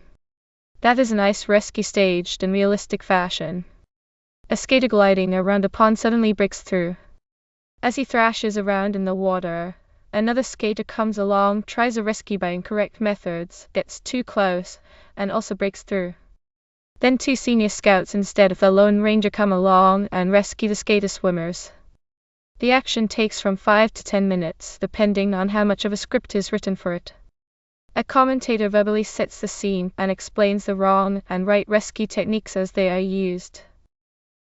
That is an ice rescue staged in realistic fashion. A skater gliding around a pond suddenly breaks through. As he thrashes around in the water, another skater comes along, tries a rescue by incorrect methods, gets too close, and also breaks through. Then 2 senior scouts instead of the Lone Ranger come along and rescue the skater swimmers. The action takes from 5 to 10 minutes, depending on how much of a script is written for it. A commentator verbally sets the scene and explains the wrong and right rescue techniques as they are used.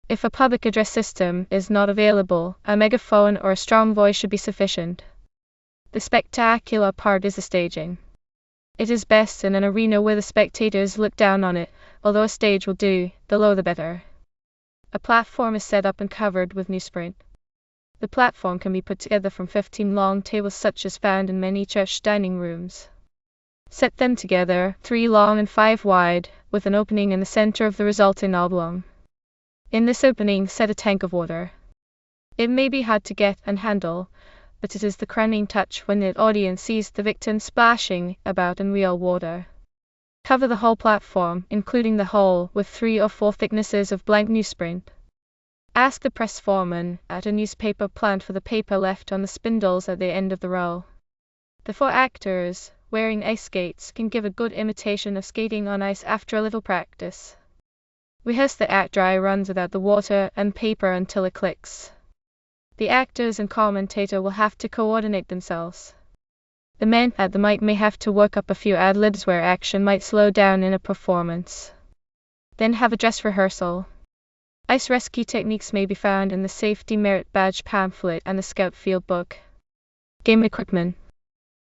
If a public address system is not available, a megaphone or a strong voice should be sufficient. The spectacular part is the staging. It is best in an arena where the spectators look down on it, although a stage will do, the lower the better. A platform is set up and covered with newsprint. The platform can be put together from 15 long tables such as found in many church dining rooms. Set them together, 3 long and 5 wide, with an opening in the center of the resulting oblong. In this opening set a tank of water. It may be hard to get and handle, but it is the crowning touch when the audience sees the victim splashing about in real water. Cover the whole platform, including the hole, with 3 or 4 thicknesses of blank newsprint. Ask the press foreman at a newspaper plant for the paper left on the spindles at the end of the row. The 4 actors, wearing ice skates, can give a good imitation of skating on ice after a little practice. Rehearse the act dry runs without the water and paper until it clicks. The actors and commentator will have to coordinate themselves. The men at the mic may have to work up a few ad-libs where action might slow down in a performance. Then have a dress rehearsal. Ice rescue techniques may be found in the Safety Merit Badge pamphlet and the Scout Field Book. Game equipment.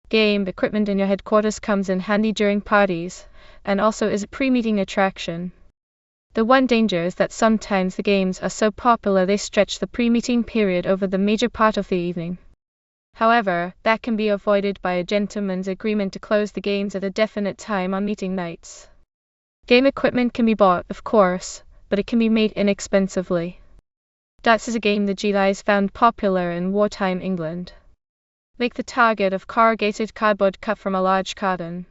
Game equipment in your headquarters comes in handy during parties, and also is a pre-meeting attraction. The one danger is that sometimes the games are so popular they stretch the pre-meeting period over the major part of the evening. However, that can be avoided by a gentleman's agreement to close the games at a definite time on meeting nights. Game equipment can be bought, of course, but it can be made inexpensively. Darts is a game the GIs found popular in wartime England. Make the target of corrugated cardboard cut from a large carton.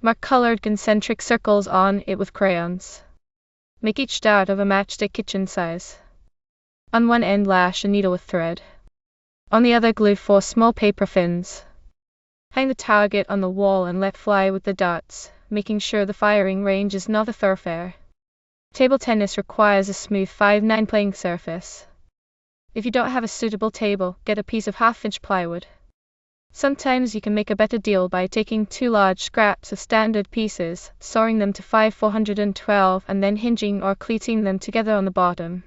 Mark colored concentric circles on it with crayons. Make each dart of a matchstick kitchen size. On one end lash a needle with thread. On the other glue 4 small paper fins. Hang the target on the wall and let fly with the darts, making sure the firing range is not a thoroughfare. Table tennis requires a smooth 5/9 playing surface. If you don't have a suitable table, get a piece of 1/2-inch plywood. Sometimes you can make a better deal by taking 2 large scraps of standard pieces, sawing them to 5/412 and then hinging or cleating them together on the bottom.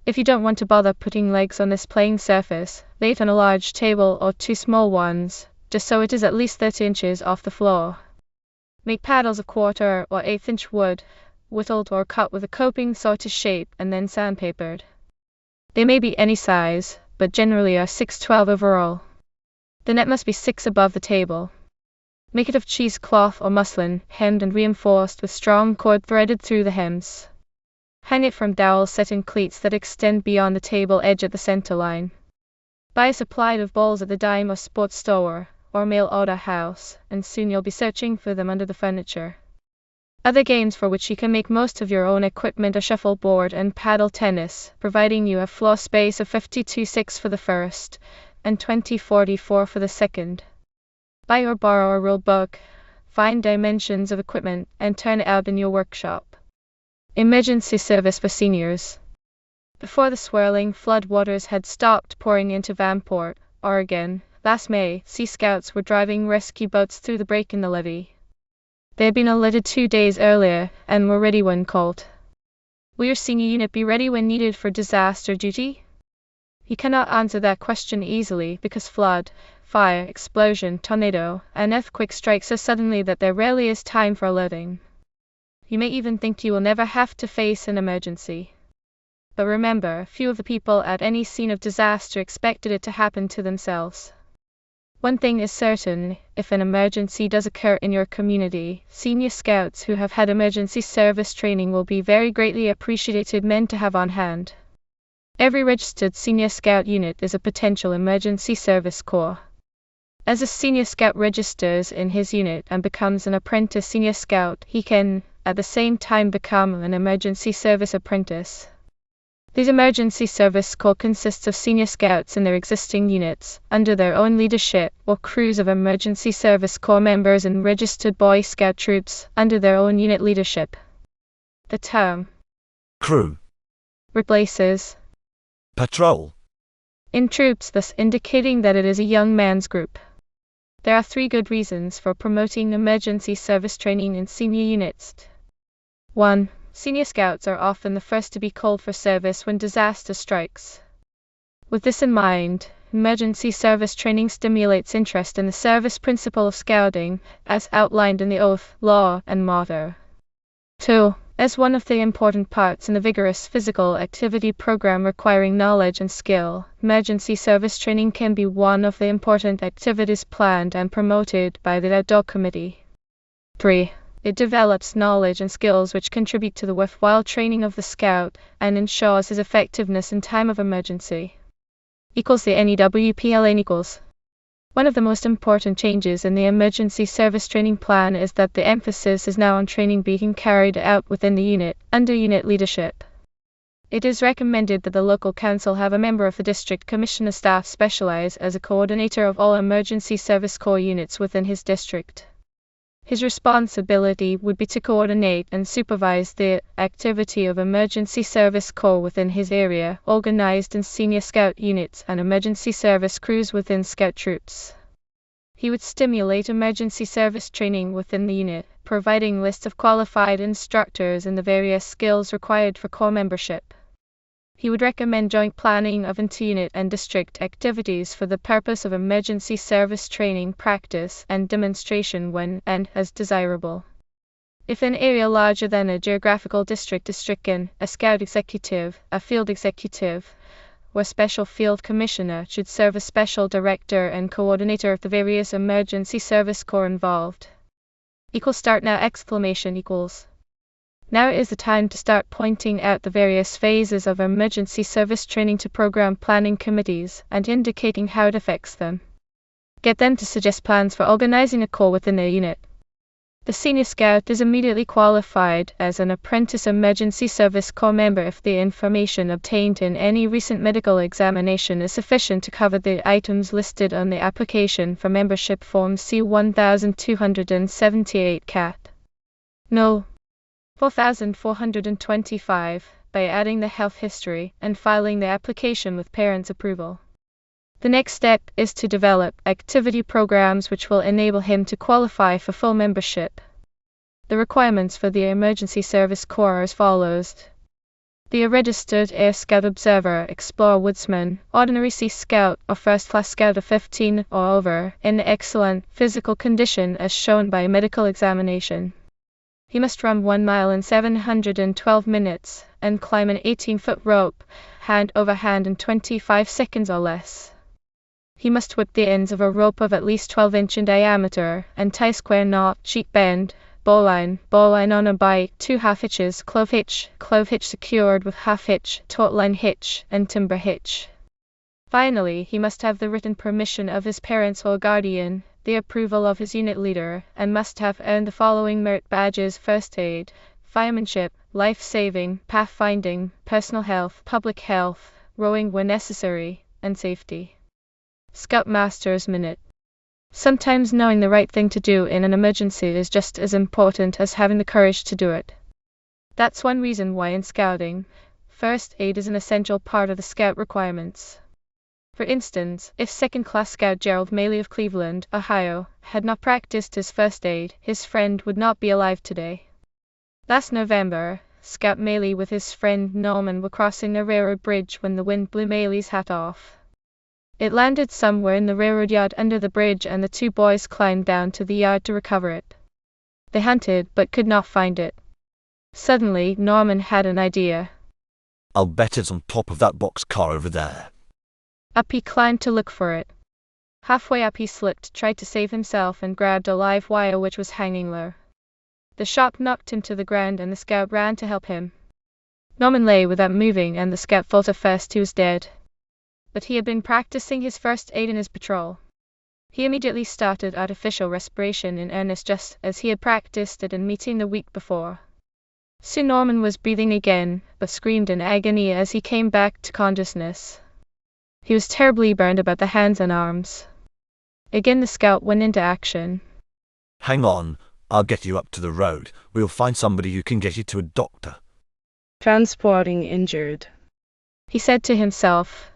If you don't want to bother putting legs on this playing surface, lay it on a large table or 2 small ones, just so it is at least 30 inches off the floor. Make paddles of 1/4 or 1/8-inch wood, whittled or cut with a coping saw to shape and then sandpapered. They may be any size, but generally are 6/12 overall. The net must be 6 above the table. Make it of cheesecloth or muslin, hemmed and reinforced with strong cord threaded through the hems. Hang it from dowels set in cleats that extend beyond the table edge at the center line. Buy a supply of balls at the dime or sports store, or mail order house, and soon you'll be searching for them under the furniture. Other games for which you can make most of your own equipment are shuffleboard and paddle tennis, providing you have floor space of 52/6 for the first, and 20/44 for the second. Buy or borrow a rule book, find dimensions of equipment, and turn it out in your workshop. Emergency service for seniors. Before the swirling flood waters had stopped pouring into Vanport, Oregon, last May, Sea Scouts were driving rescue boats through the break in the levee. They had been alerted 2 days earlier, and were ready when called. Will your senior unit be ready when needed for disaster duty? You cannot answer that question easily because flood, fire, explosion, tornado, and earthquake strike so suddenly that there rarely is time for alerting. You may even think you will never have to face an emergency. But remember, few of the people at any scene of disaster expected it to happen to themselves. One thing is certain, if an emergency does occur in your community, senior scouts who have had emergency service training will be very greatly appreciated men to have on hand. Every registered senior scout unit is a potential emergency service corps. As a senior scout registers in his unit and becomes an apprentice senior scout, he can, at the same time, become an emergency service apprentice. These emergency service corps consists of senior scouts in their existing units, under their own leadership, or crews of emergency service corps members and registered Boy Scout troops, under their own unit leadership. The term crew replaces patrol in troops, thus indicating that it is a young man's group. There are 3 good reasons for promoting emergency service training in senior units. 1. Senior scouts are often the first to be called for service when disaster strikes. With this in mind, emergency service training stimulates interest in the service principle of scouting, as outlined in the oath, law, and motto. 2. As one of the important parts in the vigorous physical activity program requiring knowledge and skill, emergency service training can be one of the important activities planned and promoted by the outdoor committee. 3. It develops knowledge and skills which contribute to the worthwhile training of the scout, and ensures his effectiveness in time of emergency. The NEWPLN equals. One of the most important changes in the emergency service training plan is that the emphasis is now on training being carried out within the unit, under unit leadership. It is recommended that the local council have a member of the district commissioner staff specialize as a coordinator of all emergency service corps units within his district. His responsibility would be to coordinate and supervise the activity of emergency service corps within his area, organized in senior scout units and emergency service crews within scout troops. He would stimulate emergency service training within the unit, providing lists of qualified instructors and the various skills required for corps membership. He would recommend joint planning of inter-unit and district activities for the purpose of emergency service training, practice, and demonstration when and as desirable. If an area larger than a geographical district is stricken, a scout executive, a field executive, or special field commissioner should serve as special director and coordinator of the various emergency service corps involved. Start now! Now is the time to start pointing out the various phases of emergency service training to program planning committees and indicating how it affects them. Get them to suggest plans for organizing a corps within a unit. The senior scout is immediately qualified as an apprentice emergency service corps member if the information obtained in any recent medical examination is sufficient to cover the items listed on the application for membership form C1278 CAT. No. 4425, by adding the health history and filing the application with parents' approval. The next step is to develop activity programs which will enable him to qualify for full membership. The requirements for the emergency service corps are as follows. Be a registered Air Scout observer, explorer, woodsman, ordinary Sea Scout, or first-class Scout of 15 or over, in excellent physical condition as shown by medical examination. He must run 1 mile in 712 minutes, and climb an 18-foot rope, hand over hand in 25 seconds or less. He must whip the ends of a rope of at least 12 inches in diameter, and tie square knot, sheet bend, bowline on a bight, 2 half hitches, clove hitch secured with half hitch, taut line hitch, and timber hitch. Finally, he must have the written permission of his parents or guardian, the approval of his unit leader, and must have earned the following merit badges: first aid, firemanship, life-saving, pathfinding, personal health, public health, rowing where necessary, and safety. Scoutmaster's Minute. Sometimes knowing the right thing to do in an emergency is just as important as having the courage to do it. That's one reason why in scouting, first aid is an essential part of the scout requirements. For instance, if second-class Scout Gerald Maley of Cleveland, Ohio, had not practiced his first aid, his friend would not be alive today. Last November, Scout Maley with his friend Norman were crossing a railroad bridge when the wind blew Maley's hat off. It landed somewhere in the railroad yard under the bridge, and the two boys climbed down to the yard to recover it. They hunted but could not find it. Suddenly, Norman had an idea. I'll bet it's on top of that boxcar over there. Up he climbed to look for it. Halfway up he slipped, tried to save himself, and grabbed a live wire which was hanging low. The shock knocked him to the ground, and the scout ran to help him. Norman lay without moving, and the scout thought at first he was dead. But he had been practicing his first aid in his patrol. He immediately started artificial respiration in earnest, just as he had practiced it in meeting the week before. Soon Norman was breathing again, but screamed in agony as he came back to consciousness. He was terribly burned about the hands and arms. Again the scout went into action. Hang on, I'll get you up to the road. We'll find somebody who can get you to a doctor. Transporting injured, he said to himself.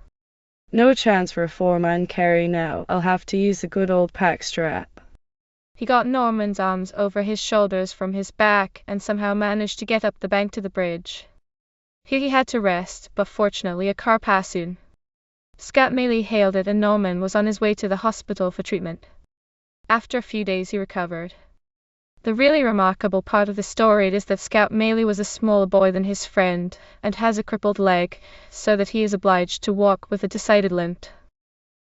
No chance for a 4-man carry now. I'll have to use a good old pack strap. He got Norman's arms over his shoulders from his back and somehow managed to get up the bank to the bridge. Here he had to rest, but fortunately a car passed soon. Scout Maley hailed it, and Norman was on his way to the hospital for treatment. After a few days he recovered. The really remarkable part of the story is that Scout Maley was a smaller boy than his friend, and has a crippled leg, so that he is obliged to walk with a decided limp.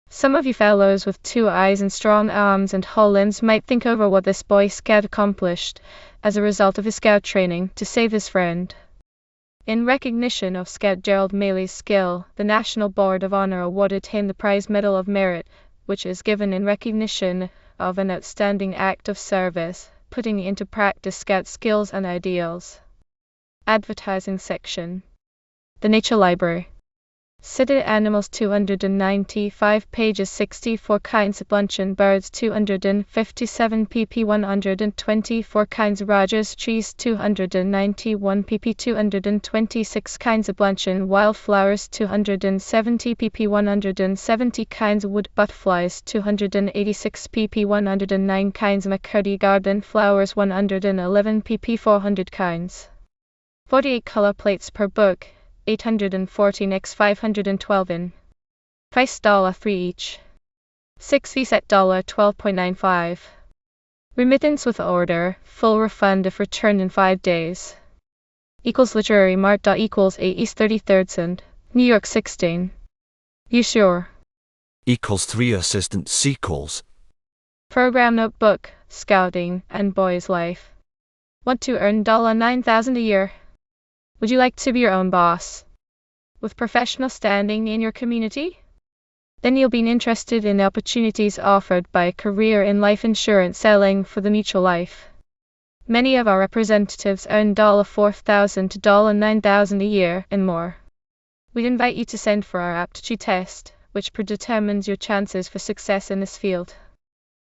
Some of you fellows with 2 eyes and strong arms and whole limbs might think over what this Boy Scout accomplished, as a result of his scout training, to save his friend. In recognition of Scout Gerald Maley's skill, the National Board of Honor awarded him the Prize Medal of Merit, which is given in recognition of an outstanding act of service, putting into practice Scout skills and ideals. Advertising section. The Nature Library. City Animals 295 pages 64 kinds of luncheon birds 257 pp 124 kinds of Rogers trees 291 pp 226 kinds of luncheon wildflowers 270 pp 170 kinds of wood butterflies 286 pp 109 kinds of McCurdy garden flowers 111 pp 400 kinds. 48 color plates per book. 814 x 512 in. Price $3 each. 6 fees at $12.95. Remittance with order, full refund if returned in 5 days. Equals Literary Mart. Equals 8 East 33rd St. New York 16. You sure? Equals 3 Assistant Sequels. Program notebook, scouting, and boys life. Want to earn $9,000 a year? Would you like to be your own boss? With professional standing in your community? Then you'll be interested in the opportunities offered by a career in life insurance selling for the mutual life. Many of our representatives earn $4,000 to $9,000 a year and more. We'd invite you to send for our aptitude test, which predetermines your chances for success in this field.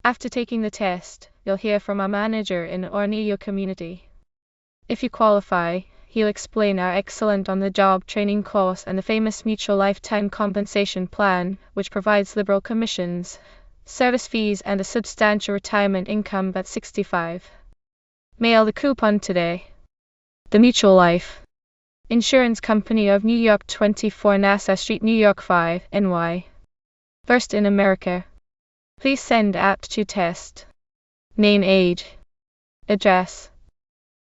After taking the test, you'll hear from our manager in or near your community. If you qualify, he'll explain our excellent on-the-job training course and the famous Mutual Lifetime Compensation Plan, which provides liberal commissions, service fees, and a substantial retirement income at 65. Mail the coupon today. The Mutual Life Insurance Company of New York, 24 Nassau Street, New York 5, NY. First in America. Please send aptitude test. Name, age, address,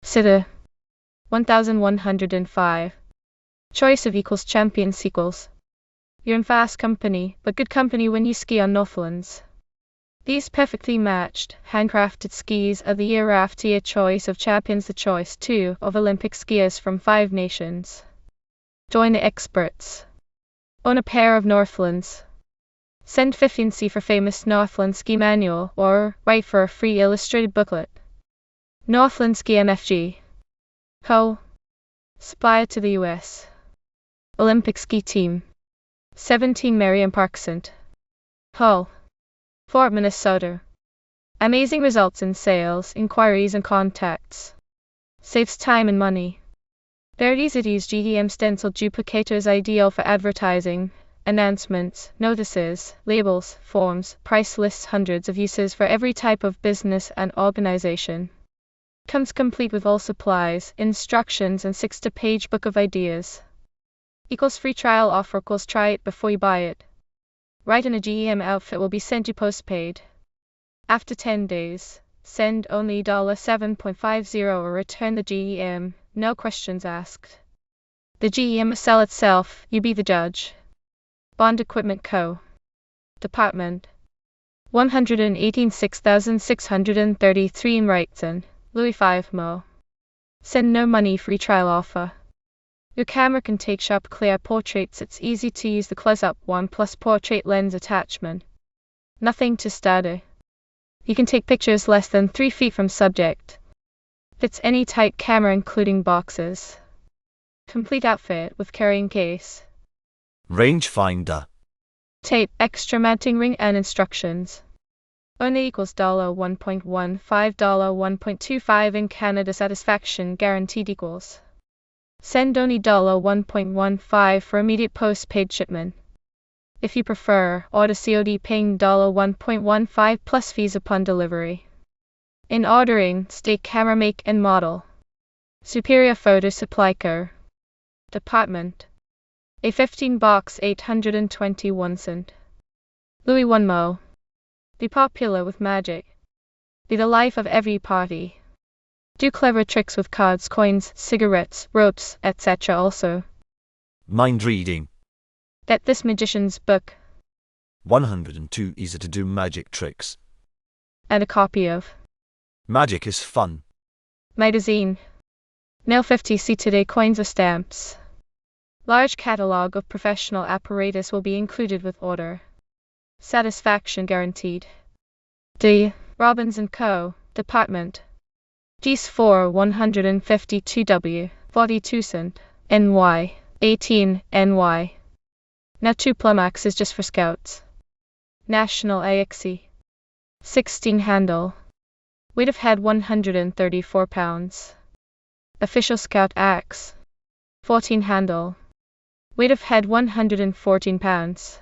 city. 1105. Choice of equals champion sequels. You're in fast company, but good company when you ski on Northlands. These perfectly matched, handcrafted skis are the year after year choice of champions, the choice too of Olympic skiers from 5 nations. Join the experts. Own a pair of Northlands. Send 15C for famous Northland ski manual or write for a free illustrated booklet. Northland Ski MFG. Co. Supplier to the U.S. Olympic Ski Team. 17 Merriam Park St. Hull. Fort Minnesota. Amazing results in sales, inquiries, and contacts. Saves time and money. Their easy-to-use GEM stencil duplicator is ideal for advertising, announcements, notices, labels, forms, price lists, hundreds of uses for every type of business and organization. Comes complete with all supplies, instructions, and 6-page book of ideas. Equals free trial offer equals try it before you buy it. Right in a GEM outfit will be sent you postpaid. After 10 days, send only $7.50 or return the GEM, no questions asked. The GEM will sell itself, you be the judge. Bond Equipment Co. Department 118 6633 in Wrightson, Louis 5 Mo. Send no money free trial offer. Your camera can take sharp clear portraits. It's easy to use the close-up 1+ portrait lens attachment. Nothing to study. You can take pictures less than 3 feet from subject. Fits any type camera including boxes. Complete outfit with carrying case. Rangefinder. Tape, extra mounting ring, and instructions. Only equals $1.15, $1.25 in Canada. Satisfaction guaranteed equals. Send only $1.15 for immediate postpaid shipment. If you prefer, order COD paying $1.15 plus fees upon delivery. In ordering, state camera make and model. Superior Photo Supply Co. Department A 15 box 821 St. Louis 1 Mo. Be popular with magic. Be the life of every party. Do clever tricks with cards, coins, cigarettes, ropes, etc. also. Mind reading. Get this magician's book. 102 easy to do magic tricks. And a copy of Magic is fun. magazine. Mail 50C today coins or stamps. Large catalog of professional apparatus will be included with order. Satisfaction guaranteed. D. Robbins & Co. Department Gs 4 152W 42 St. NY 18 NY. Now 2 Plumax is just for scouts. National AXE 16 handle. Weight of head 134 pounds. Official Scout Axe 14 handle. Weight of head 114 pounds.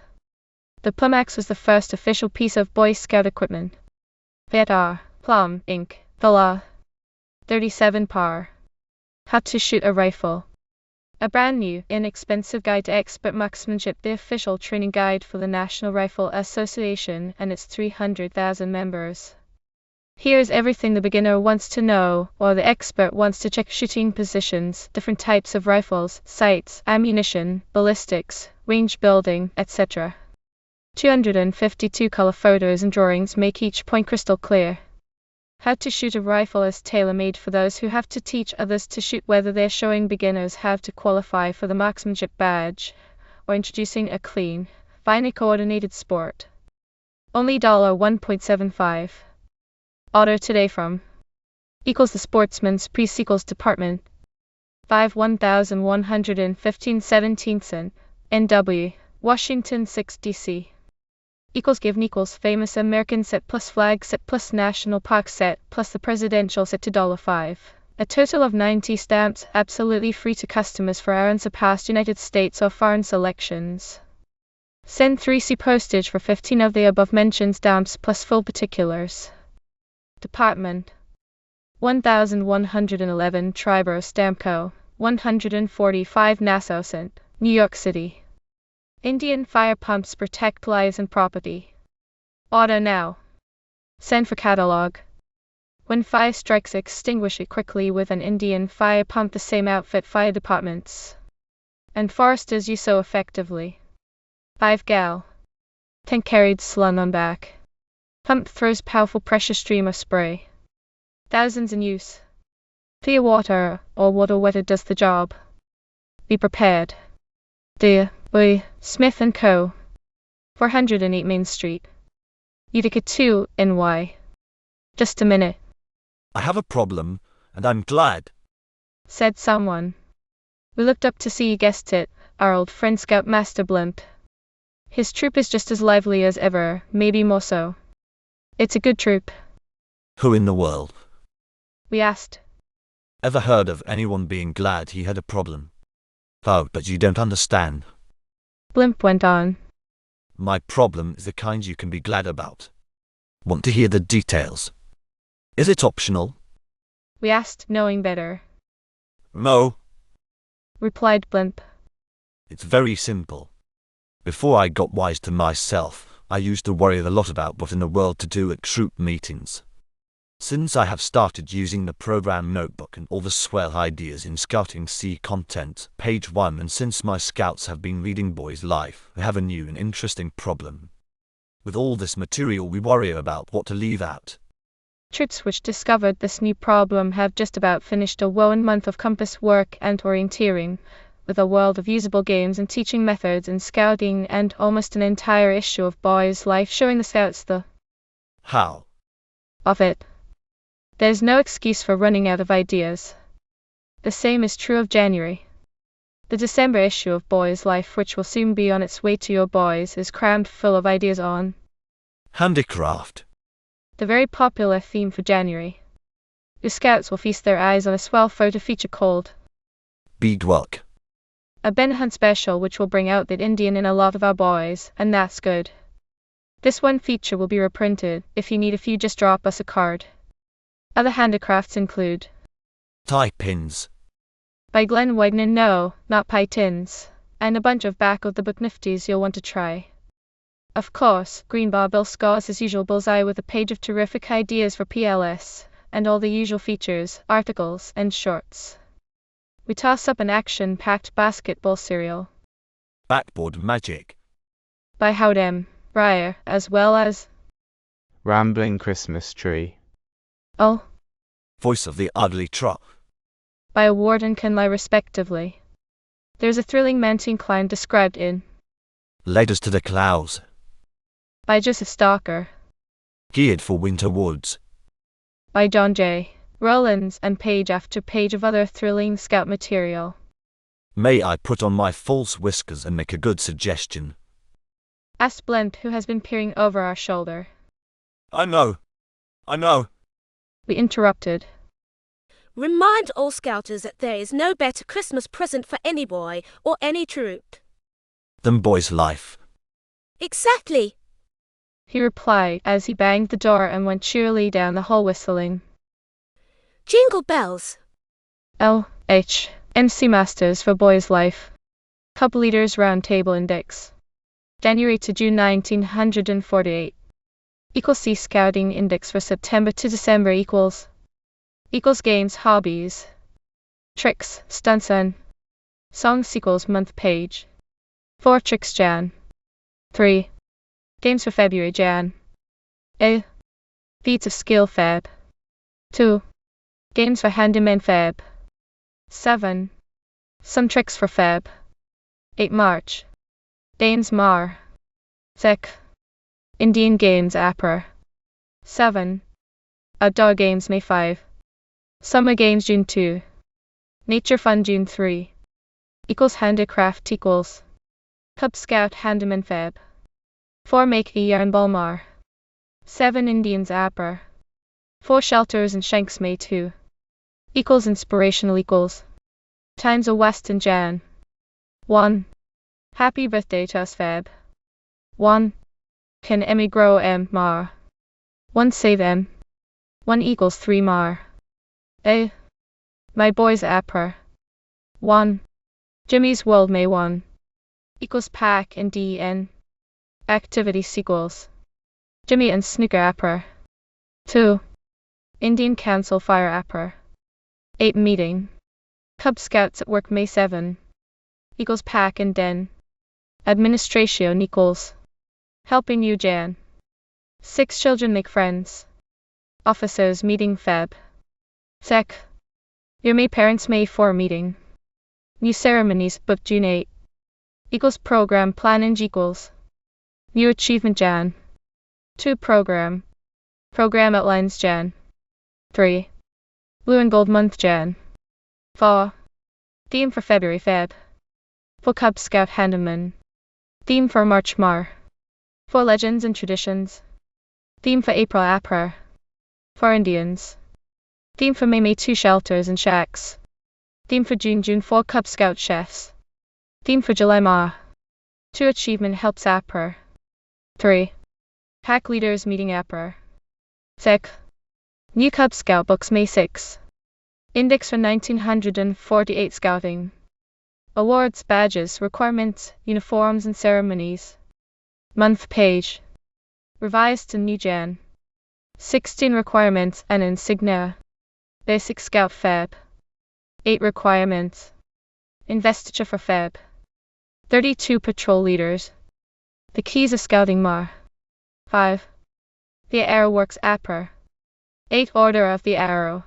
The Plumax was the first official piece of Boy Scout equipment. Vetar, Plum, Inc., Villa 37 par. How to shoot a rifle. A brand new, inexpensive guide to expert marksmanship, the official training guide for the National Rifle Association and its 300,000 members. Here's everything the beginner wants to know, or the expert wants to check: shooting positions, different types of rifles, sights, ammunition, ballistics, range building, etc. 252 color photos and drawings make each point crystal clear. How to shoot a rifle is tailor-made for those who have to teach others to shoot, whether they're showing beginners how to qualify for the marksmanship badge, or introducing a clean, finely coordinated sport. Only $1.75. Order today from equals the Sportsman's Pre-Sequels Department. 51115 17th cent. NW, Washington 6 DC. Equals given equals famous American set plus flag set plus national park set plus the presidential set to $5. A total of 90 stamps, absolutely free to customers for our unsurpassed United States or foreign selections. Send 3C postage for 15 of the above mentioned stamps plus full particulars. Department 1111 Triborough Stamp Co., 145 Nassau Cent, New York City. Indian fire pumps protect lives and property. Order now. Send for catalog. When fire strikes, extinguish it quickly with an Indian fire pump. The same outfit fire departments and foresters use so effectively. 5 gal. 10 carried slung on back. Pump throws powerful pressure stream of spray. Thousands in use. Clear water or water wetter does the job. Be prepared. Dear Boy, Smith & Co. 408 Main Street. Utica 2, NY. Just a minute, I have a problem, and I'm glad. said someone. We looked up to see, you guessed it, our old friend Scoutmaster Blimp. His troop is just as lively as ever, maybe more so. It's a good troop. Who in the world We asked. ever heard of anyone being glad he had a problem? Oh, but you don't understand. Blimp went on. My problem is the kind you can be glad about. Want to hear the details? Is it optional? We asked, knowing better. No, Replied Blimp. it's very simple. Before I got wise to myself, I used to worry a lot about what in the world to do at troop meetings. Since I have started using the program notebook and all the swell ideas in Scouting C content, page 1, and since my scouts have been reading Boy's Life, I have a new and interesting problem. With all this material, we worry about what to leave out. Troops which discovered this new problem have just about finished a 1 month of compass work and orienteering, with a world of usable games and teaching methods in scouting, and almost an entire issue of Boy's Life showing the scouts the How? of it. There's no excuse for running out of ideas. The same is true of January. The December issue of Boy's Life, which will soon be on its way to your boys, is crammed full of ideas on Handicraft. the very popular theme for January. Your scouts will feast their eyes on a swell photo feature called Beadwork. a Ben Hunt special, which will bring out that Indian in a lot of our boys, and that's good. This one feature will be reprinted. If you need a few, just drop us a card. Other handicrafts include Tie pins. by Glenn Widener, no, not pie tins, and a bunch of back of the book nifties you'll want to try. Of course, Green Bar Bill scores his usual bullseye with a page of terrific ideas for PLS, and all the usual features, articles, and shorts. We toss up an action-packed basketball serial Backboard magic. by Howard M. Breyer, as well as Rambling Christmas Tree. Oh, Voice of the Ugly Truck. by Ward and Kenley respectively. There's a thrilling mountain climb described in Letters to the Clouds. by Joseph Stalker, Geared for winter woods. by John J. Rollins, and page after page of other thrilling scout material. May I put on my false whiskers and make a good suggestion? Asked Blimp, who has been peering over our shoulder. I know. We interrupted. Remind all Scouters that there is no better Christmas present for any boy or any troop. Than Boy's Life. Exactly. He replied as he banged the door and went cheerily down the hall whistling. Jingle bells. LHA MC Masters for Boys Life. Cub Leaders Roundtable Index. January to June 1948. C Scouting Index for September to December equals games, hobbies, tricks, stunts and songs equals month page. 4 tricks Jan. 3 games for February Jan. A feats of skill Feb. 2 games for handyman Feb. 7 some tricks for Feb. 8 March. Danes Mar. Sec. Indian Games April. 7 Outdoor Games May 5. Summer Games June 2. Nature Fun June 3. Handicraft equals Cub Scout Handyman Feb. 4 Make a Yarn Ball Mar. 7 Indians April. 4 Shelters and Shanks May 2. Inspirational equals Times of West and Jan. 1 Happy birthday to us Feb. 1 Can Emmy grow M Mar. 1 Save M. 1 equals 3 Mar. A My Boys April. 1 Jimmy's World May 1 equals Pack and DN. Activity equals Jimmy and Snooker April. 2 Indian Council Fire April. 8 Meeting Cub Scouts at Work May 7 equals Pack and Den. Administration equals Helping You Jan. 6 Children Make Friends. Officers Meeting Feb. Sec. Your May Parents May 4 Meeting. New Ceremonies Book June 8 Program Planning equals New Achievement Jan. 2 Program Outlines Jan. 3 Blue and Gold Month Jan. 4 Theme for February Feb. 4 Cub Scout Handyman. Theme for March Mar. 4 Legends and Traditions. Theme for April 4 Indians. Theme for May 2 Shelters and Shacks. Theme for June 4 Cub Scout Chefs. Theme for July Ma. 2 Achievement Helps April. 3 Pack Leaders Meeting April. Sec. New Cub Scout Books May 6. Index for 1948 Scouting. Awards, Badges, Requirements, Uniforms and Ceremonies. Month page. Revised to New Jan. 16 Requirements and Insignia. Basic Scout Feb. 8 Requirements. Investiture for Feb. 32 Patrol Leaders. The Keys of Scouting Mar. 5 The Arrow Works April. 8 Order of the Arrow.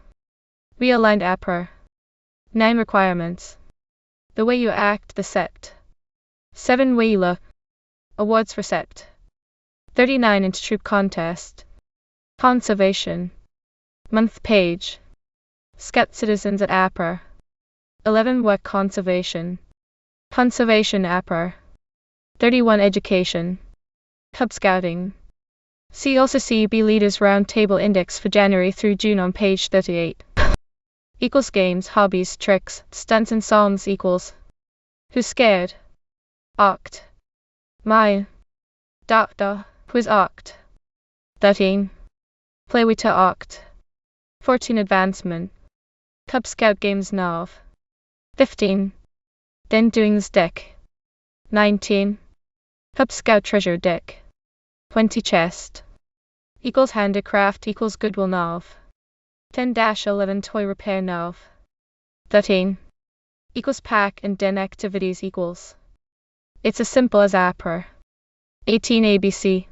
Realigned April. 9 Requirements. The Way You Act the Sept. 7 Way You Look. Awards for Sept. 39 Inter-Troop Contest. Conservation. Month page. Scout Citizens at April. 11 Work Conservation. Conservation April. 31 Education. Cub Scouting. See also CUB Leaders Roundtable Index for January through June on page 38. Games, hobbies, tricks, stunts and songs equals Who's Scared? Oct. My. Doctor. Who's Oct? 13 Play with to Oct. 14 Advancement. Cub Scout Games Nov. 15 Then Doings Deck. 19 Cub Scout Treasure Deck. 20 Chest. Handicraft Goodwill Nov. 10-11 Toy Repair Nov. 13 Pack and Den Activities equals It's as simple as April. 18 ABC.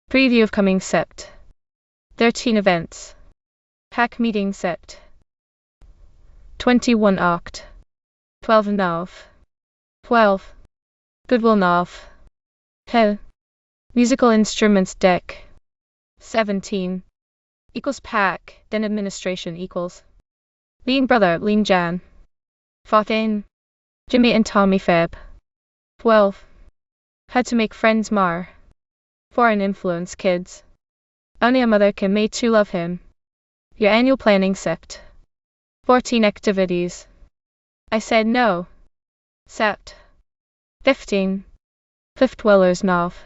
Preview of coming Sept. 13 Events. Pack Meeting Sept. 21 Oct. 12 Nov. 12 Goodwill Nov. 10 Musical Instruments Deck. 17 Pack, then Administration equals Lean Brother, Lean Jan. 14 Jimmy and Tommy Feb. 12 How to Make Friends Mar. Foreign Influence Kids. Only a mother can make to love him. Your annual planning Sept. 14 Activities. I said no. Sept. 15 Fifth Dwellers Nov.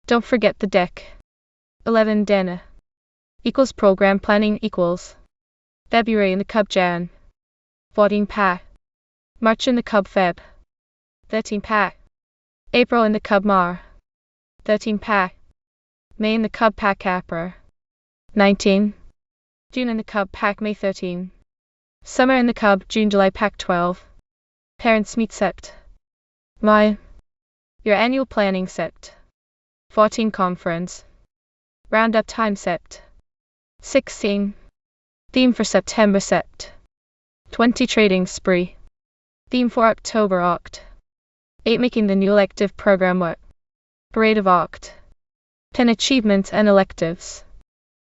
Don't forget the deck. 11 Dena. Program planning equals February in the Cub Jan. 14 pa. March in the Cub Feb. 13 pa. April in the Cub Mar. 13 pa. May in the Cub Pack April. 19. June in the Cub Pack May 13. Summer in the Cub June July Pack 12. Parents meet Sept. My. Your annual planning Sept. 14 Conference. Roundup time Sept. 16. Theme for September Sept. 20 Trading Spree. Theme for October Oct. 8 Making the new elective program work. Parade of Oct. 10 Achievements and electives.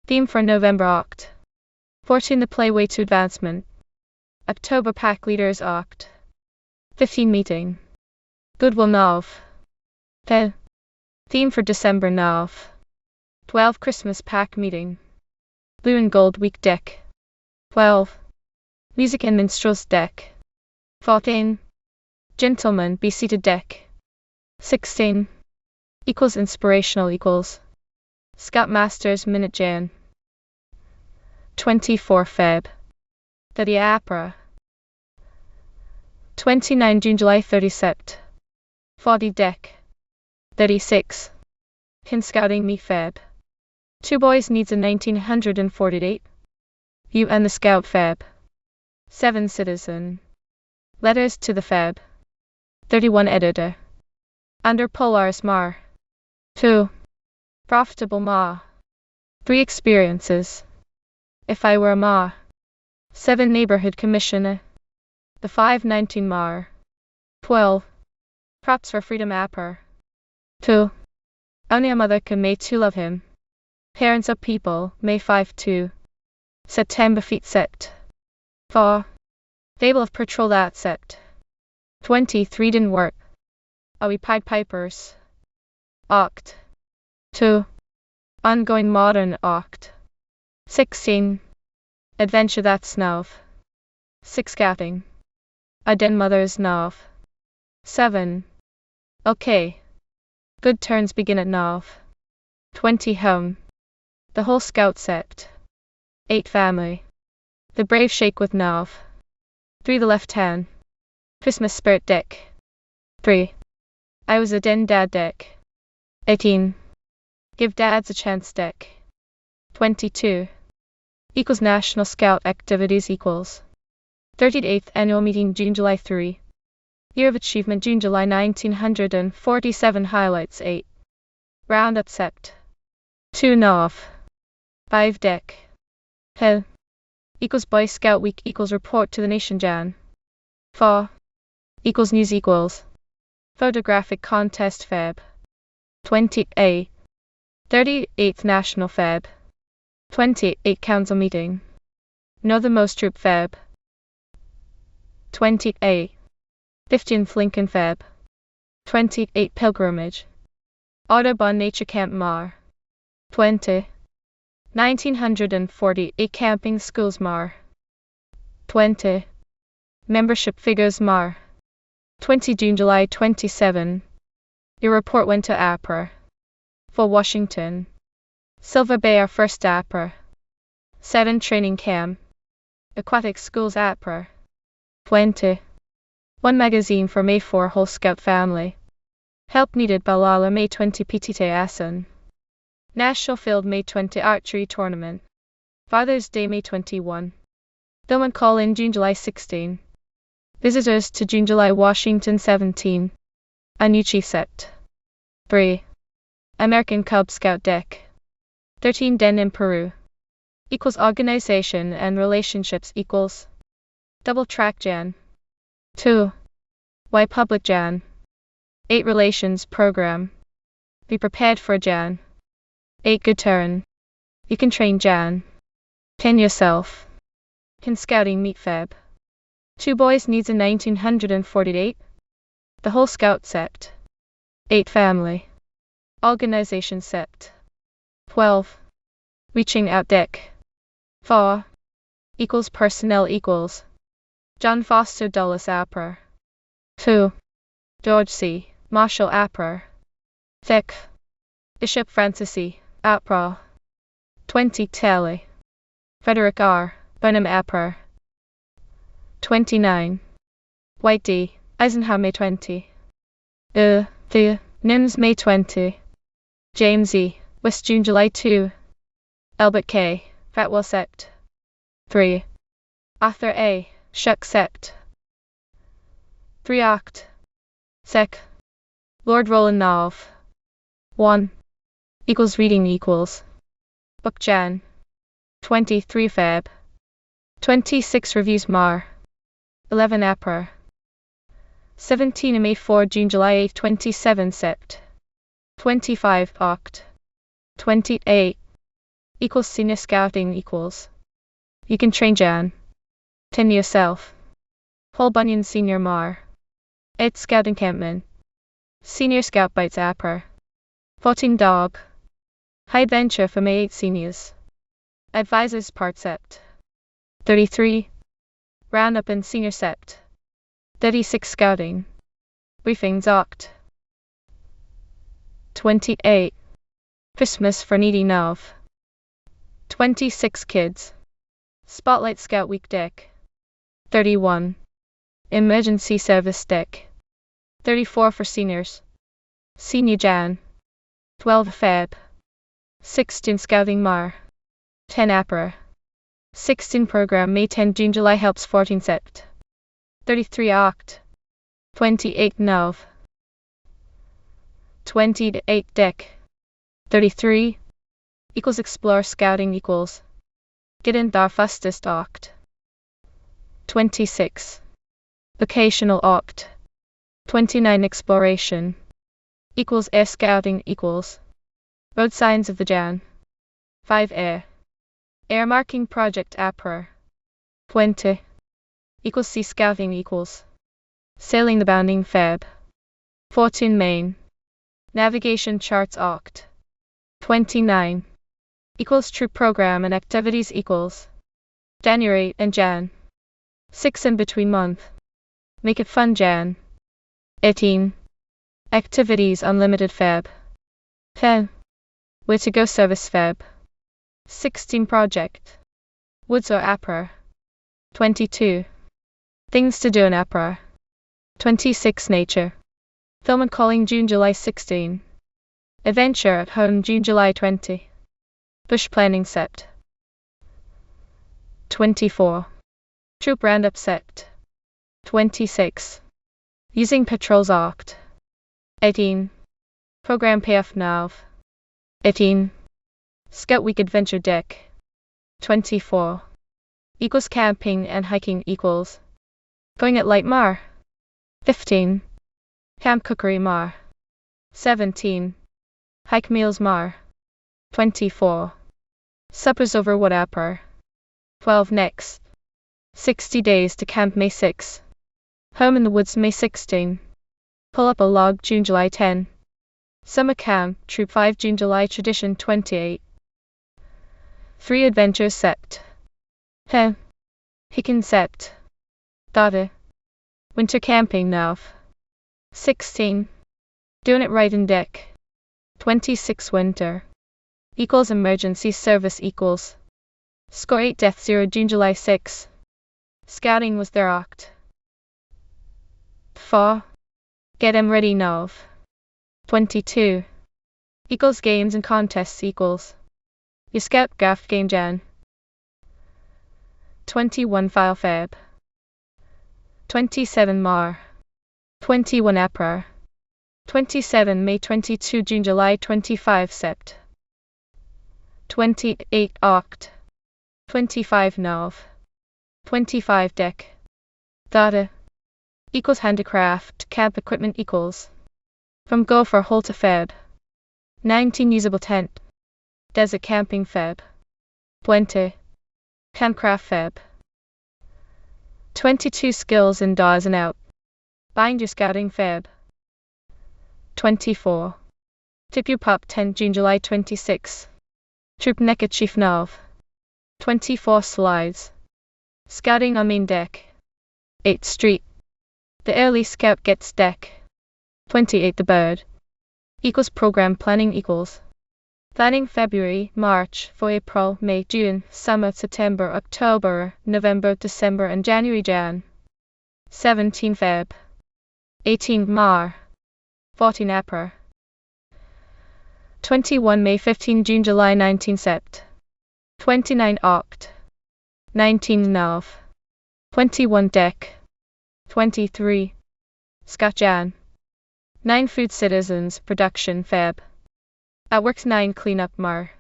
Theme for November Oct. 14 The Play Way to Advancement. October Pack Leaders Oct. 15 Meeting. Goodwill Nov. 10. Theme for December Nov. 12 Christmas Pack Meeting. Blue and Gold Week Deck. 12. Music and Minstrels Deck. 14. Gentlemen Be Seated Deck. 16. Equals Inspirational Equals. Scoutmasters Minute Jan. 24 Feb. 30 April. 29 June July 30 Sept. 40 Deck. 36. Can Scouting Me Feb. 2 Boys Needs in 1948. You and the Scout Feb. 7 Citizen. Letters to the Feb. 31 Editor. Under Polaris Mar. 2. Profitable Ma. 3 Experiences. If I Were a Ma. 7 Neighborhood Commissioner. The 519 Mar. 12. Props for Freedom Apper. 2. Only a mother can May 2 love him. Parents of People, May 5 2. September Feet Sept. 4. Fable of Patrol That Sept. 23 Didn't Work. Are We Pied Pipers? Oct. 2. Ongoing Modern Oct. 16. Adventure That's Nov. 6 Scouting. A Den Mother's Nov. 7. Okay. Good turns begin at Nov. 20 Home. The Whole Scout Sept. 8 Family. The Brave Shake with Nov. 3 The Left Hand. Christmas Spirit Deck. 3. I Was a Den Dad Deck. 18. Give Dads a Chance Deck. 22. Equals National Scout Activities equals. 38th Annual Meeting June July 3. Year of Achievement June July 1947 Highlights 8. Roundup Sept. 2 Nov. 5 Deck. Hell. Equals Boy Scout Week equals Report to the Nation Jan. 4. Equals News equals. Photographic Contest Feb. 28. 38th National Feb. 28 Council Meeting. Know the Most Troop Feb. 28. 15th Lincoln Feb. 28 Pilgrimage. Audubon Nature Camp Mar. 20. 1948 Camping Schools Mar. 20. Membership Figures Mar. 20 June July 27. Your report went to APRA. For Washington. Silver Bay our first APRA. 7 Training Camp. Aquatic Schools APRA. 20. 1 Magazine for May 4 Whole Scout Family. Help Needed Balala May 20 PTT Asan. National Field May 20 Archery Tournament. Father's Day May 21. Billman Call in June July 16. Visitors to June July Washington 17. A new Chief Sept. 3. American Cub Scout Deck. 13 Den in Peru. Equals Organization and Relationships equals. Double Track Jan. 2. Why Public Jan. 8 Relations Program. Be prepared for Jan. 8 Good Turn. You can train Jan. Pin yourself. Can Scouting Meet Feb. 2 Boys Needs in 1948. The Whole Scout Sept. 8 Family. Organization Sept. 12. Reaching Out Deck. 4. Equals Personnel equals. John Foster Dulles APRA. 2. George C. Marshall APRA. Thick. Bishop Francis E. APRA. 20 Tally. Frederick R. Burnham APRA. 29. White D. Eisenhower May 20. The. Nims May 20. James E. West June July 2. Albert K. Fatwell Sept. 3. Arthur A. Shuck Sept. 3 Oct. Sec. Lord Roland Nov. 1. Equals reading equals. Book Jan. 23 Feb. 26 Reviews Mar. 11 April. 17 May 4 June July 8 27 Sept. 25 Oct. 28 equals senior scouting equals. You can train Jan. 10 yourself. Paul Bunyan Senior Mar. 8 Scout encampment. Senior Scout bites April. 14 Dog. High adventure for May 8 seniors. Advisors part Sept. 33. Roundup and Senior Sept. 36 Scouting. Briefings Oct. 28. Christmas for Needy Nov. 26 Kids. Spotlight Scout Week Deck. 31. Emergency Service Deck. 34 for Seniors. Senior Jan. 12 Feb. 16 Scouting Mar. 10 April. 16 Program May 10 June July helps 14 Sept. 33 Oct. 28 Nov. 28 Deck. 33 equals Explore Scouting equals. Get in dar fastest Oct. 26 Vocational Oct. 29 Exploration equals Air Scouting equals. Road Signs of the Jan. 5 Air Marking Project April. 20 equals Sea Scouting equals. Sailing the Bounding Feb. 14 Main. Navigation Charts Oct. 29 equals Troop Program and Activities equals. January and Jan. 6 in between month. Make it fun Jan. 18 Activities Unlimited Feb. 10 Where to Go Service Feb. 16 Project. Woods or April. 22 Things to do in April. 26 Nature. Film and Calling June July 16. Adventure at Home June July 20. Bush Planning Sept. 24. Troop Roundup Sept. 26. Using Patrols Oct. 18. Program Payoff Nav. 18. Scout Week Adventure Deck. 24. Equals Camping and Hiking equals. Going at Light Mar. 15. Camp Cookery Mar. 17. Hike Meals Mar. 24. Suppers over Wood April. 12 Next. 60 Days to Camp May 6. Home in the Woods May 16. Pull up a log June July 10. Summer Camp Troop 5 June July Tradition 28. 3 Adventures Sept. 10. Hicken Sept. Data. Winter Camping Nav. 16. Doing it right in Deck. 26 Winter. Equals Emergency Service equals. Score 8 Death 0 June July 6. Scouting was their Oct. 4. Get 'em ready Nov. 22. Equals Games and Contests equals. Your Scout Gaff Game Jan. 21 File Feb. 27 Mar. 21 April. 27 May 22 June July 25 Sept. 28 Oct. 25 Nov. 25 Deck. Data. Equals Handicraft Camp Equipment equals. From Gopher Hole to Feb. 19 Usable Tent. Desert Camping Feb. 20. Campcraft Feb. 22 Skills Indoors and Out. Bind Your Scouting Feb. 24. Tip Your Pup 10 June July 26. Troop Neckerchief Nov. 24 Slides. Scouting on Main Deck. 8 Street. The Early Scout Gets Deck. 28 The Bird. Equals Program Planning equals. Planning February, March, for April, May, June, Summer, September, October, November, December and January Jan. 17 Feb. 18 Mar. 14 April. 21 May 15 June July 19 Sept. 29 Oct. 19 Nov. 21 Dec. 23 Scotjan. 9 Food Citizens Production Feb. At Works 9 Cleanup Mar.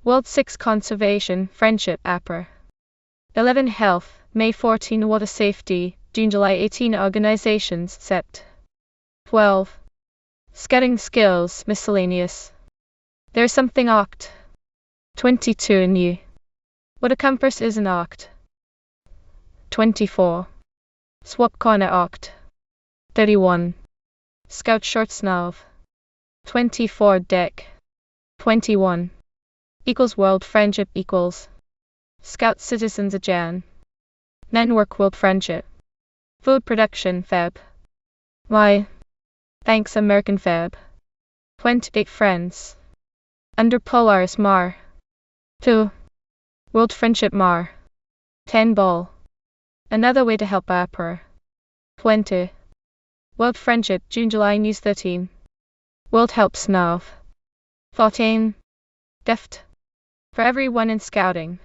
World 6 Conservation Friendship April. 11 Health May 14 Water Safety June July 18 Organizations Sept. 12 Scouting Skills Miscellaneous. There's something Oct. 22 New. What a compass is an Oct. 24 Swap Corner Oct. 31 Scout Shorts Nav. 24 Dec. 21 Equals World Friendship equals Scout Citizens Ajan. 9 Work World Friendship. Food Production Feb. Why? Thanks American Feb. 28 Friends. Under Polaris Mar. 2 World Friendship Mar. 10 Ball. Another way to help April. 20 World Friendship June July News 13 World Helps Nav. 14 Deft. For everyone in Scouting.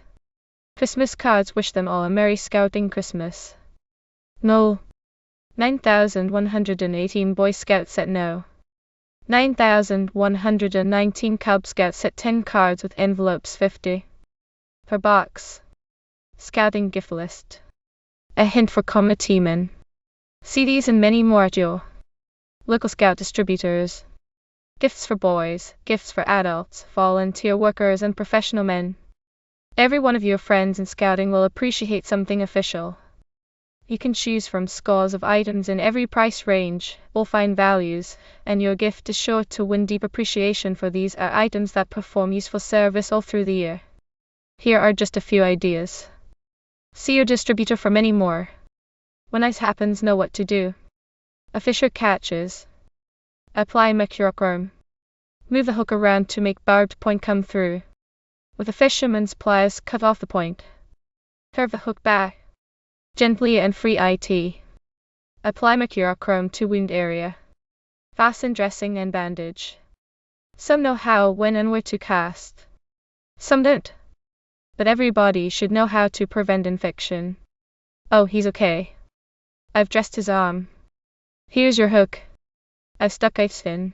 Christmas cards wish them all a Merry Scouting Christmas. No. 9,118 Boy Scouts at no. 9,119 Cub Scouts set 10 cards with envelopes 50 per box. Scouting gift list. A hint for committee men. CDs and many more at your local Scout distributors. Gifts for boys, gifts for adults, volunteer workers and professional men. Every one of your friends in Scouting will appreciate something official. You can choose from scores of items in every price range, all fine values, and your gift is sure to win deep appreciation, for these are items that perform useful service all through the year. Here are just a few ideas. See your distributor for many more. When ice happens, know what to do. A fisher catches. Apply mercurochrome. Move the hook around to make barbed point come through. With a fisherman's pliers, cut off the point. Curve the hook back. Gently and free it. Apply mercurochrome to wound area. Fasten dressing and bandage. Some know how, when and where to cast. Some don't. But everybody should know how to prevent infection. Oh, he's okay. I've dressed his arm. Here's your hook. I've stuck ice in.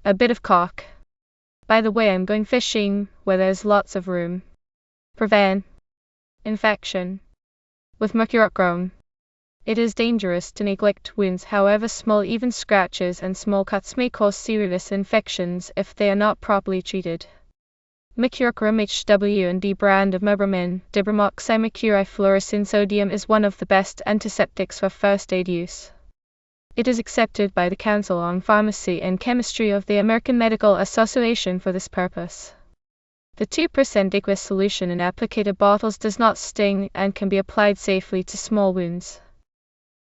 A bit of caulk. By the way, I'm going fishing where there's lots of room. Prevent infection with mercurochrome. It is dangerous to neglect wounds, however small. Even scratches and small cuts may cause serious infections if they are not properly treated. Mercurochrome HW&D brand of Mebermin, dibramoxymercury sodium is one of the best antiseptics for first aid use. It is accepted by the Council on Pharmacy and Chemistry of the American Medical Association for this purpose. The 2% aqueous solution in applicator bottles does not sting and can be applied safely to small wounds.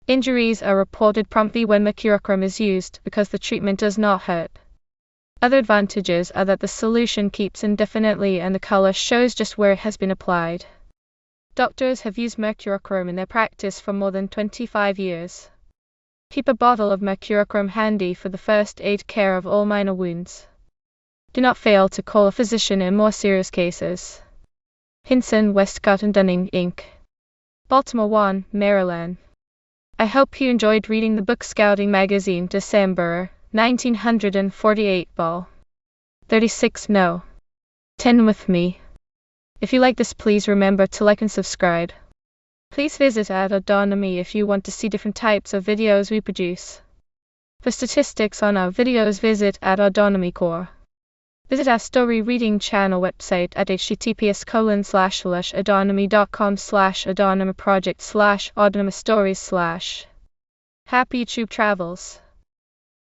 Injuries are reported promptly when mercurochrome is used because the treatment does not hurt. Other advantages are that the solution keeps indefinitely and the color shows just where it has been applied. Doctors have used mercurochrome in their practice for more than 25 years. Keep a bottle of mercurochrome handy for the first aid care of all minor wounds. Do not fail to call a physician in more serious cases. Hinson, Westcott and Dunning, Inc. Baltimore 1, Maryland. I hope you enjoyed reading the book Scouting Magazine, December 1948, Ball 36 No. 10 with me. If you like this, please remember to like and subscribe. Please visit @Adonomy if you want to see different types of videos we produce. For statistics on our videos, visit @Adonomy.core. Visit our story reading channel website at https://adonomy.com/adonomyproject/adonomy stories/ Happy YouTube travels!